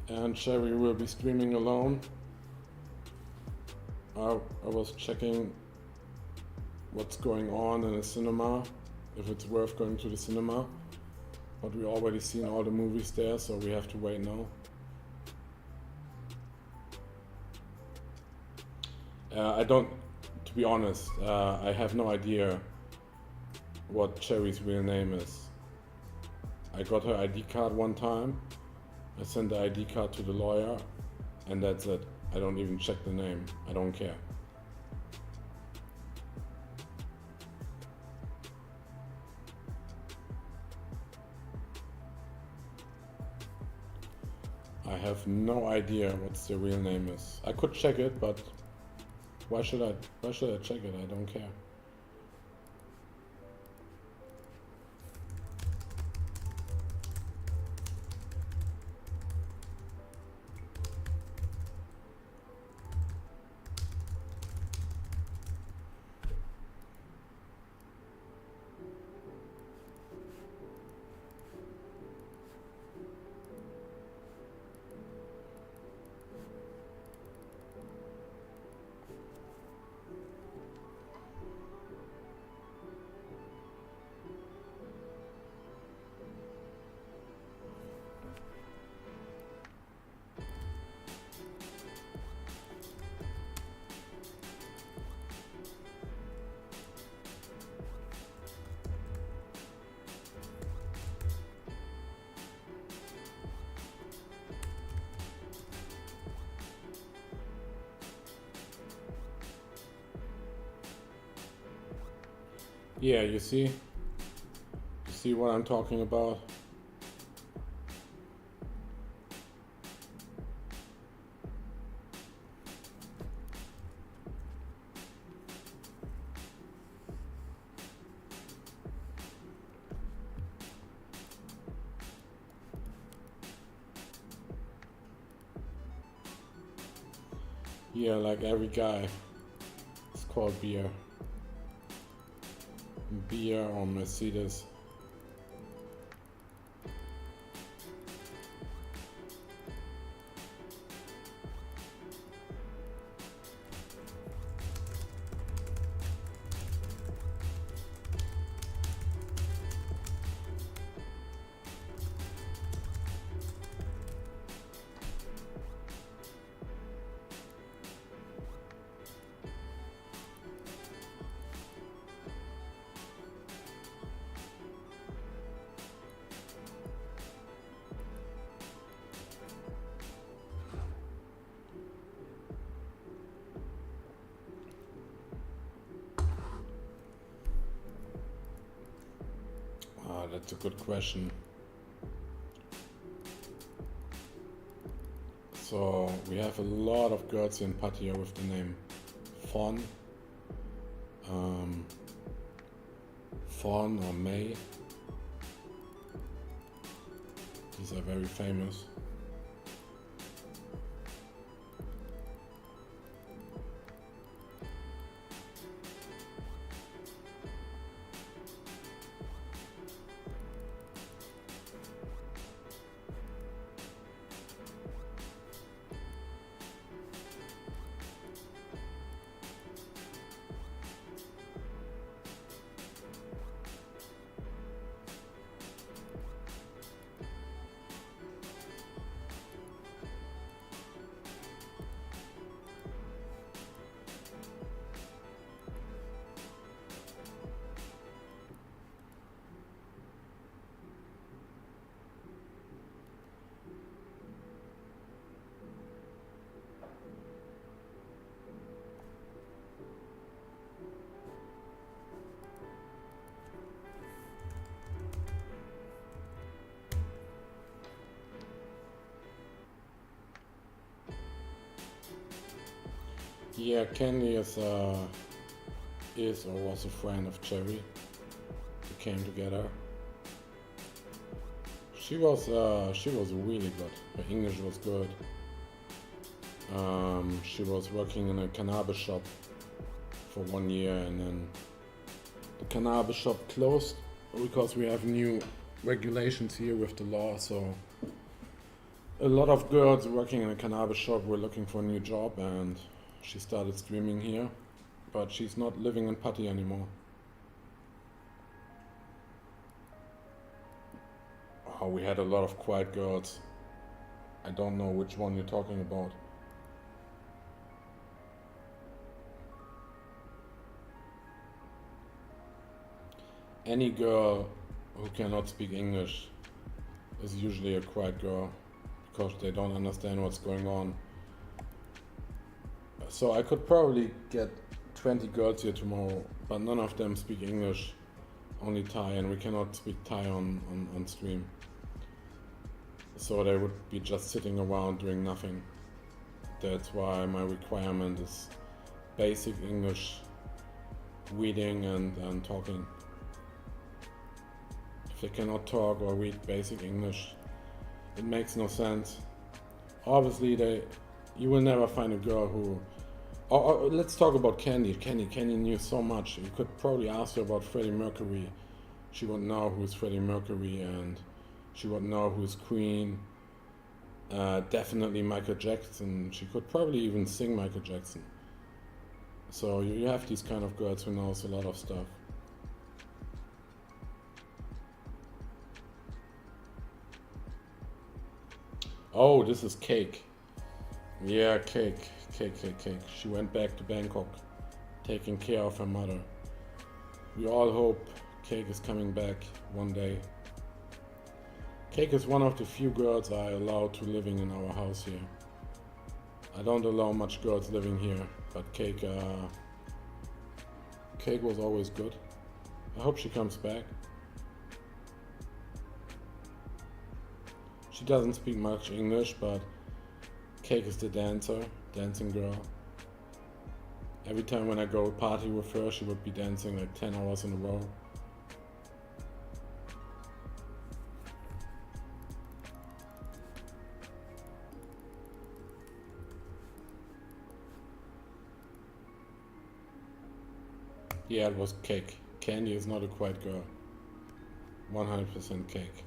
and Sherry will be streaming alone. I was checking what's going on in the cinema, if it's worth going to the cinema, but we already seen all the movies there, so we have to wait now. To be honest, I have no idea what Cherry's real name is. I got her ID card one time, I sent the ID card to the lawyer, and that's it. I don't even check the name, I don't care. I have no idea what the real name is. I could check it, but why should I check it? I don't care. Yeah, you see what I'm talking about? Yeah, like every guy. It's called beer. Beer or Mercedes. That's a good question. So we have a lot of girls in Pattaya with the name Fawn, Fawn or May. These are very famous. Yeah, Candy is or was a friend of Cherry. We came together. She was really good. Her English was good. She was working in a cannabis shop for 1 year, and then the cannabis shop closed because we have new regulations here with the law. So a lot of girls working in a cannabis shop were looking for a new job, and she started streaming here. But she's not living in Putty anymore. Oh, we had a lot of quiet girls. I don't know which one you're talking about. Any girl who cannot speak English is usually a quiet girl because they don't understand what's going on. So I could probably get 20 girls here tomorrow, but none of them speak English, only Thai, and we cannot speak Thai on stream. So they would be just sitting around doing nothing. That's why my requirement is basic English reading and talking. If they cannot talk or read basic English, it makes no sense. Obviously, you will never find a girl who. Or let's talk about Candy. Candy knew so much. You could probably ask her about Freddie Mercury. She would know who's Freddie Mercury, and she would know who's Queen. Definitely Michael Jackson. She could probably even sing Michael Jackson. So you have these kind of girls who knows a lot of stuff. Oh, this is Cake. Yeah, Cake. She went back to Bangkok, taking care of her mother. We all hope Cake is coming back one day. Cake is one of the few girls I allow to living in our house here. I don't allow much girls living here, but Cake was always good. I hope she comes back. She doesn't speak much English, but Cake is the dancing girl. Every time when I go party with her, she would be dancing like 10 hours in a row. Yeah, it was Cake. Candy is not a quiet girl. 100% Cake.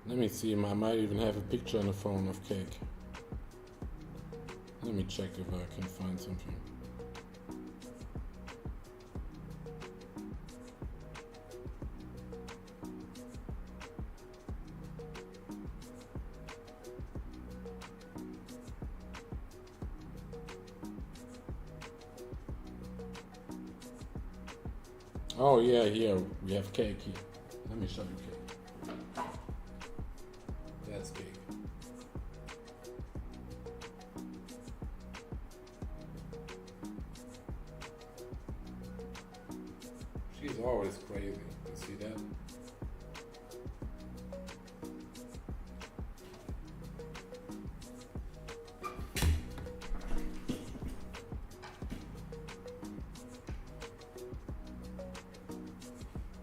Let me see, I might even have a picture on the phone of Cake. Let me check if I can find something. Oh yeah, here we have Cake here. Let me show you Cake. That's Cake. She's always crazy. You see that?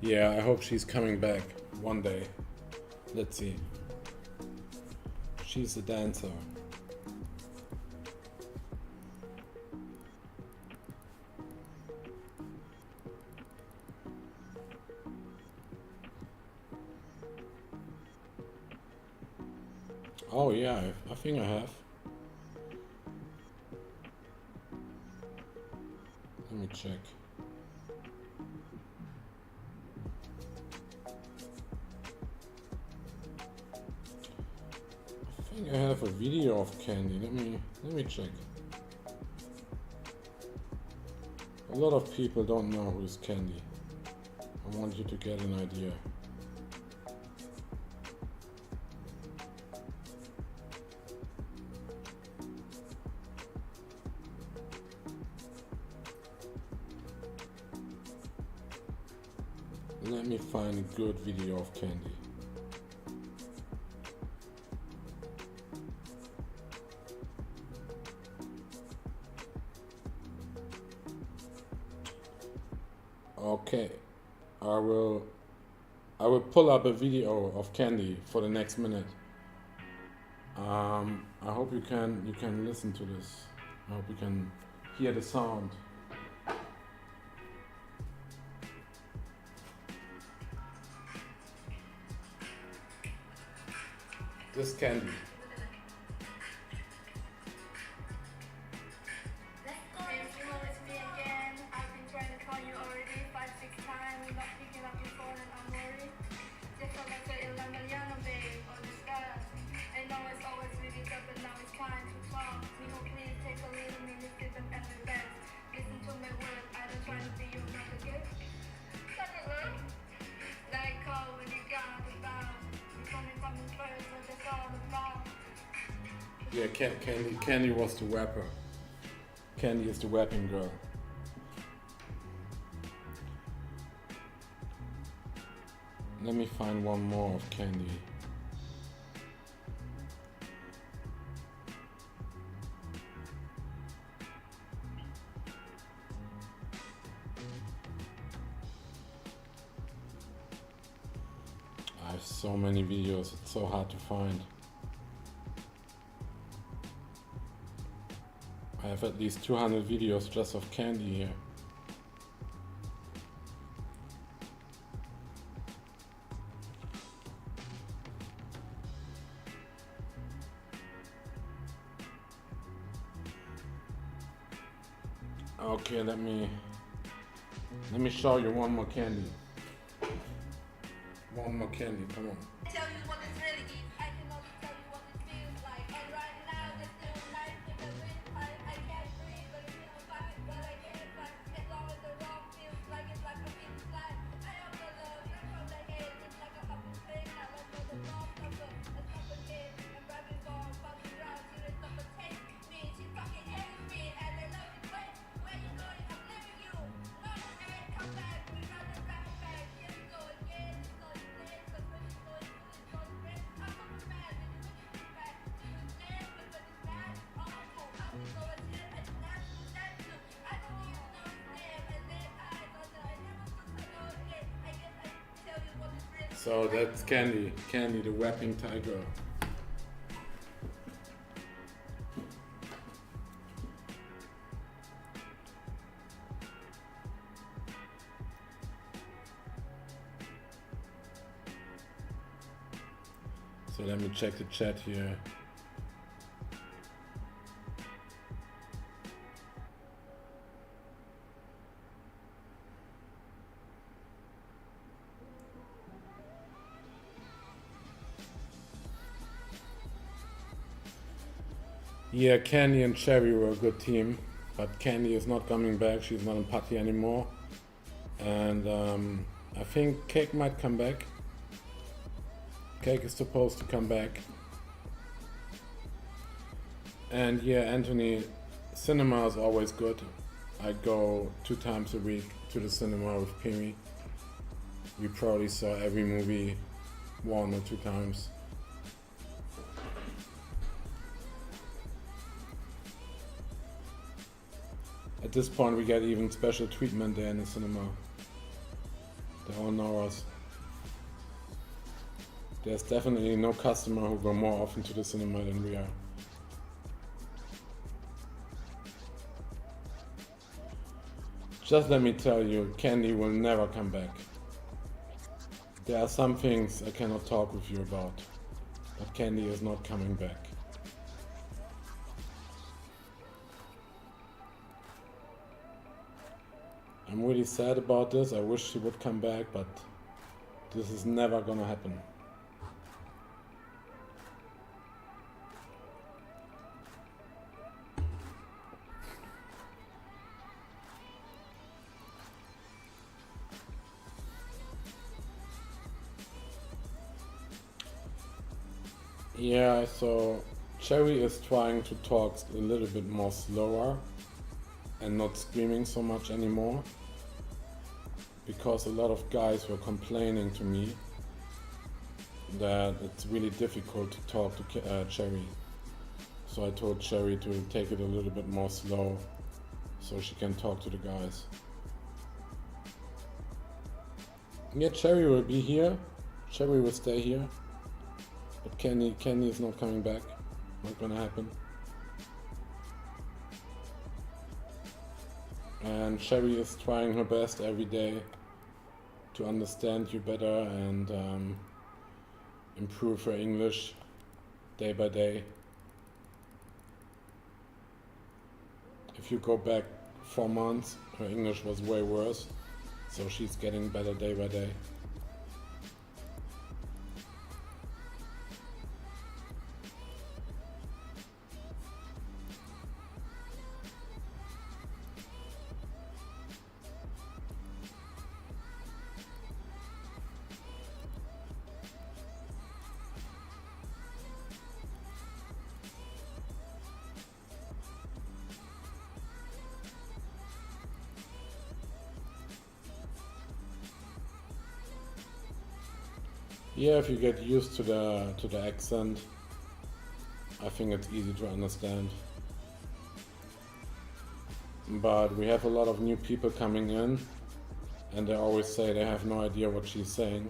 Yeah, I hope she's coming back one day. Let's see. She's a dancer. Oh yeah, I think I have. Let me check. I think I have a video of Candy. Let me check. A lot of people don't know who's Candy. I want you to get an idea. Let me find a good video of Candy. Okay, I will pull up a video of Candy for the next minute. I hope you can listen to this. I hope you can hear the sound. This Candy. Yeah, Candy was the rapper. Candy is the rapping girl. Let me find one more of Candy. I have so many videos, it's so hard to find. I have at least 200 videos just of Candy here. Okay, let me show you one more Candy. One more Candy, come on. Tell you what it's really is. I can only tell you what it feels like. And right now there's still life in the windpipe. I can't breathe, but it feels fine. But I can't fight. As long as the wrong feels like it's like a big slide. I am the love, not from the head. It's like a fucking thing. I let go the wrong number. A suffocate. And grabbing for a fucking round. She didn't suffocate me. She fucking hates me. And I love it. Wait, where you going? I'm leaving you. No, hey, come back. We got the backpack. Here we go again. It's so dead. But when it's going to this so red. I'm fucking mad. When you look at back. You was there, but when it's bad. Oh, how we go and shit. I did not do that too. I don't even know his name. And then I thought that I never took my nose again. I guess I tell you what it's really. So that's Candy. Candy, the rapping tiger. So let me check the chat here. Yeah, Candy and Cherry were a good team, but Candy is not coming back. She's not in Putty anymore. And I think Cake might come back. Cake is supposed to come back. And yeah, Anthony, cinema is always good. I go 2 times a week to the cinema with Pimi. We probably saw every movie 1 or 2 times. At this point we get even special treatment there in the cinema. They all know us. There's definitely no customer who go more often to the cinema than we are. Just let me tell you, Candy will never come back. There are some things I cannot talk with you about, but Candy is not coming back. I'm really sad about this. I wish she would come back, but this is never gonna happen. Yeah, so Cherry is trying to talk a little bit more slower and not screaming so much anymore, because a lot of guys were complaining to me that it's really difficult to talk to Cherry. So I told Cherry to take it a little bit more slow so she can talk to the guys. Yeah, Cherry will be here. Cherry will stay here. But Kenny is not coming back. Not gonna happen. And Cherry is trying her best every day to understand you better and improve her English day by day. If you go back 4 months, her English was way worse, so she's getting better day by day. Yeah, if you get used to the accent, I think it's easy to understand. But we have a lot of new people coming in, and they always say they have no idea what she's saying.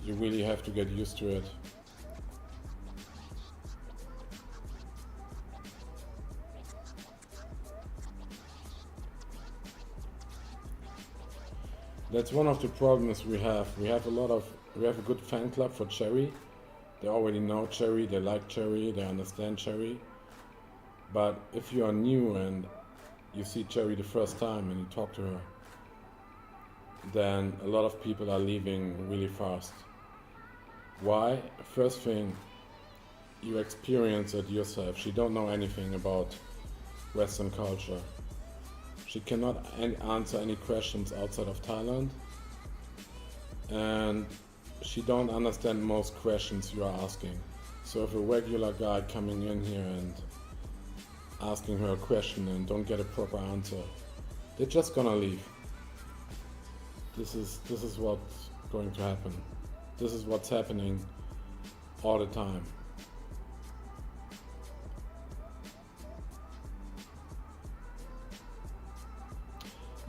You really have to get used to it. That's one of the problems we have. We have a good fan club for Cherry. They already know Cherry, they like Cherry, they understand Cherry. But if you are new and you see Cherry the first time and you talk to her, then a lot of people are leaving really fast. Why? First thing, you experience it yourself. She don't know anything about Western culture. She cannot answer any questions outside of Thailand, and she don't understand most questions you are asking. So if a regular guy coming in here and asking her a question and don't get a proper answer, they're just gonna leave. This is what's going to happen. This is what's happening all the time.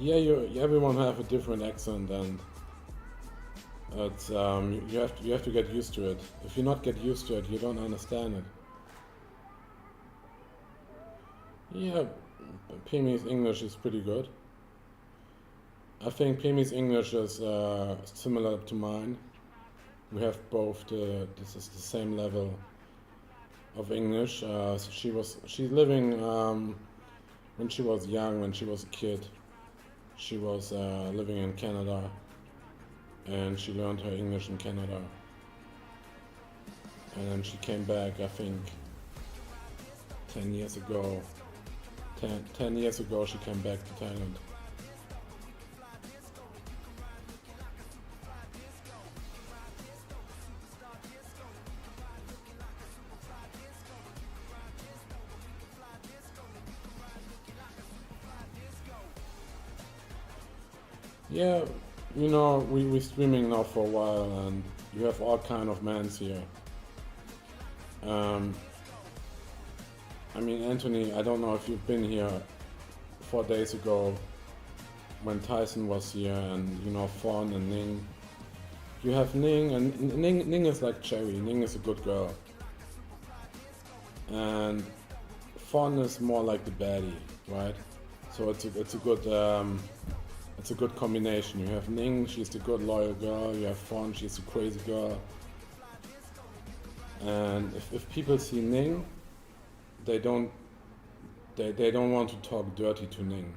Yeah, everyone have a different accent, and it's you have to get used to it. If you not get used to it, you don't understand it. Yeah, Paemi's English is pretty good. I think Paemi's English is similar to mine. We have both this is the same level of English. She's living when she was young, when she was a kid. She was living in Canada, and she learned her English in Canada. And then she came back, I think, 10 years ago. 10 years ago she came back to Thailand. Yeah, you know, we're streaming now for a while, and you have all kind of mans here. I mean, Anthony, I don't know if you've been here 4 days ago when Tyson was here, and you know, Fawn and Ning. You have Ning, and Ning is like Cherry. Ning is a good girl. And Fawn is more like the baddie, right? So it's a good combination. You have Ning, she's the good loyal girl. You have Fawn, she's a crazy girl. And if people see Ning, they don't want to talk dirty to Ning.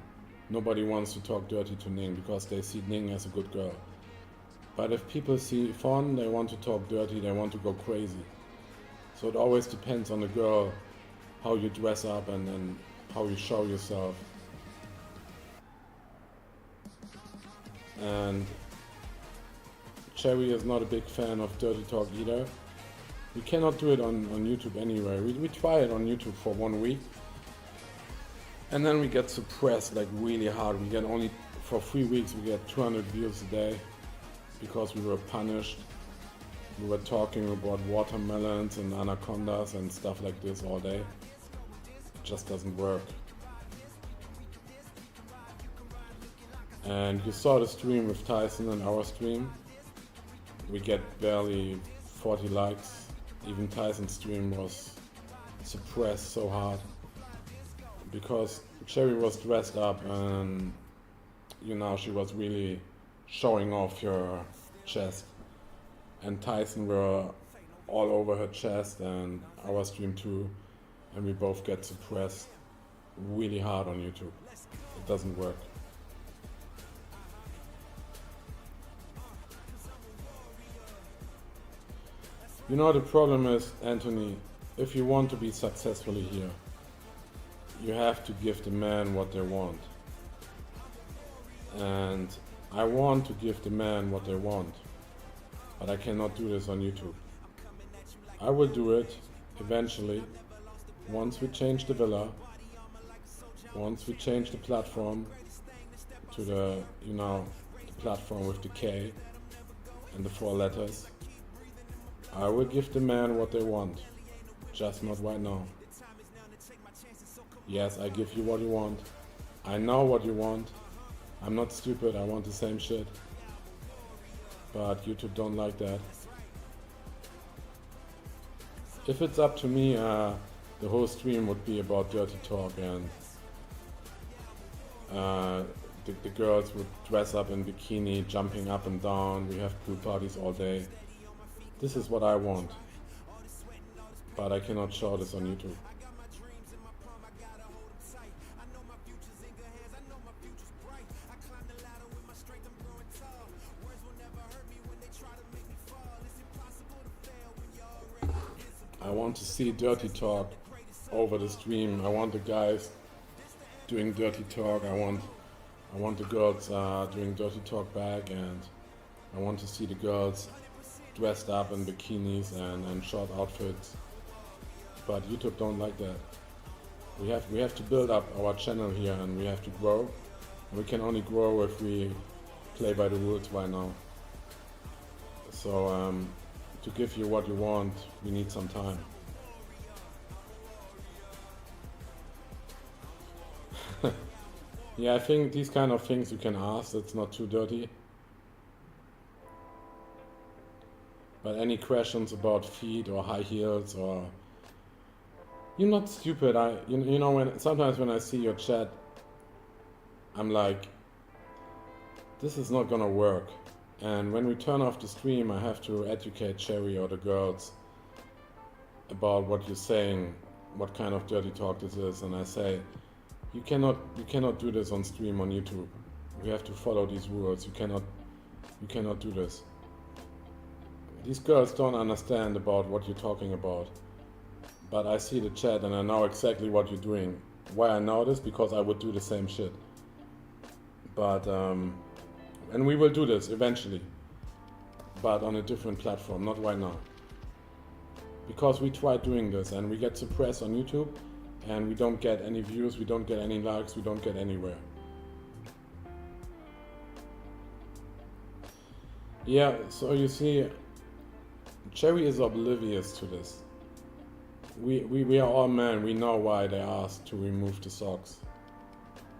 Nobody wants to talk dirty to Ning because they see Ning as a good girl. But if people see Fawn, they want to talk dirty, they want to go crazy. So it always depends on the girl, how you dress up and how you show yourself. And Cherry is not a big fan of dirty talk either. We cannot do it on YouTube anyway. We try it on YouTube for 1 week, and then we get suppressed like really hard. We get only for 3 weeks we get 200 views a day because we were punished. We were talking about watermelons and anacondas and stuff like this all day. It just doesn't work. And you saw the stream with Tyson and our stream. We get barely 40 likes. Even Tyson's stream was suppressed so hard because Cherry was dressed up and she was really showing off her chest, and Tyson were all over her chest and our stream too, and we both get suppressed really hard on YouTube. It doesn't work. The problem is, Anthony, if you want to be successfully here, you have to give the men what they want. And I want to give the men what they want, but I cannot do this on YouTube. I will do it eventually, once we change the villa, once we change the platform to the platform with the K and the 4 letters. I will give the men what they want, just not right now. Yes, I give you what you want. I know what you want. I'm not stupid, I want the same shit. But YouTube don't like that. If it's up to me, the whole stream would be about dirty talk, and the girls would dress up in bikini, jumping up and down. We have pool parties all day. This is what I want. But I cannot show this on YouTube. I want to see dirty talk over the stream. I want the guys doing dirty talk. I want the girls doing dirty talk back, and I want to see the girls dressed up in bikinis and short outfits. But YouTube don't like that. We have to build up our channel here, and we have to grow. We can only grow if we play by the rules right now. So to give you what you want, we need some time. Yeah, I think these kind of things you can ask, it's not too dirty. But any questions about feet or high heels, or you're not stupid. Sometimes when I see your chat, I'm like, this is not gonna work. And when we turn off the stream, I have to educate Cherry or the girls about what you're saying, what kind of dirty talk this is, and I say, you cannot do this on stream on YouTube. You have to follow these rules. You cannot do this. These girls don't understand about what you're talking about. But I see the chat and I know exactly what you're doing. Why I know this? Because I would do the same shit. But and we will do this eventually, but on a different platform, not right now. Because we tried doing this and we get suppressed on YouTube, and we don't get any views, we don't get any likes, we don't get anywhere. Yeah, so you see, Cherry is oblivious to this. We are all men, we know why they asked to remove the socks.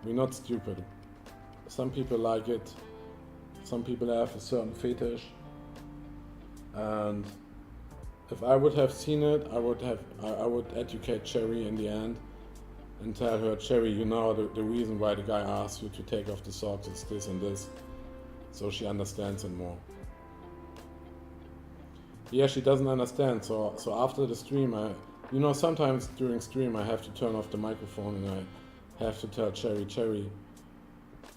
We're not stupid. Some people like it, some people have a certain fetish, and if I would have seen it, I would educate Cherry in the end and tell her, Cherry, the reason why the guy asked you to take off the socks is this and this, so she understands it more. Yeah, she doesn't understand, so after the stream, sometimes during stream I have to turn off the microphone and I have to tell Cherry,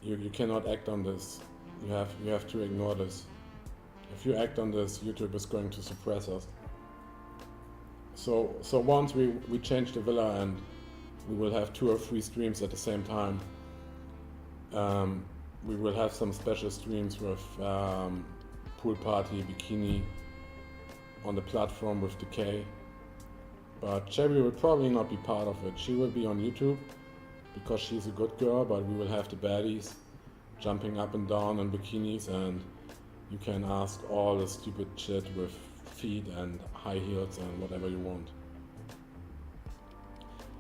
you cannot act on this. You have to ignore this. If you act on this, YouTube is going to suppress us. So once we change the villa and we will have 2 or 3 streams at the same time, we will have some special streams with pool party, bikini on the platform with the K. But Cherry will probably not be part of it. She will be on YouTube because she's a good girl, but we will have the baddies jumping up and down in bikinis, and you can ask all the stupid shit with feet and high heels and whatever you want.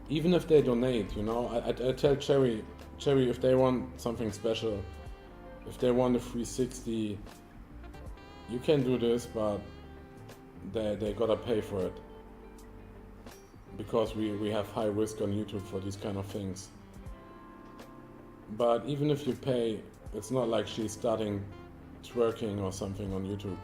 Even if they donate, you know, I tell Cherry, if they want something special, if they want a 360, you can do this, but they gotta pay for it. Because we have high risk on YouTube for these kind of things. But even if you pay, it's not like she's starting twerking or something on YouTube.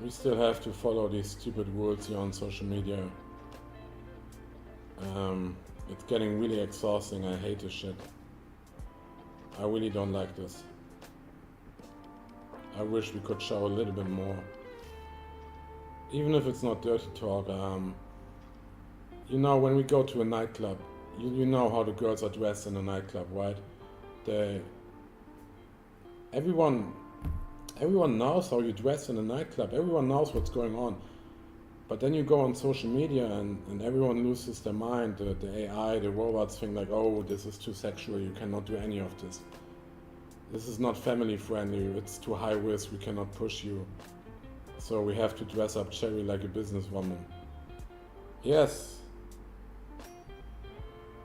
We still have to follow these stupid rules here on social media. It's getting really exhausting. I hate this shit. I really don't like this. I wish we could show a little bit more. Even if it's not dirty talk. You know, when we go to a nightclub, you know how the girls are dressed in a nightclub, right? Everyone knows how you dress in a nightclub. Everyone knows what's going on. But then you go on social media and everyone loses their mind. The AI, the robots think like, oh, this is too sexual, you cannot do any of this. This is not family friendly, it's too high risk, we cannot push you. So we have to dress up Cherry like a businesswoman. Yes.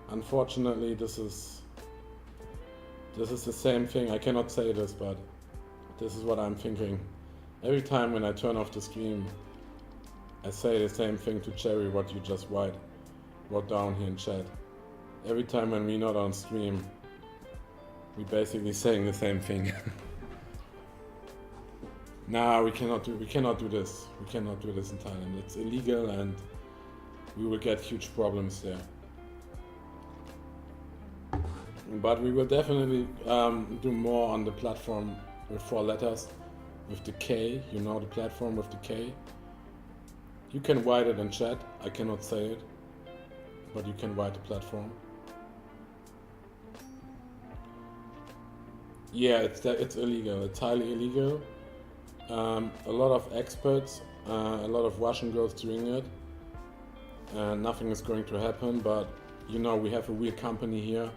Unfortunately, this is the same thing. I cannot say this, but this is what I'm thinking. Every time when I turn off the stream, I say the same thing to Cherry, what you just wrote down here in chat. Every time when we're not on stream, we basically saying the same thing. Nah, we cannot do this. We cannot do this in Thailand. It's illegal and we will get huge problems there. But we will definitely do more on the platform with 4 letters, with the K, you know, the platform with the K. You can write it in chat, I cannot say it, but you can write the platform. Yeah, it's illegal, it's highly illegal. A lot of experts, a lot of Russian girls doing it. Nothing is going to happen, but you know, we have a real company here.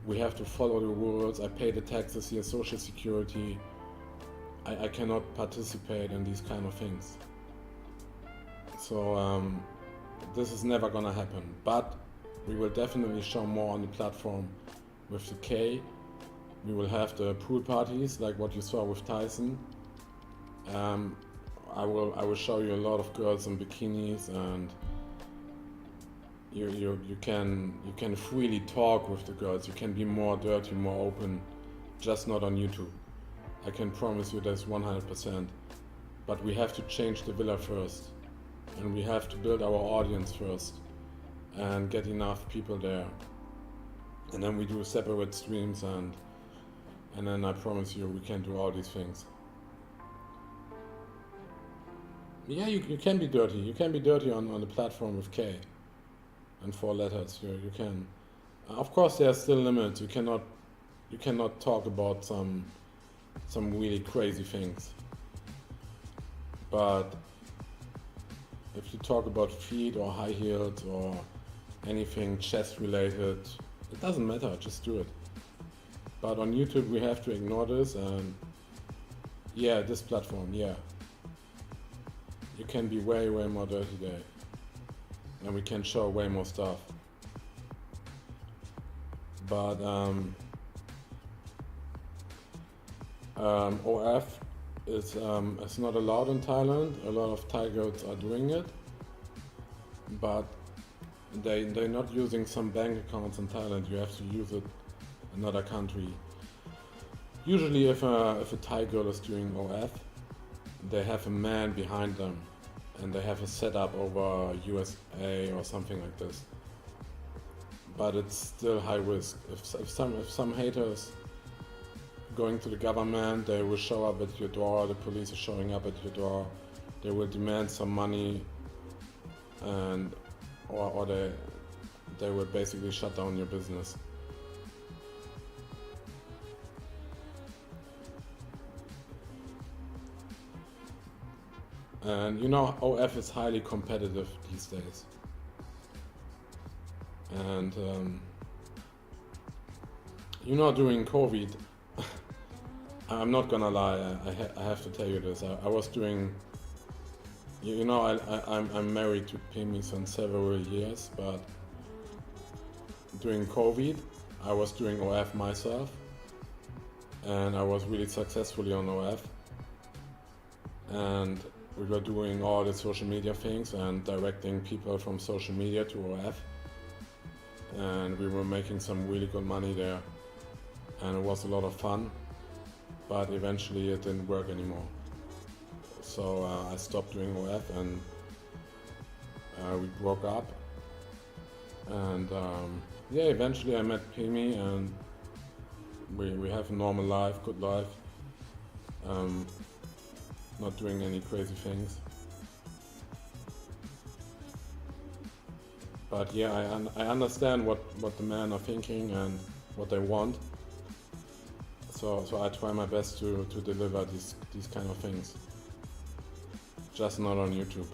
We have to follow the rules. I pay the taxes here, social security. I cannot participate in these kind of things. So this is never gonna happen. But we will definitely show more on the platform with the K. We will have the pool parties like what you saw with Tyson. I will show you a lot of girls in bikinis, and you can freely talk with the girls. You can be more dirty, more open, just not on YouTube. I can promise you this 100%. But we have to change the villa first, and we have to build our audience first, and get enough people there. And then we do separate streams, and then I promise you we can do all these things. Yeah, you can be dirty. You can be dirty on the platform with K and 4 letters. You can. Of course, there are still limits. You cannot talk about some really crazy things. But if you talk about feet or high heels or anything chest related, it doesn't matter. Just do it. But on YouTube, we have to ignore this, and yeah, this platform, yeah. You can be way more dirty there, and we can show way more stuff. But OF is not allowed in Thailand. A lot of Thai girls are doing it, but they're not using some bank accounts in Thailand. You have to use it in another country. Usually, if a Thai girl is doing OF, they have a man behind them, and they have a setup over USA or something like this. But it's still high risk. If some haters going to the government, they will show up at your door. The police are showing up at your door. They will demand some money, and or they will basically shut down your business. And you know, OF is highly competitive these days. And you know, during COVID, I'm not gonna lie, I have to tell you this. I was doing, you know, I'm married to TimPaemi since several years, but during COVID, I was doing OF myself, and I was really successfully on OF. And we were doing all the social media things and directing people from social media to OF. And we were making some really good money there. And it was a lot of fun, but eventually it didn't work anymore. So I stopped doing OF, and we broke up. And yeah, eventually I met TimPaemi, and we have a normal life, good life. Not doing any crazy things. But yeah, I understand what the men are thinking and what they want. So I try my best to deliver these kind of things. Just not on YouTube.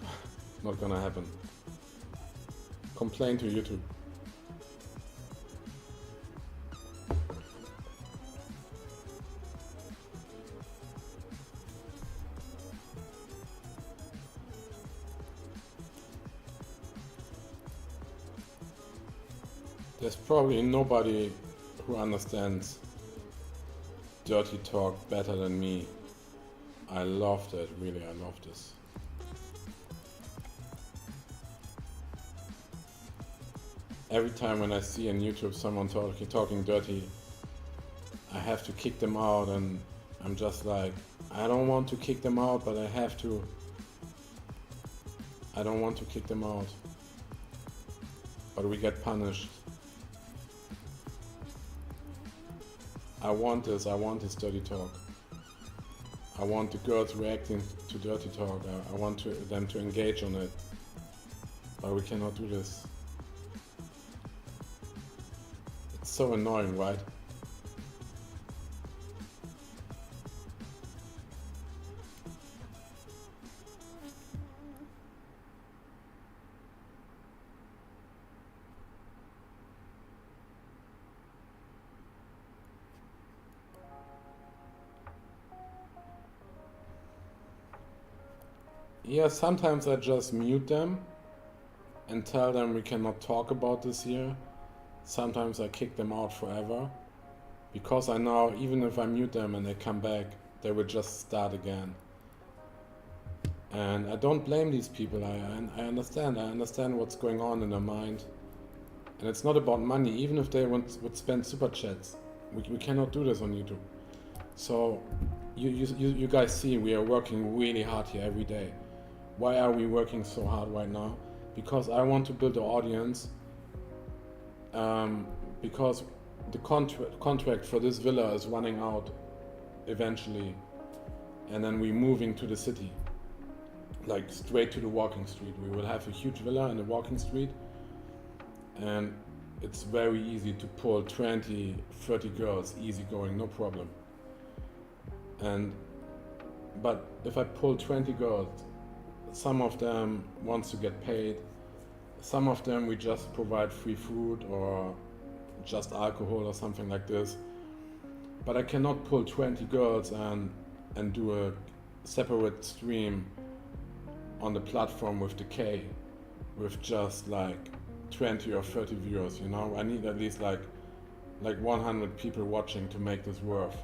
Not gonna happen. Complain to YouTube. There's probably nobody who understands dirty talk better than me. I loved it, really, I love this. Every time when I see on YouTube someone talking dirty, I have to kick them out, and I'm just like, I don't want to kick them out, but I have to. I don't want to kick them out, but we get punished. I want this dirty talk. I want the girls reacting to dirty talk. I want them to engage on it. But we cannot do this. It's so annoying, right? Yeah, sometimes I just mute them and tell them we cannot talk about this here. Sometimes I kick them out forever, because I know even if I mute them and they come back, they will just start again. And I don't blame these people. I understand what's going on in their mind. And it's not about money. Even if they would spend super chats, we cannot do this on YouTube. So you guys see we are working really hard here every day. Why are we working so hard right now? Because I want to build an audience. Because the contract for this villa is running out eventually, and then we're moving to the city, like straight to the walking street. We will have a huge villa in the walking street, and it's very easy to pull 20, 30 girls, easy going, no problem. But if I pull 20 girls, some of them wants to get paid, some of them we just provide free food or just alcohol or something like this. But I cannot pull 20 girls and do a separate stream on the platform with the K, with just like 20 or 30 viewers, you know? I need at least like 100 people watching to make this worth.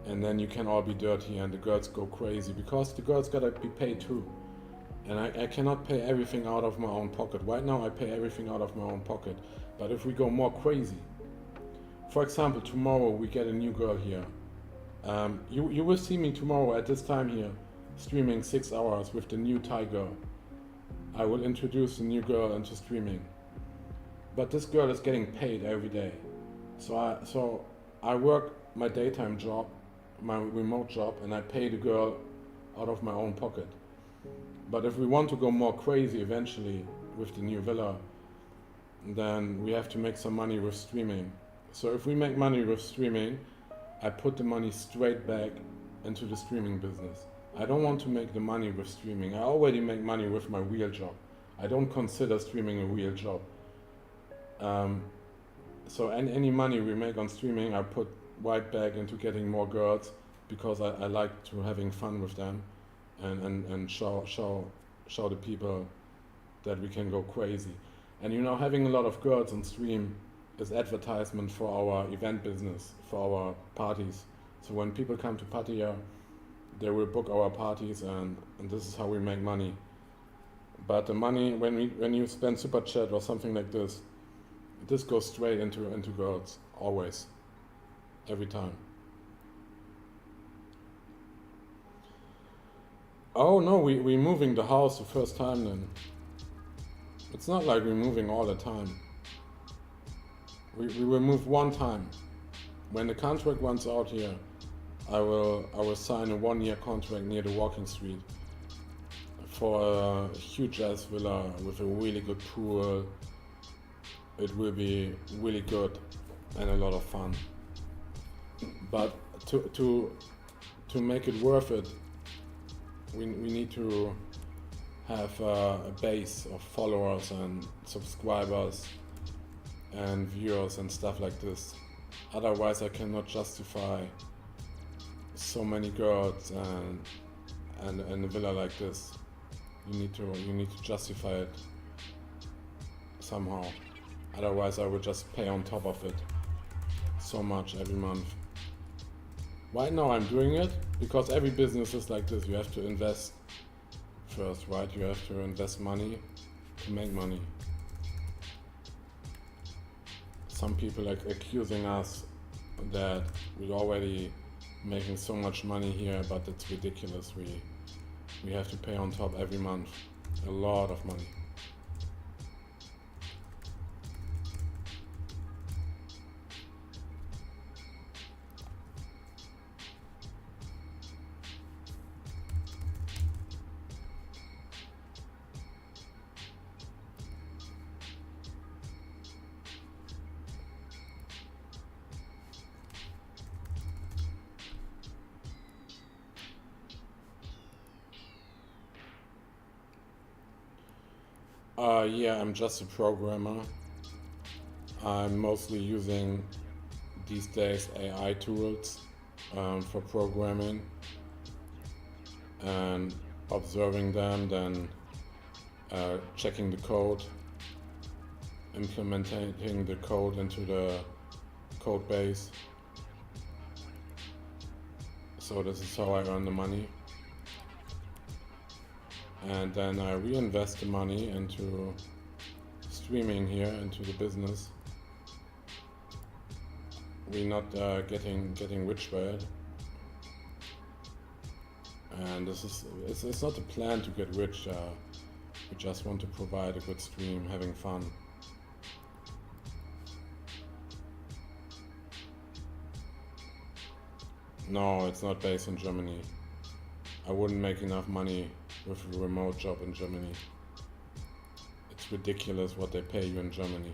And then you can all be dirty and the girls go crazy, because the girls gotta be paid too. And I cannot pay everything out of my own pocket. Right now I pay everything out of my own pocket. But if we go more crazy, for example, tomorrow we get a new girl here. You will see me tomorrow at this time here, streaming 6 hours with the new Thai girl. I will introduce the new girl into streaming. But this girl is getting paid every day. So I work my daytime job, my remote job, and I pay the girl out of my own pocket. But if we want to go more crazy eventually with the new villa, then we have to make some money with streaming. So if we make money with streaming, I put the money straight back into the streaming business. I don't want to make the money with streaming. I already make money with my real job. I don't consider streaming a real job. So any money we make on streaming, I put right back into getting more girls because I like to having fun with them and show the people that we can go crazy. And you know, having a lot of girls on stream is advertisement for our event business, for our parties. So when people come to Pattaya, they will book our parties, and this is how we make money. But the money, when you spend super chat or something like this goes straight into girls, always, every time. Oh no, we moving the house the first time then. It's not like we're moving all the time. We will move one time. When the contract runs out here, I will sign a 1-year contract near the walking street for a huge ass villa with a really good pool. It will be really good and a lot of fun. But to make it worth it, we need to have a base of followers and subscribers and viewers and stuff like this. Otherwise I cannot justify so many girls and a villa like this. You need to justify it somehow. Otherwise I would just pay on top of it so much every month. Right now I'm doing it because every business is like this. You have to invest first, right? You have to invest money to make money. Some people are accusing us that we're already making so much money here, but it's ridiculous. We have to pay on top every month a lot of money. Yeah, I'm just a programmer. I'm mostly using these days AI tools for programming and observing them, then checking the code, implementing the code into the code base. So this is how I earn the money. And then I reinvest the money into streaming here, into the business. We're not getting rich by it. And it's not a plan to get rich. We just want to provide a good stream, having fun. No, it's not based in Germany. I wouldn't make enough money with a remote job in Germany. It's ridiculous what they pay you in Germany.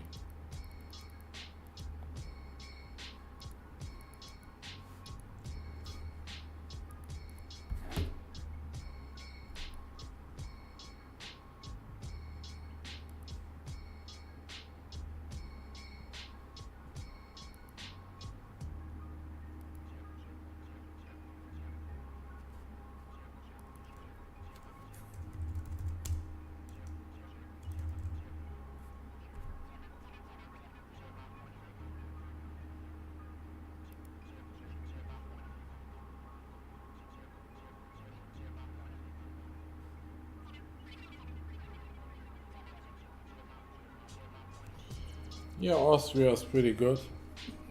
Yeah, Austria is pretty good.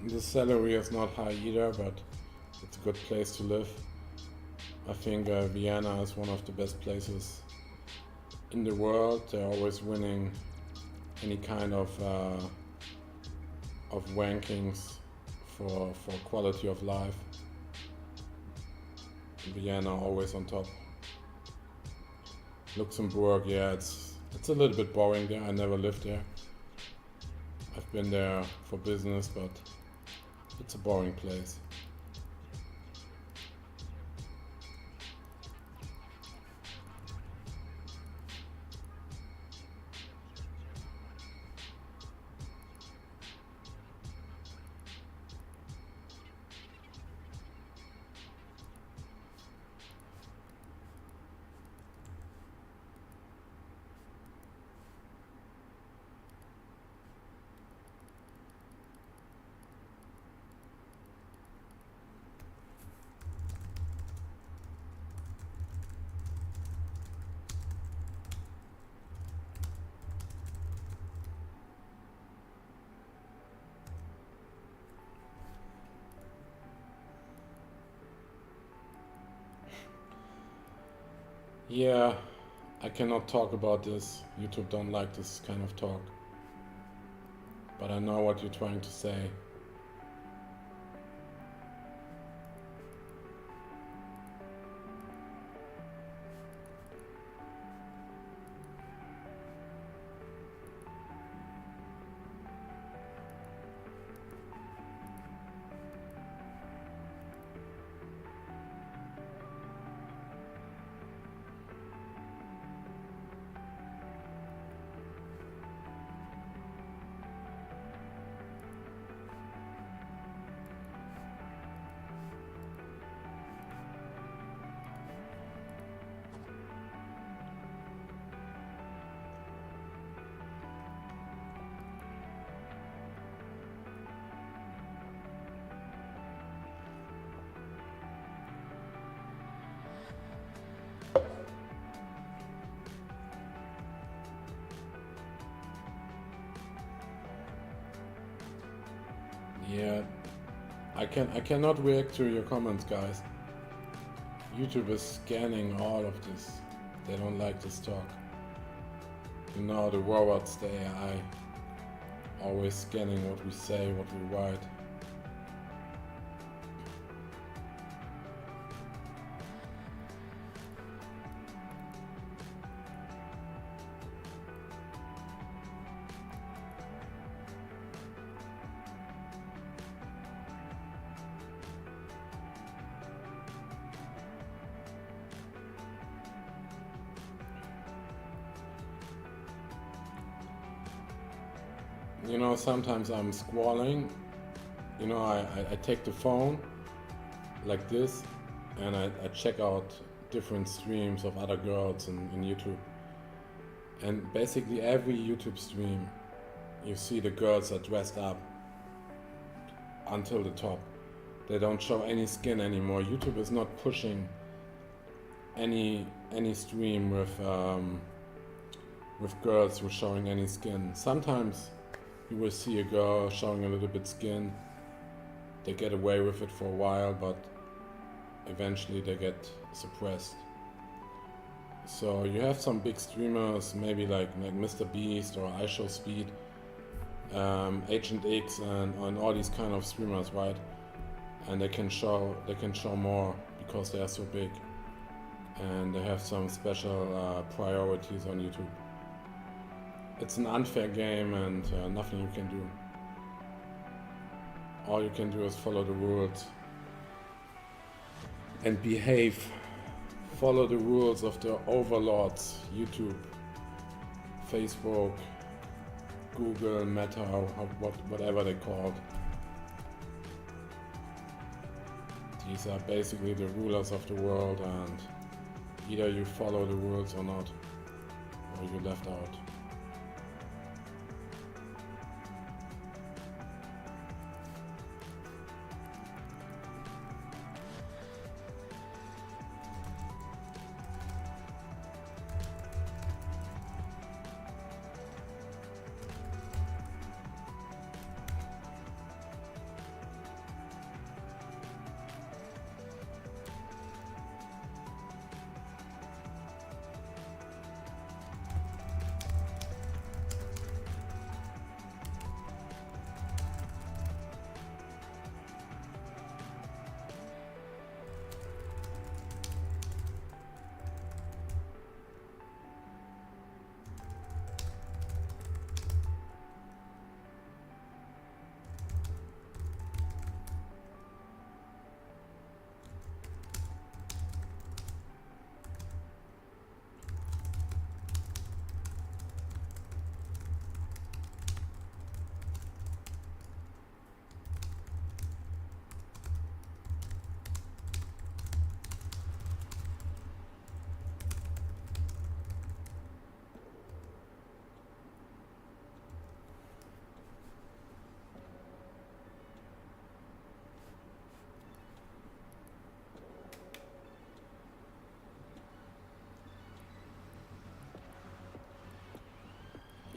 The salary is not high either, but it's a good place to live. I think Vienna is one of the best places in the world. They're always winning any kind of rankings for quality of life. Vienna always on top. Luxembourg, yeah, it's a little bit boring there. I never lived there. I've been there for business, but it's a boring place. Yeah, I cannot talk about this. YouTube don't like this kind of talk. But I know what you're trying to say. Yeah, I cannot react to your comments, guys. YouTube is scanning all of this. They don't like this talk. You know, the robots, the AI, always scanning what we say, what we write. You know, sometimes I'm scrolling. You know, I take the phone like this and I check out different streams of other girls in YouTube. And basically every YouTube stream, you see the girls are dressed up until the top. They don't show any skin anymore. YouTube is not pushing any stream with girls who are showing any skin. Sometimes you will see a girl showing a little bit skin. They get away with it for a while, but eventually they get suppressed. So you have some big streamers, maybe like Mr. Beast or iShowSpeed, Agent X, and all these kind of streamers, right? And they can show more because they are so big, and they have some special priorities on YouTube. It's an unfair game, and nothing you can do. All you can do is follow the rules and behave. Follow the rules of the overlords: YouTube, Facebook, Google, Meta, whatever they called. These are basically the rulers of the world, and either you follow the rules or not, or you're left out.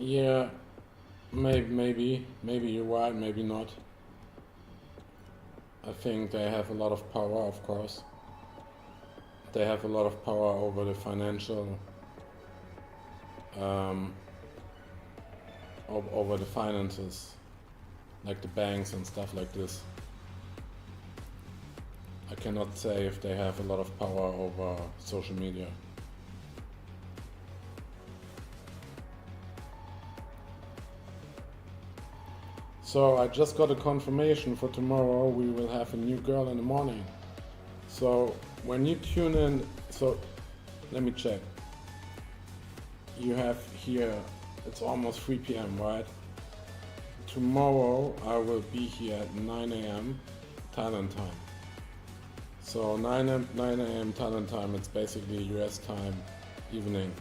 Yeah, maybe you're right, maybe not. I think they have a lot of power, of course. they have a lot of power over the financial, um, over the finances, like the banks and stuff like this. I cannot say if they have a lot of power over social media. So I just got a confirmation for tomorrow. We will have a new girl in the morning. So when you tune in, so let me check. You have here, it's almost 3 p.m., right? Tomorrow I will be here at 9 a.m. Thailand time. So 9 a.m. Thailand time, it's basically US time, evening.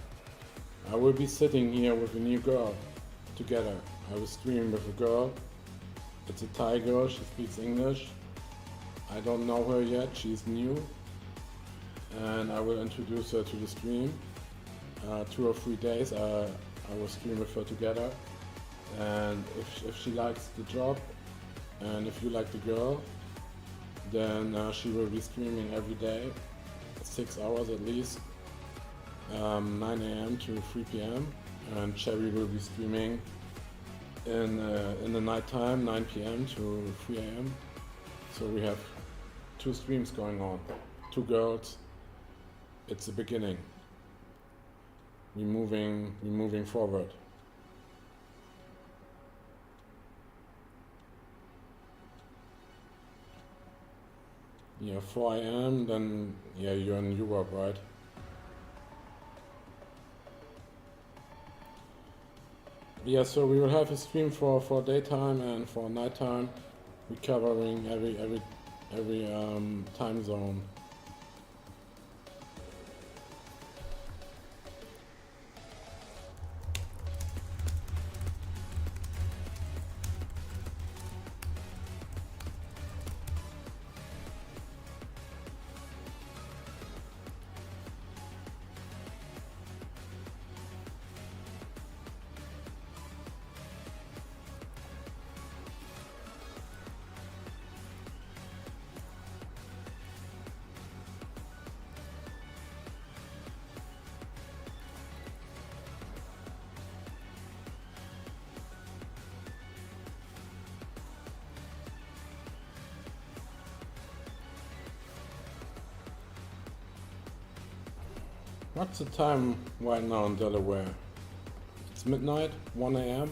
I will be sitting here with a new girl together. I will stream with a girl. It's a Thai girl, she speaks English. I don't know her yet, she's new. And I will introduce her to the stream. 2 or 3 days I will stream with her together. And if she likes the job, and if you like the girl, then she will be streaming every day, 6 hours at least, 9 a.m. to 3 p.m. And Cherry will be streaming in the night time, 9 p.m. to 3 a.m. So we have 2 streams going on, 2 girls. It's the beginning. We're moving forward. Yeah, 4 a.m. Then yeah, you're in Europe, right? Yeah, so we will have a stream for daytime and for nighttime. We're covering every time zone. What's the time right now in Delaware? It's midnight, 1 a.m.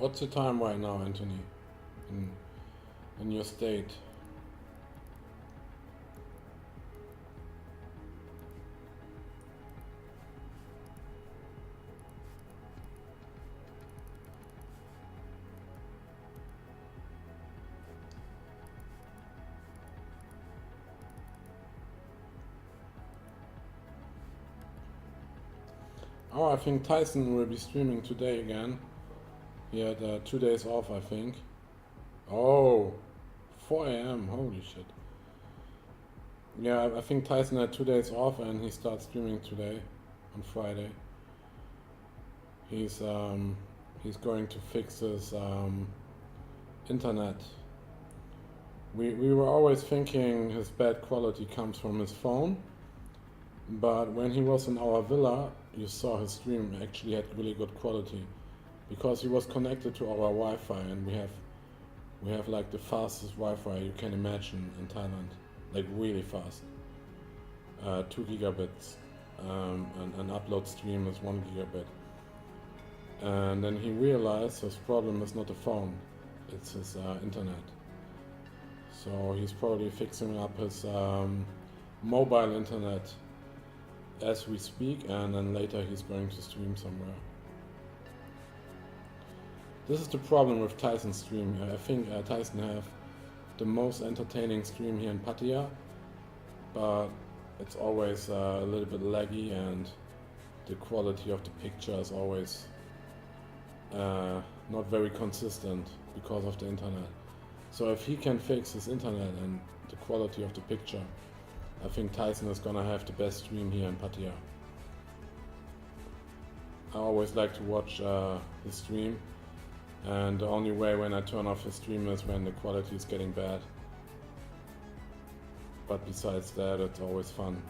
What's the time right now, Anthony? In your state? Oh, I think Tyson will be streaming today again. He had 2 days off, I think. Oh, 4 a.m. Holy shit. Yeah, I think Tyson had 2 days off and he starts streaming today, on Friday. He's going to fix his internet. We were always thinking his bad quality comes from his phone, but when he was in our villa, you saw his stream actually had really good quality because he was connected to our Wi-Fi, and we have like the fastest Wi-Fi you can imagine in Thailand, like really fast, 2 gigabits, and upload stream is 1 gigabit. And then he realized his problem is not the phone, it's his internet. So he's probably fixing up his mobile internet as we speak, and then later he's going to stream somewhere. This is the problem with Tyson's stream. I think Tyson have the most entertaining stream here in Pattaya, but it's always a little bit laggy, and the quality of the picture is always not very consistent because of the internet. So if he can fix his internet and the quality of the picture, I think Tyson is gonna have the best stream here in Pattaya. I always like to watch his stream, and the only way when I turn off his stream is when the quality is getting bad. But besides that, it's always fun.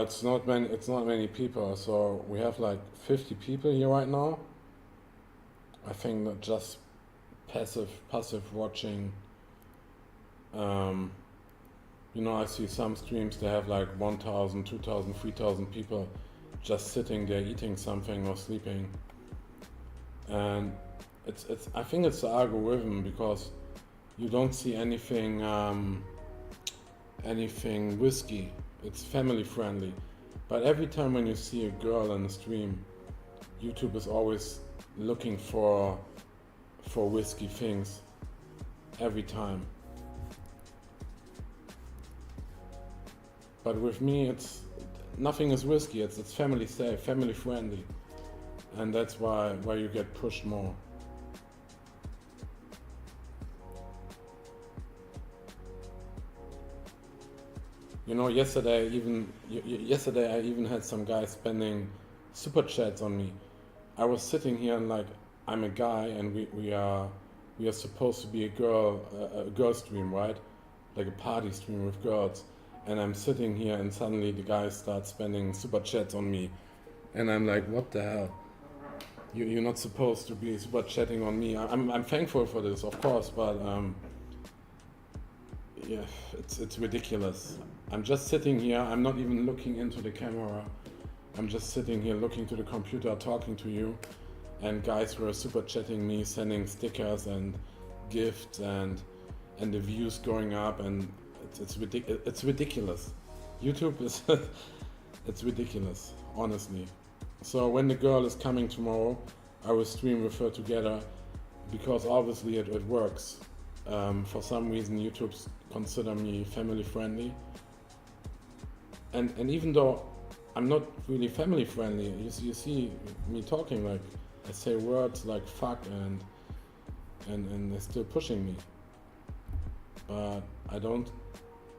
It's not many. It's not many people. So we have like 50 people here right now. I think that just passive watching. I see some streams they have like 1,000, 2,000, 3,000 people just sitting there eating something or sleeping. And it's. I think it's the algorithm because you don't see anything risky. It's family friendly. But every time when you see a girl on the stream, YouTube is always looking for risky things. Every time. But with me, it's nothing is risky. It's family safe, family friendly, and that's why you get pushed more. Yesterday I even had some guys spending super chats on me. I was sitting here and like I'm a guy, and we are supposed to be a girl stream, right? Like a party stream with girls. And I'm sitting here and suddenly the guys start spending super chats on me. And I'm like, what the hell? You're not supposed to be super chatting on me. I'm thankful for this, of course, but yeah, it's ridiculous. I'm just sitting here, I'm not even looking into the camera. I'm just sitting here looking to the computer, talking to you, and guys were super chatting me, sending stickers and gifts, and the views going up, and It's ridiculous. YouTube is it's ridiculous, honestly. So when the girl is coming tomorrow, I will stream with her together because obviously it works. For some reason, YouTube's consider me family friendly, and even though I'm not really family friendly, you see me talking like I say words like fuck and they're still pushing me. But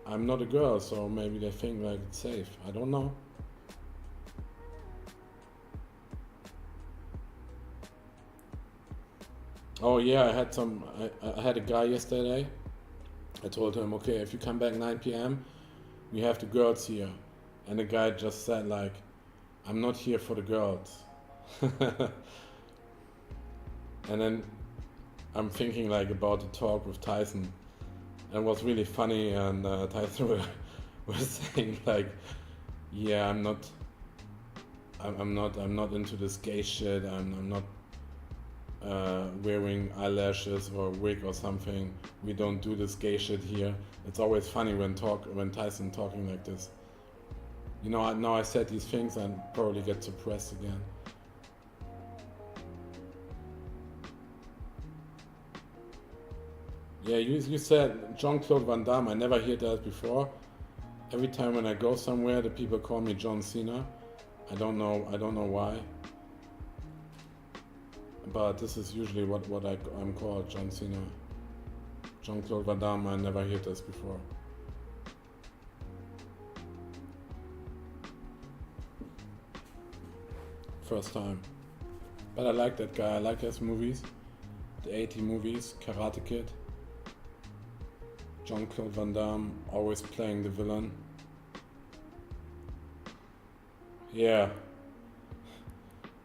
I'm not a girl, so maybe they think like it's safe. I don't know. Oh yeah, I had a guy yesterday. I told him, okay, if you come back 9 p.m., we have the girls here. And the guy just said like, I'm not here for the girls. And then I'm thinking like about the talk with Tyson. And it was really funny, and Tyson was saying like, yeah, I'm not into this gay shit. I'm not wearing eyelashes or a wig or something. We don't do this gay shit here. It's always funny when Tyson talking like this. You know, now I said these things and probably get suppressed again. Yeah, you said Jean-Claude Van Damme. I never heard that before. Every time when I go somewhere, the people call me John Cena. I don't know why. But this is usually what I'm called, John Cena. Jean-Claude Van Damme, I never heard this before. First time. But I like that guy, I like his movies. The 80 movies, Karate Kid. Jean-Claude Van Damme, always playing the villain. Yeah.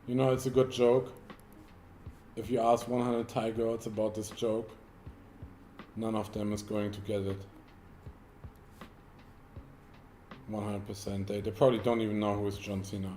You know, it's a good joke. If you ask 100 Thai girls about this joke, none of them is going to get it. 100%. They probably don't even know who is John Cena.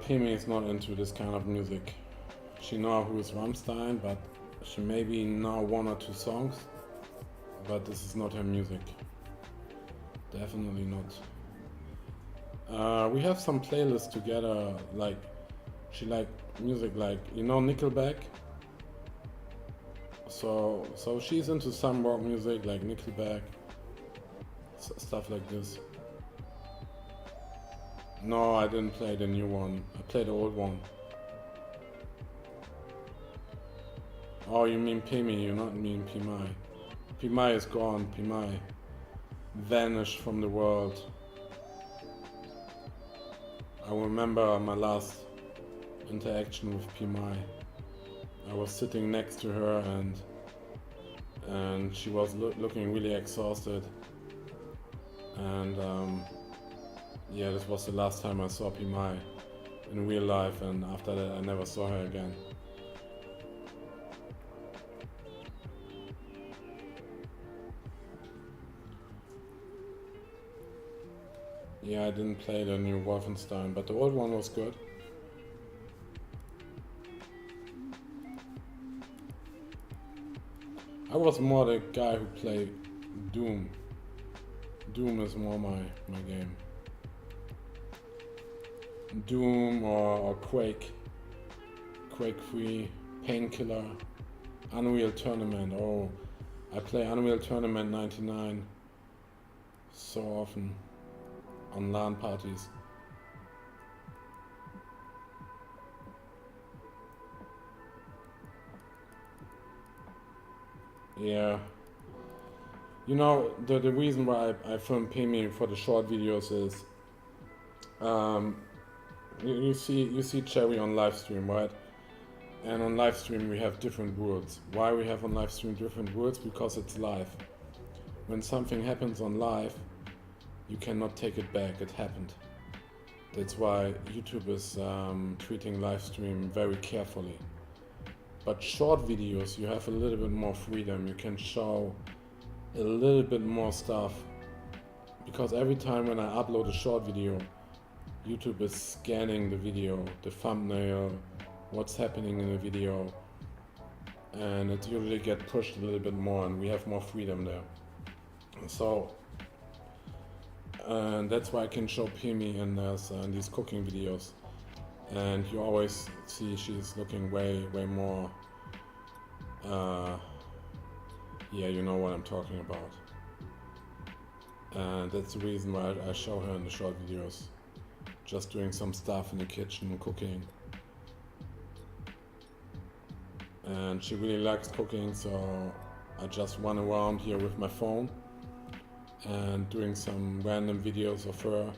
Pimi is not into this kind of music. She know who is Rammstein, but she maybe know one or two songs, but this is not her music. Definitely not. We have some playlists together, like she like music like, you know, Nickelback. So she's into some rock music like Nickelback, stuff like this. No, I didn't play the new one. I played the old one. Oh, you mean Pimi, you not mean Pimai. Pimai is gone. Pimai vanished from the world. I remember my last interaction with Pimai. I was sitting next to her and she was looking really exhausted. And yeah, this was the last time I saw Pimai in real life, and after that I never saw her again. Yeah, I didn't play the new Wolfenstein, but the old one was good. was more the guy who played Doom. Doom is more my game. Doom or Quake. Quake 3, Painkiller, Unreal Tournament. Oh, I play Unreal Tournament 99 so often on LAN parties. Yeah. You know, the reason why I filmed Pemi for the short videos is you see Cherry on live stream, right? And on live stream we have different rules. Why we have on live stream different rules? Because it's live. When something happens on live, you cannot take it back. It happened. That's why YouTube is treating live stream very carefully. But short videos, you have a little bit more freedom. You can show a little bit more stuff. Because every time when I upload a short video, YouTube is scanning the video, the thumbnail, what's happening in the video, and it usually gets pushed a little bit more, and we have more freedom there. So, and that's why I can show Pemi in these cooking videos, and you always see she's looking way more. Yeah, you know what I'm talking about, and that's the reason why I show her in the short videos, just doing some stuff in the kitchen, cooking. And she really likes cooking, so I just run around here with my phone and doing some random videos of her.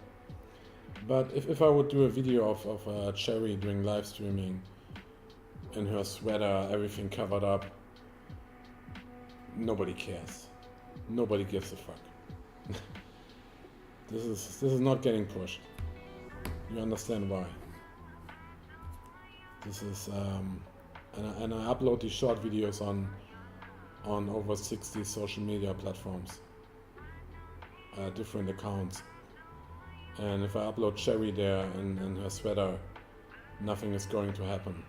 But if I would do a video of Cherry doing live streaming in her sweater, everything covered up, nobody cares. Nobody gives a fuck. This is not getting pushed. You understand why? This is and I upload these short videos on over 60 social media platforms, different accounts. And if I upload Cherry there in her sweater, nothing is going to happen.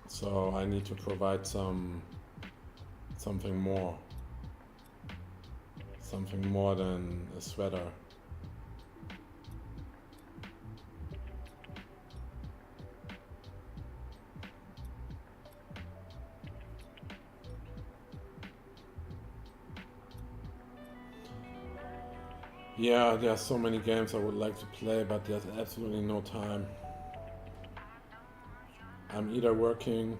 So I need to provide something more than a sweater. Yeah, there are so many games I would like to play, but there's absolutely no time. I'm either working,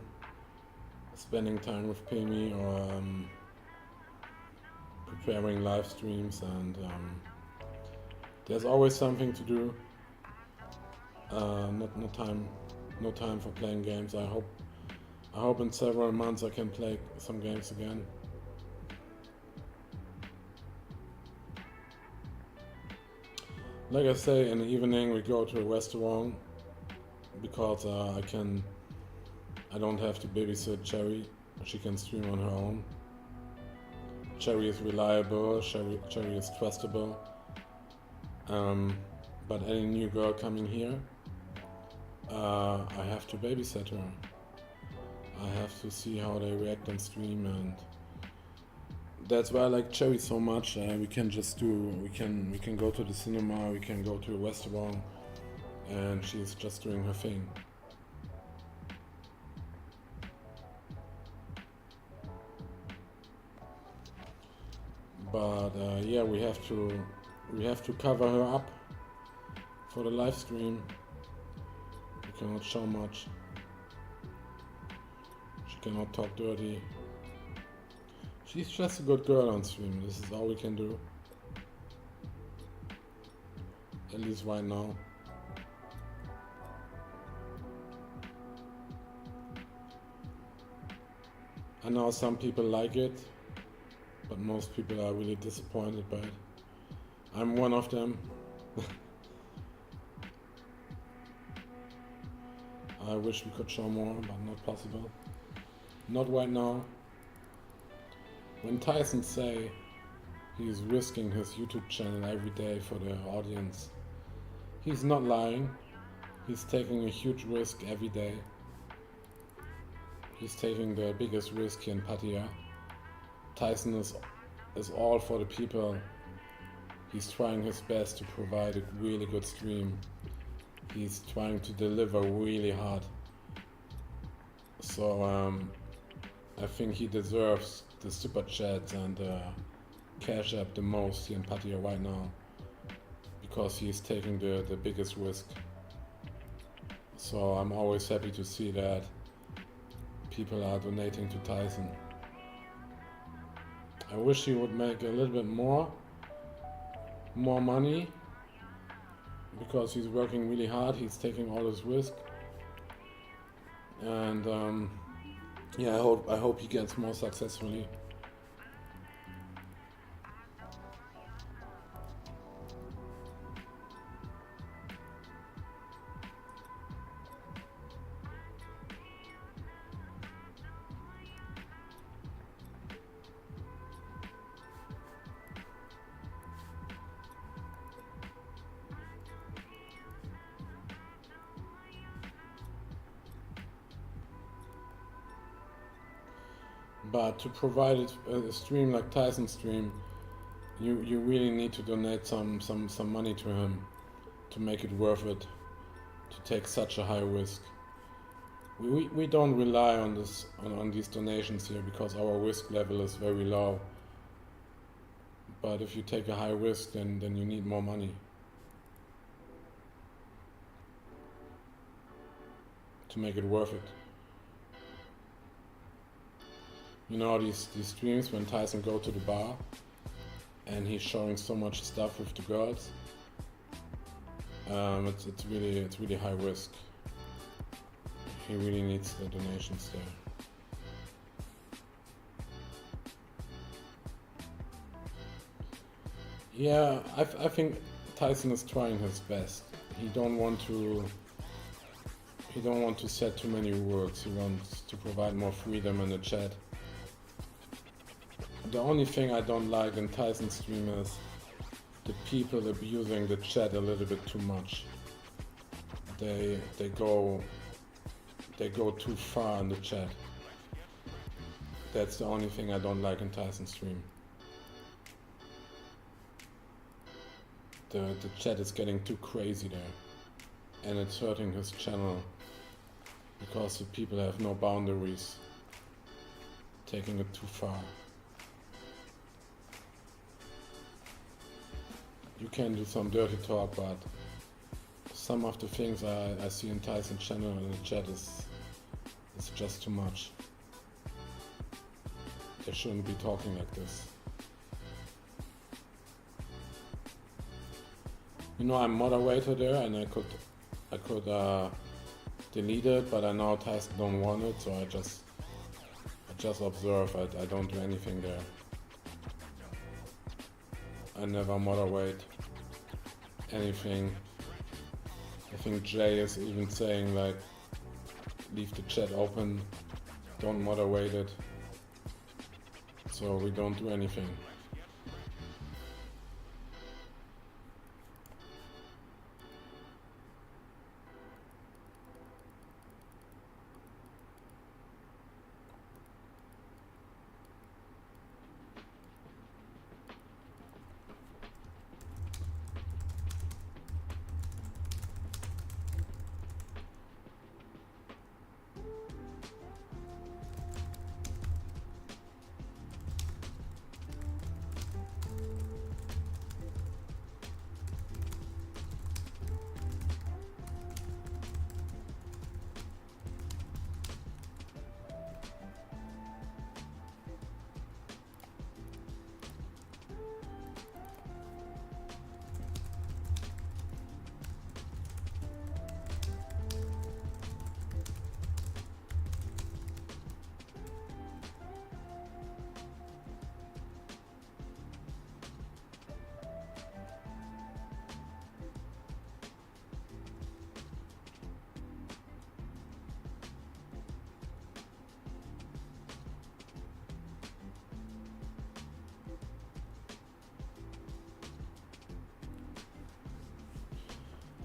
spending time with Pemi, or preparing live streams, and there's always something to do. No time for playing games. I hope in several months I can play some games again. Like I say, in the evening we go to a restaurant because I don't have to babysit Cherry. She can stream on her own. Cherry is reliable, Cherry is trustable. But any new girl coming here, I have to babysit her. I have to see how they react on stream, and that's why I like Cherry so much. We can go to the cinema, we can go to a restaurant, and she's just doing her thing. But yeah, we have to cover her up for the live stream. We cannot show much. She cannot talk dirty. She's just a good girl on stream. This is all we can do. At least right now. I know some people like it, but most people are really disappointed by it. I'm one of them. I wish we could show more, but not possible. Not right now. When Tyson say he's risking his YouTube channel every day for the audience, he's not lying. He's taking a huge risk every day. He's taking the biggest risk here in Pattaya. Tyson is all for the people. He's trying his best to provide a really good stream. He's trying to deliver really hard. So I think he deserves the super chats and cash app the most here in Pattaya right now, because he's taking the biggest risk. So I'm always happy to see that people are donating to Tyson. I wish he would make a little bit more money, because he's working really hard. He's taking all his risk, and yeah, I hope he gets more successfully. But to provide a stream like Tyson's stream, you really need to donate some money to him to make it worth it, to take such a high risk. We don't rely on these donations here, because our risk level is very low. But if you take a high risk, then you need more money to make it worth it. You know, these streams when Tyson go to the bar and he's showing so much stuff with the girls, it's really high risk. He really needs the donations there. Yeah, I think Tyson is trying his best. He don't want to set too many rules. He wants to provide more freedom in the chat. The only thing I don't like in Tyson's stream is the people abusing the chat a little bit too much. They go too far in the chat. That's the only thing I don't like in Tyson's stream. The chat is getting too crazy there, and it's hurting his channel, because the people have no boundaries, taking it too far. You can do some dirty talk, but some of the things I see in Tyson's channel and the chat is just too much. They shouldn't be talking like this. You know, I'm moderator there, and I could delete it, but I know Tyson don't want it, so I just observe. I don't do anything there. I never moderate anything. I think Jay is even saying, like, leave the chat open, don't moderate it. So we don't do anything.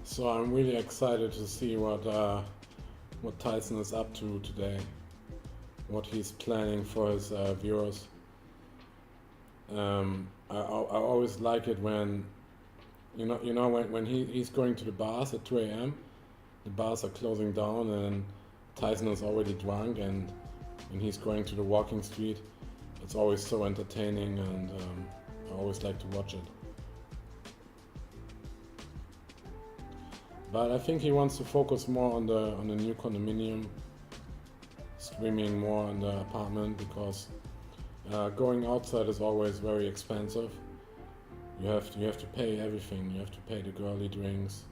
So I'm really excited to see what Tyson is up to today. what he's planning for his viewers. I always like it when when he's going to the bars at 2 a.m. The bars are closing down and Tyson is already drunk, and he's going to the walking street. It's always so entertaining, and I always like to watch it. But I think he wants to focus more on the new condominium, streaming more in the apartment, because going outside is always very expensive. You have to pay everything. You have to pay the girly drinks.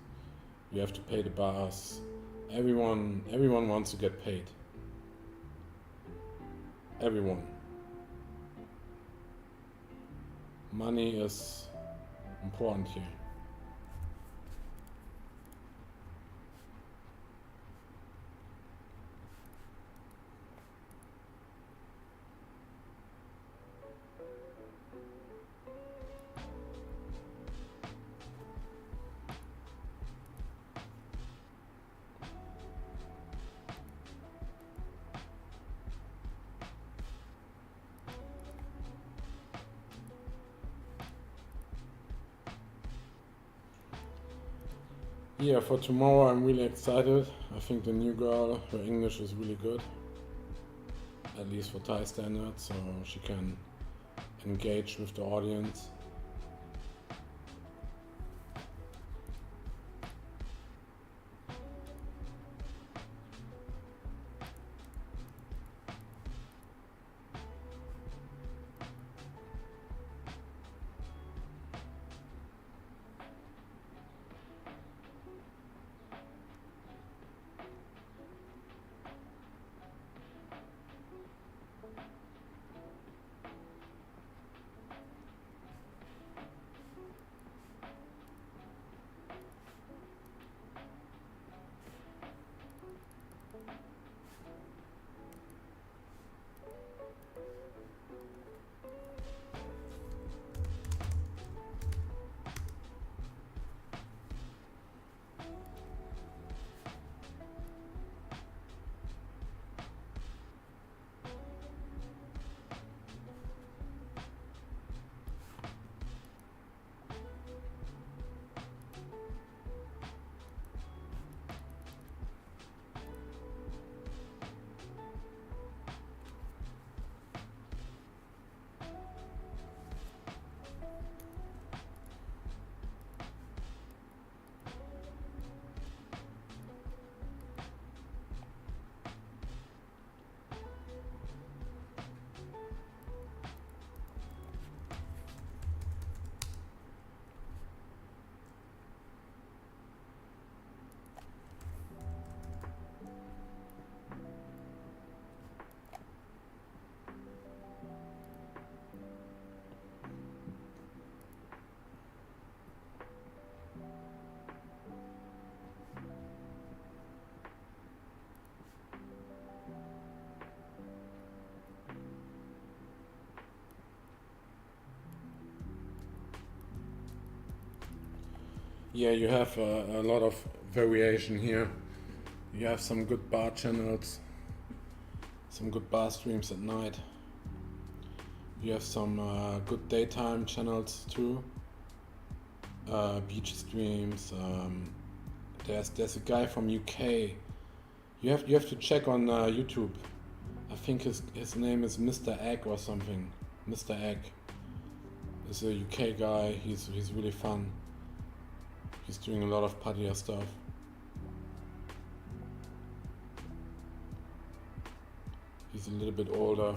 You have to pay the bars. Everyone wants to get paid. Everyone. Money is important here. Yeah, for tomorrow I'm really excited. I think the new girl, her English is really good, at least for Thai standards, so she can engage with the audience. Yeah, you have a lot of variation here. You have some good bar channels, some good bar streams at night. You have some good daytime channels too. Beach streams. There's a guy from UK. You have to check on YouTube. I think his name is Mr. Egg or something. Mr. Egg is a UK guy. He's really fun. He's doing a lot of Pattaya stuff. He's a little bit older.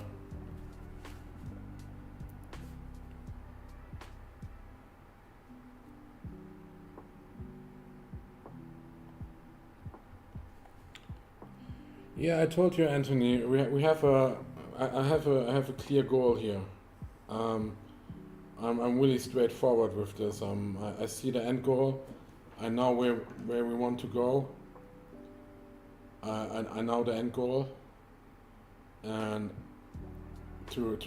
Yeah, I told you, Anthony. We have I have a clear goal here. I'm really straightforward with this. I see the end goal. I know where we want to go. I know the end goal, and to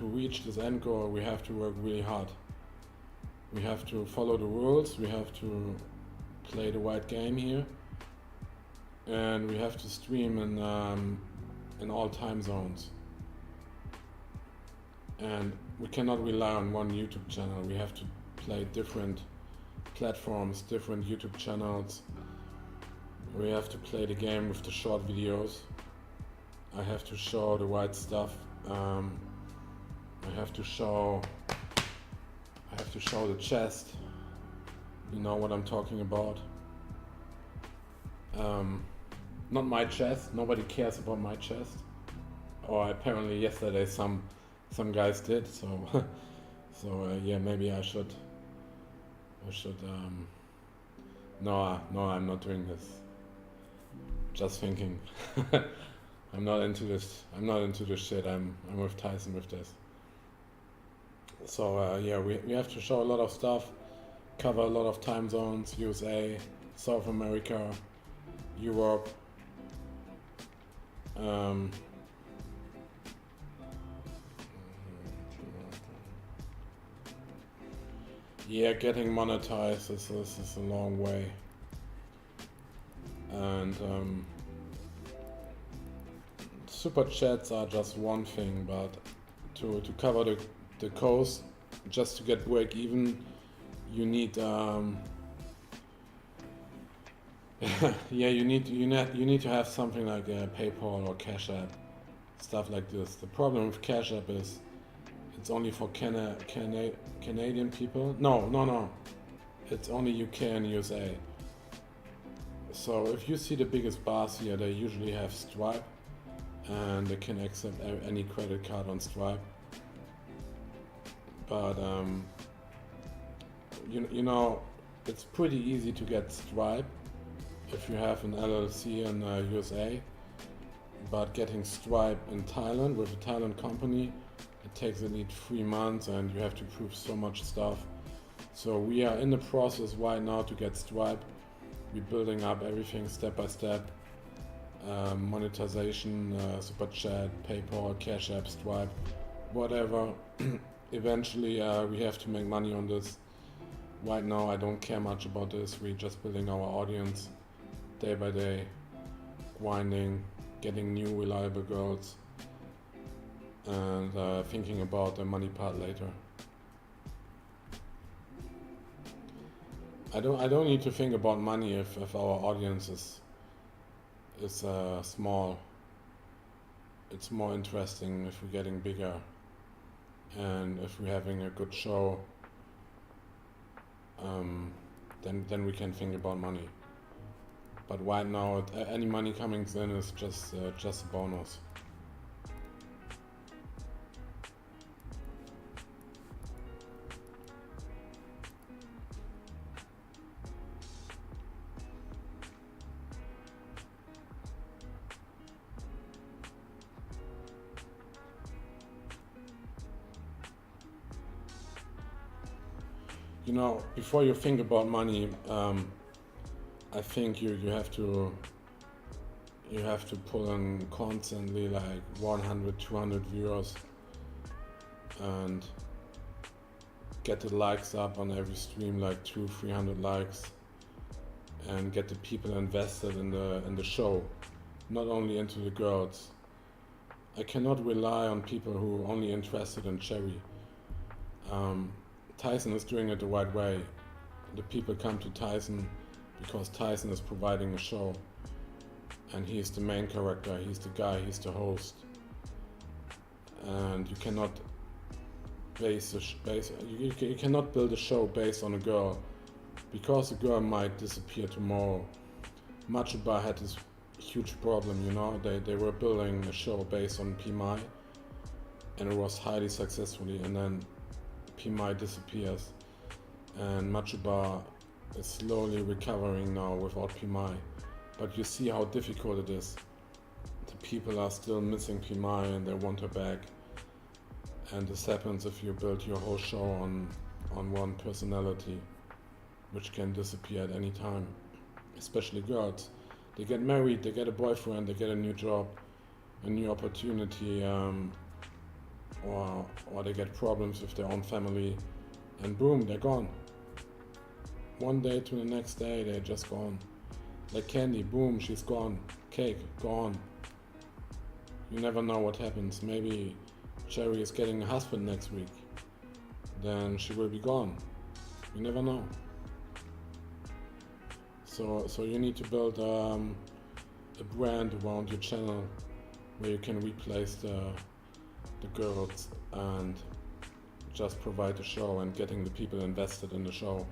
reach this end goal, we have to work really hard. We have to follow the rules. We have to play the right game here, and we have to stream in all time zones. And we cannot rely on one YouTube channel. We have to play different platforms, different YouTube channels. We have to play the game with the short videos. I have to show the right stuff. I have to show the chest. You know what I'm talking about. Not my chest. Nobody cares about my chest. Or apparently yesterday some guys did. So yeah, maybe I should. No, I'm not doing this. Just thinking. I'm not into this shit. I'm with Tyson with this. So yeah, we have to show a lot of stuff, cover a lot of time zones: USA, South America, Europe. Yeah, getting monetized is a long way, and super chats are just one thing, but to cover the cost, just to get break even, you need yeah, you need to have something like PayPal or Cash App, stuff like this. The problem with Cash App is it's only for Canadian people. No, it's only UK and USA. So if you see the biggest bars here, they usually have Stripe, and they can accept any credit card on Stripe. But you know, it's pretty easy to get Stripe if you have an LLC in USA. But getting Stripe in Thailand with a Thailand company, it takes at least 3 months, and you have to prove so much stuff. So we are in the process right now to get Stripe. We're building up everything step by step. Monetization, Super Chat, PayPal, Cash App, Stripe, whatever. Eventually we have to make money on this. Right now I don't care much about this. We're just building our audience day by day, grinding, getting new reliable girls, and thinking about the money part later. I don't need to think about money if our audience is small. It's more interesting if we're getting bigger, and if we're having a good show, then we can think about money. But right now, any money coming in is just a bonus. You know, before you think about money, I think you have to pull in constantly like 100, 200 viewers, and get the likes up on every stream, like 200-300 likes, and get the people invested in the show, not only into the girls. I cannot rely on people who are only interested in Cherry. Tyson is doing it the right way. The people come to Tyson because Tyson is providing a show, and he's the main character, he's the guy, he's the host. And you cannot you cannot build a show based on a girl, because the girl might disappear tomorrow. Machuba had this huge problem, you know. They were building a show based on TimPaemi, and it was highly successfully, and then TimPaemi disappears, and Machuba is slowly recovering now without TimPaemi. But you see how difficult it is. The people are still missing TimPaemi, and they want her back. And this happens if you build your whole show on one personality, which can disappear at any time. Especially girls. They get married, they get a boyfriend, they get a new job, a new opportunity, or they get problems with their own family, and boom, they're gone. One day to the next day, they're just gone. Like candy, boom, she's gone. Cake, gone. You never know what happens. Maybe Cherry is getting a husband next week. Then she will be gone. You never know. So you need to build a brand around your channel where you can replace the girls and just provide the show and getting the people invested in the show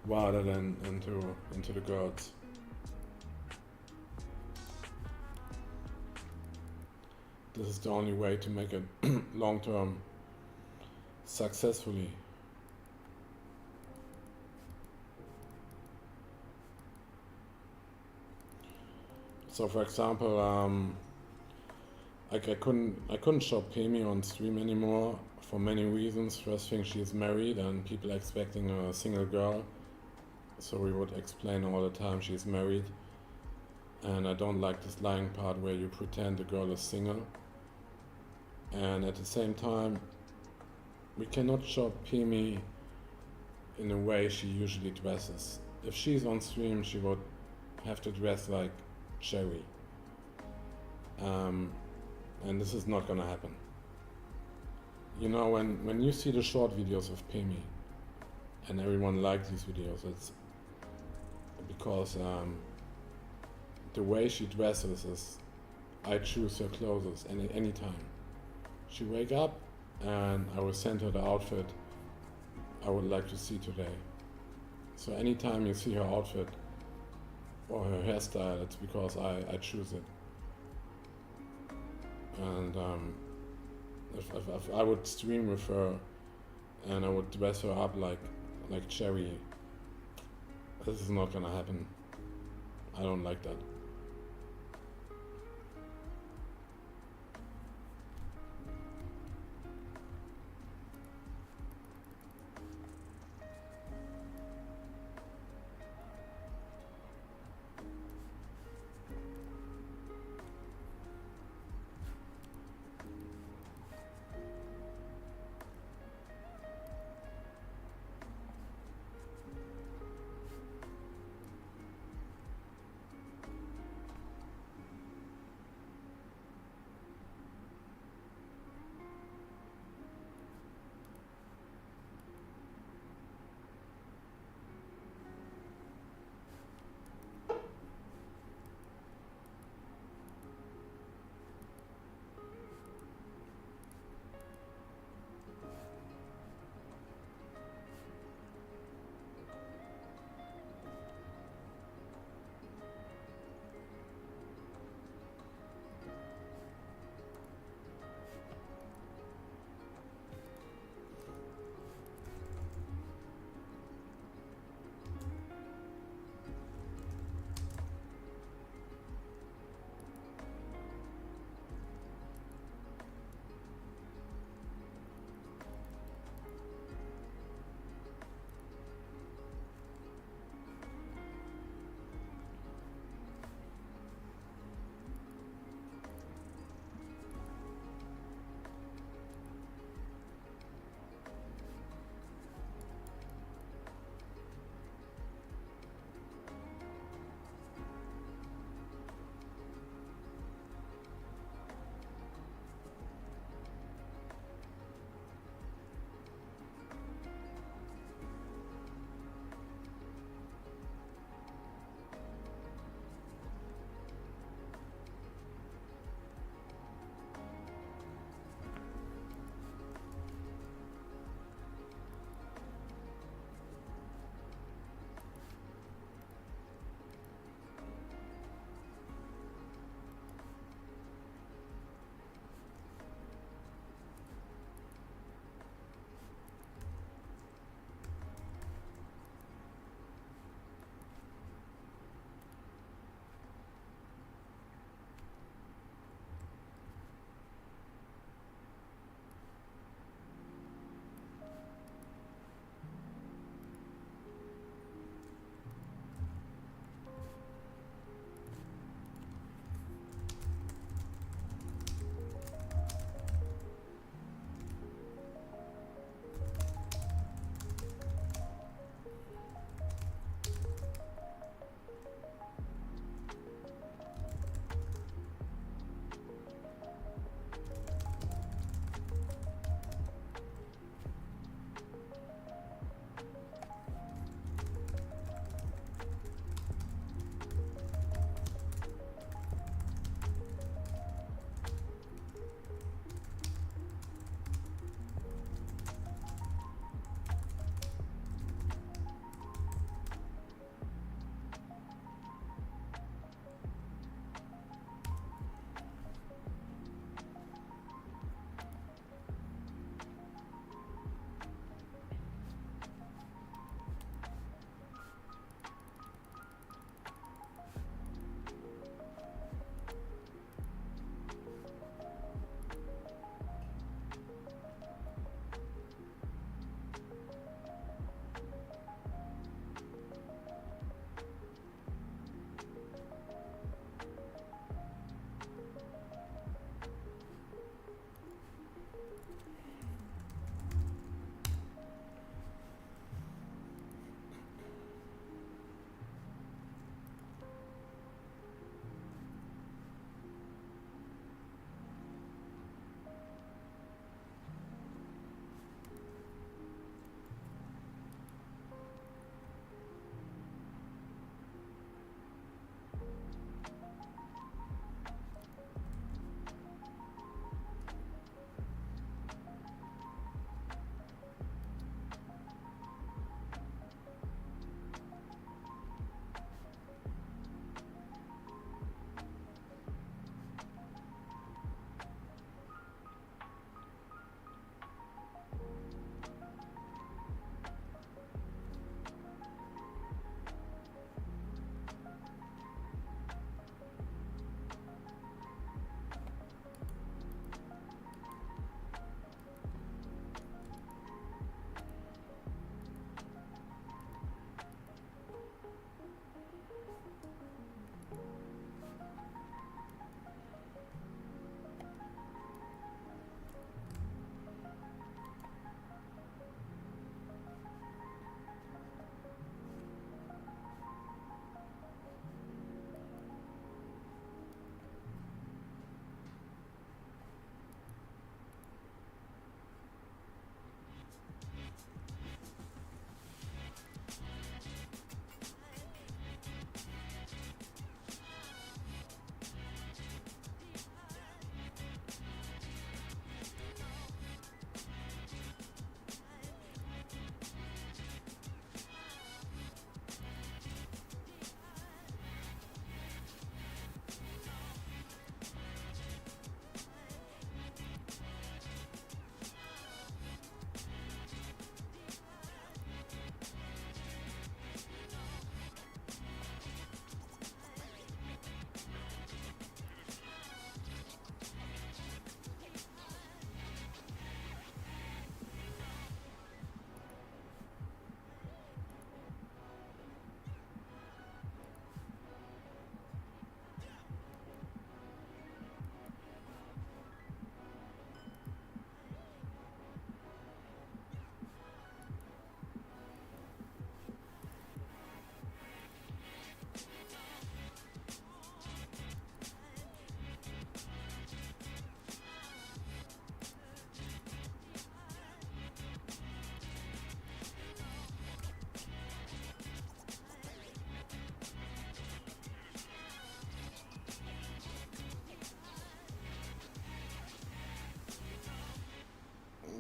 rather than into the girls. This is the only way to make it long term successfully. So for example, I couldn't show Pemi on stream anymore for many reasons. First thing, she's married and people are expecting a single girl. So we would explain all the time she's married. And I don't like this lying part where you pretend the girl is single. And at the same time, we cannot show Pemi in the way she usually dresses. If she's on stream, she would have to dress like Cherry. And this is not gonna happen. You know, when you see the short videos of Pemi, and everyone likes these videos, it's because the way she dresses is, I choose her clothes any time. She wake up and I will send her the outfit I would like to see today. So anytime you see her outfit or her hairstyle, it's because I choose it. And if I would stream with her and I would dress her up like Cherry, this is not gonna happen. I don't like that.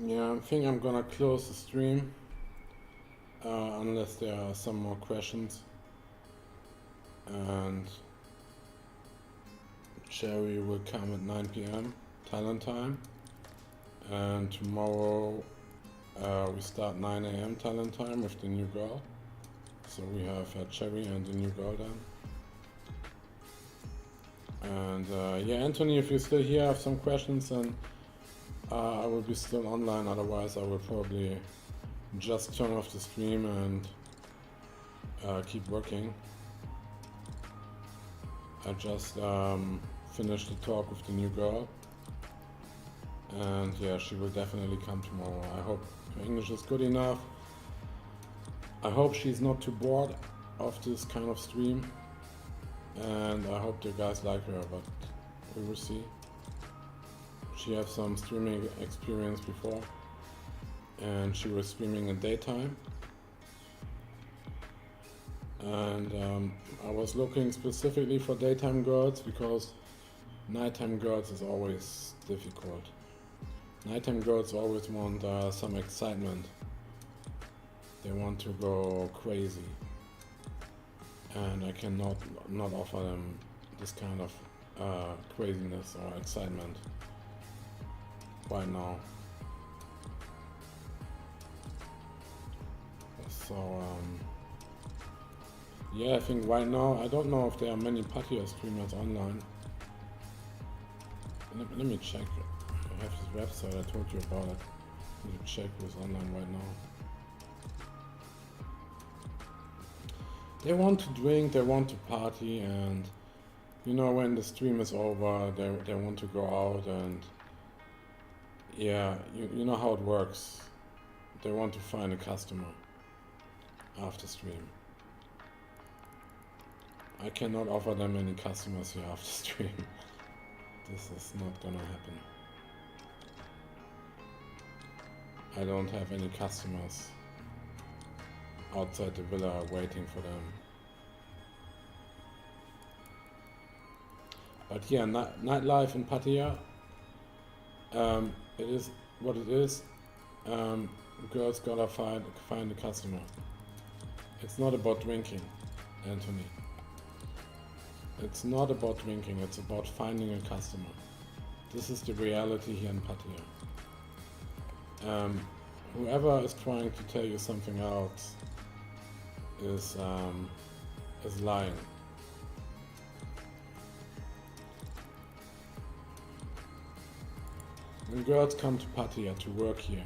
Yeah, I think I'm gonna close the stream unless there are some more questions. And Cherry will come at 9 p.m. Thailand time. And tomorrow we start 9 a.m. Thailand time with the new girl. So we have Cherry and the new girl then. And yeah, Anthony, if you're still here, have some questions, then I will be still online. Otherwise, I will probably just turn off the stream and keep working. I just finished the talk with the new girl, and yeah, she will definitely come tomorrow. I hope her English is good enough. I hope she's not too bored of this kind of stream, and I hope the guys like her, but we will see. She has some streaming experience before, and she was streaming in daytime. And I was looking specifically for daytime girls because nighttime girls is always difficult. Nighttime girls always want some excitement. They want to go crazy, and I cannot not offer them this kind of craziness or excitement right now. So yeah, I think right now, I don't know if there are many Pattaya streamers online. Let me check. I have this website, I told you about it. Let me check who's online right now. They want to drink, they want to party, and you know, when the stream is over, they want to go out, and yeah, you know how it works. They want to find a customer after stream. I cannot offer them any customers here after stream. This is not gonna happen. I don't have any customers outside the villa waiting for them. But yeah, nightlife in Pattaya, it is what it is. Girls gotta find a customer. It's not about drinking, Anthony. It's not about drinking, it's about finding a customer. This is the reality here in Pattaya. Whoever is trying to tell you something else is lying. When girls come to Pattaya to work here,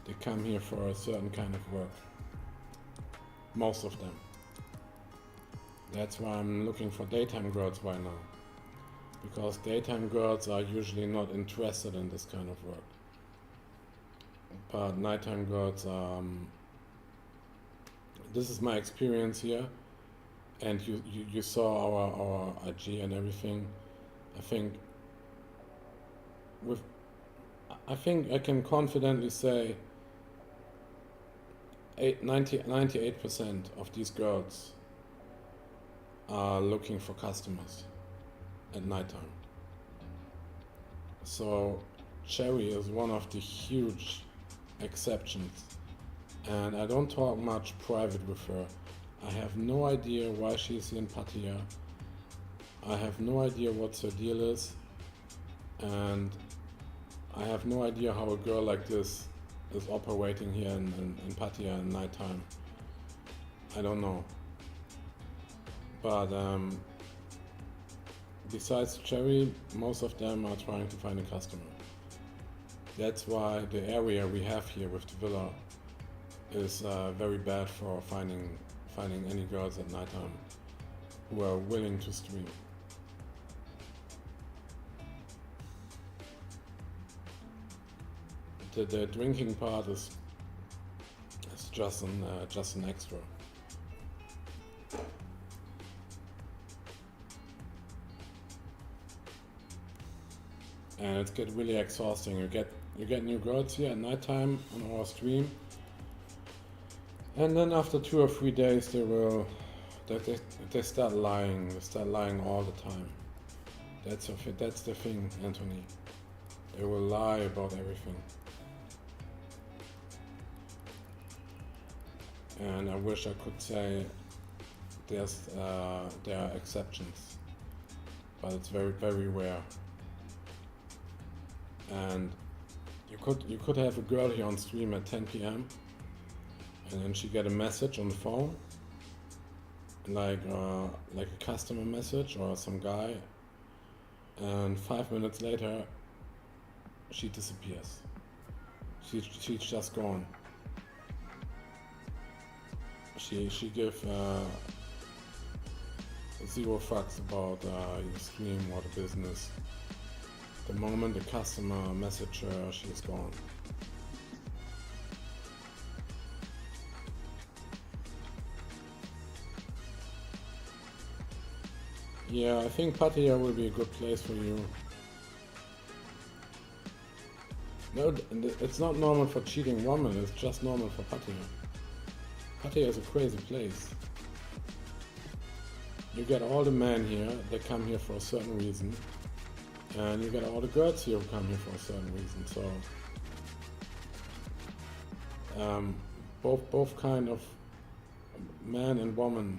they come here for a certain kind of work. Most of them. That's why I'm looking for daytime girls right now. Because daytime girls are usually not interested in this kind of work. But nighttime girls, this is my experience here. And you saw our IG and everything. I think I can confidently say 98% of these girls are looking for customers at nighttime. So Cherry is one of the huge exceptions, and I don't talk much private with her. I have no idea why she's here in Pattaya. I have no idea what her deal is, and I have no idea how a girl like this is operating here in Pattaya at nighttime. I don't know. But besides Cherry, most of them are trying to find a customer. That's why the area we have here with the villa is very bad for finding any girls at nighttime who are willing to stream. The drinking part is just an extra. And it gets really exhausting. You get new girls here at nighttime on our stream, and then after 2 or 3 days they start lying. They start lying all the time. That's the thing, Anthony. They will lie about everything. and I wish I could say there are exceptions, but it's very very rare. And you could have a girl here on stream at 10 p.m. and then she get a message on the phone, like a customer message or some guy, and 5 minutes later she disappears. She's just gone. She give zero fucks about your stream or the business. The moment the customer message her, she's gone. Yeah, I think Pattaya will be a good place for you. No, it's not normal for cheating women, it's just normal for Pattaya. Pattaya is a crazy place. You get all the men here, they come here for a certain reason. And you get all the girls here who come here for a certain reason. So both kind of man and woman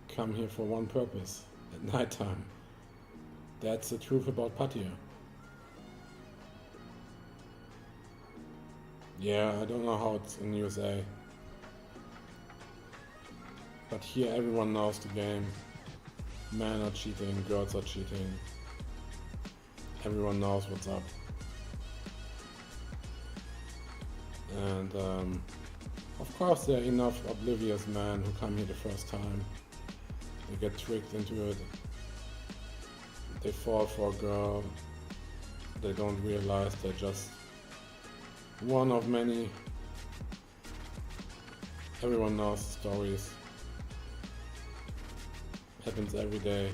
come here for one purpose at nighttime. That's the truth about Pattaya. Yeah, I don't know how it's in USA, but here everyone knows the game. Men are cheating, girls are cheating. Everyone knows what's up. And of course there are enough oblivious men who come here the first time. They get tricked into it. They fall for a girl. They don't realize they're just one of many. Everyone knows the stories. Happens every day.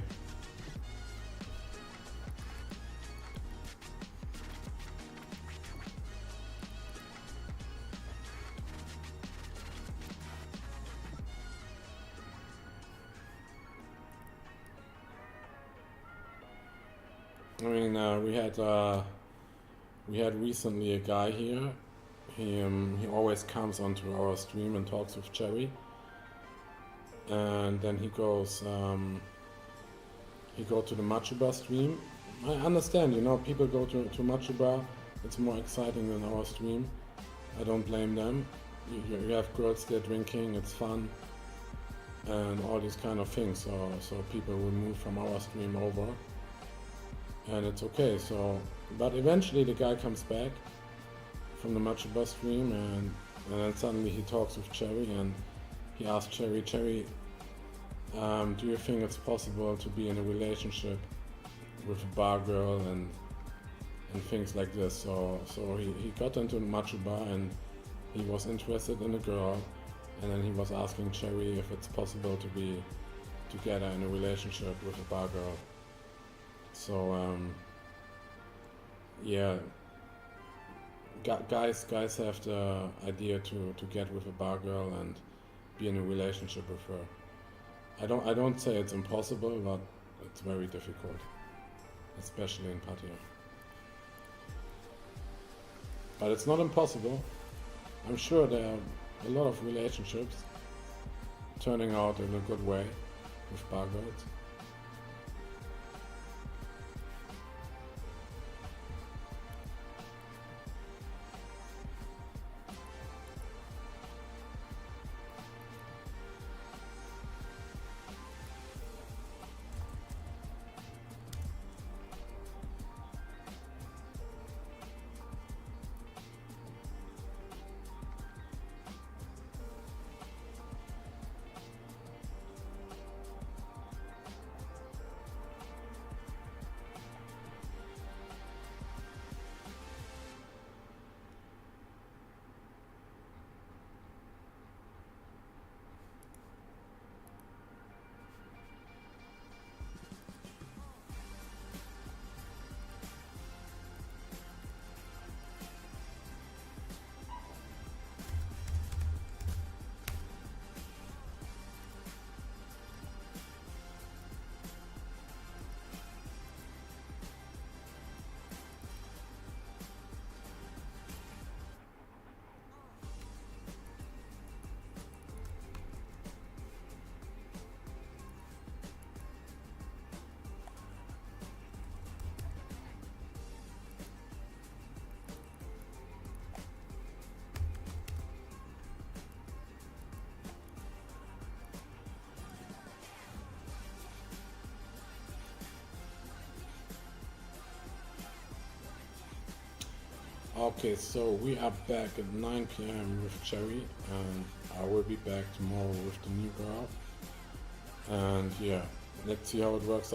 I mean, we had recently a guy here. He always comes onto our stream and talks with Cherry, and then he go to the Machuba stream. I understand, people go to Machuba. It's more exciting than our stream. I don't blame them. You have girls there drinking. It's fun, and all these kind of things. So people will move from our stream over. And it's okay, but eventually the guy comes back from the Machuba stream, and then suddenly he talks with Cherry, and he asks Cherry, do you think it's possible to be in a relationship with a bar girl and things like this? So he got into Machuba and he was interested in a girl, and then he was asking Cherry if it's possible to be together in a relationship with a bar girl. So yeah, guys have the idea to get with a bar girl and be in a relationship with her. I don't say it's impossible, but it's very difficult, especially in Pattaya. But it's not impossible. I'm sure there are a lot of relationships turning out in a good way with bar girls. Okay, so we are back at 9 p.m. with Cherry, and I will be back tomorrow with the new girl. And yeah, let's see how it works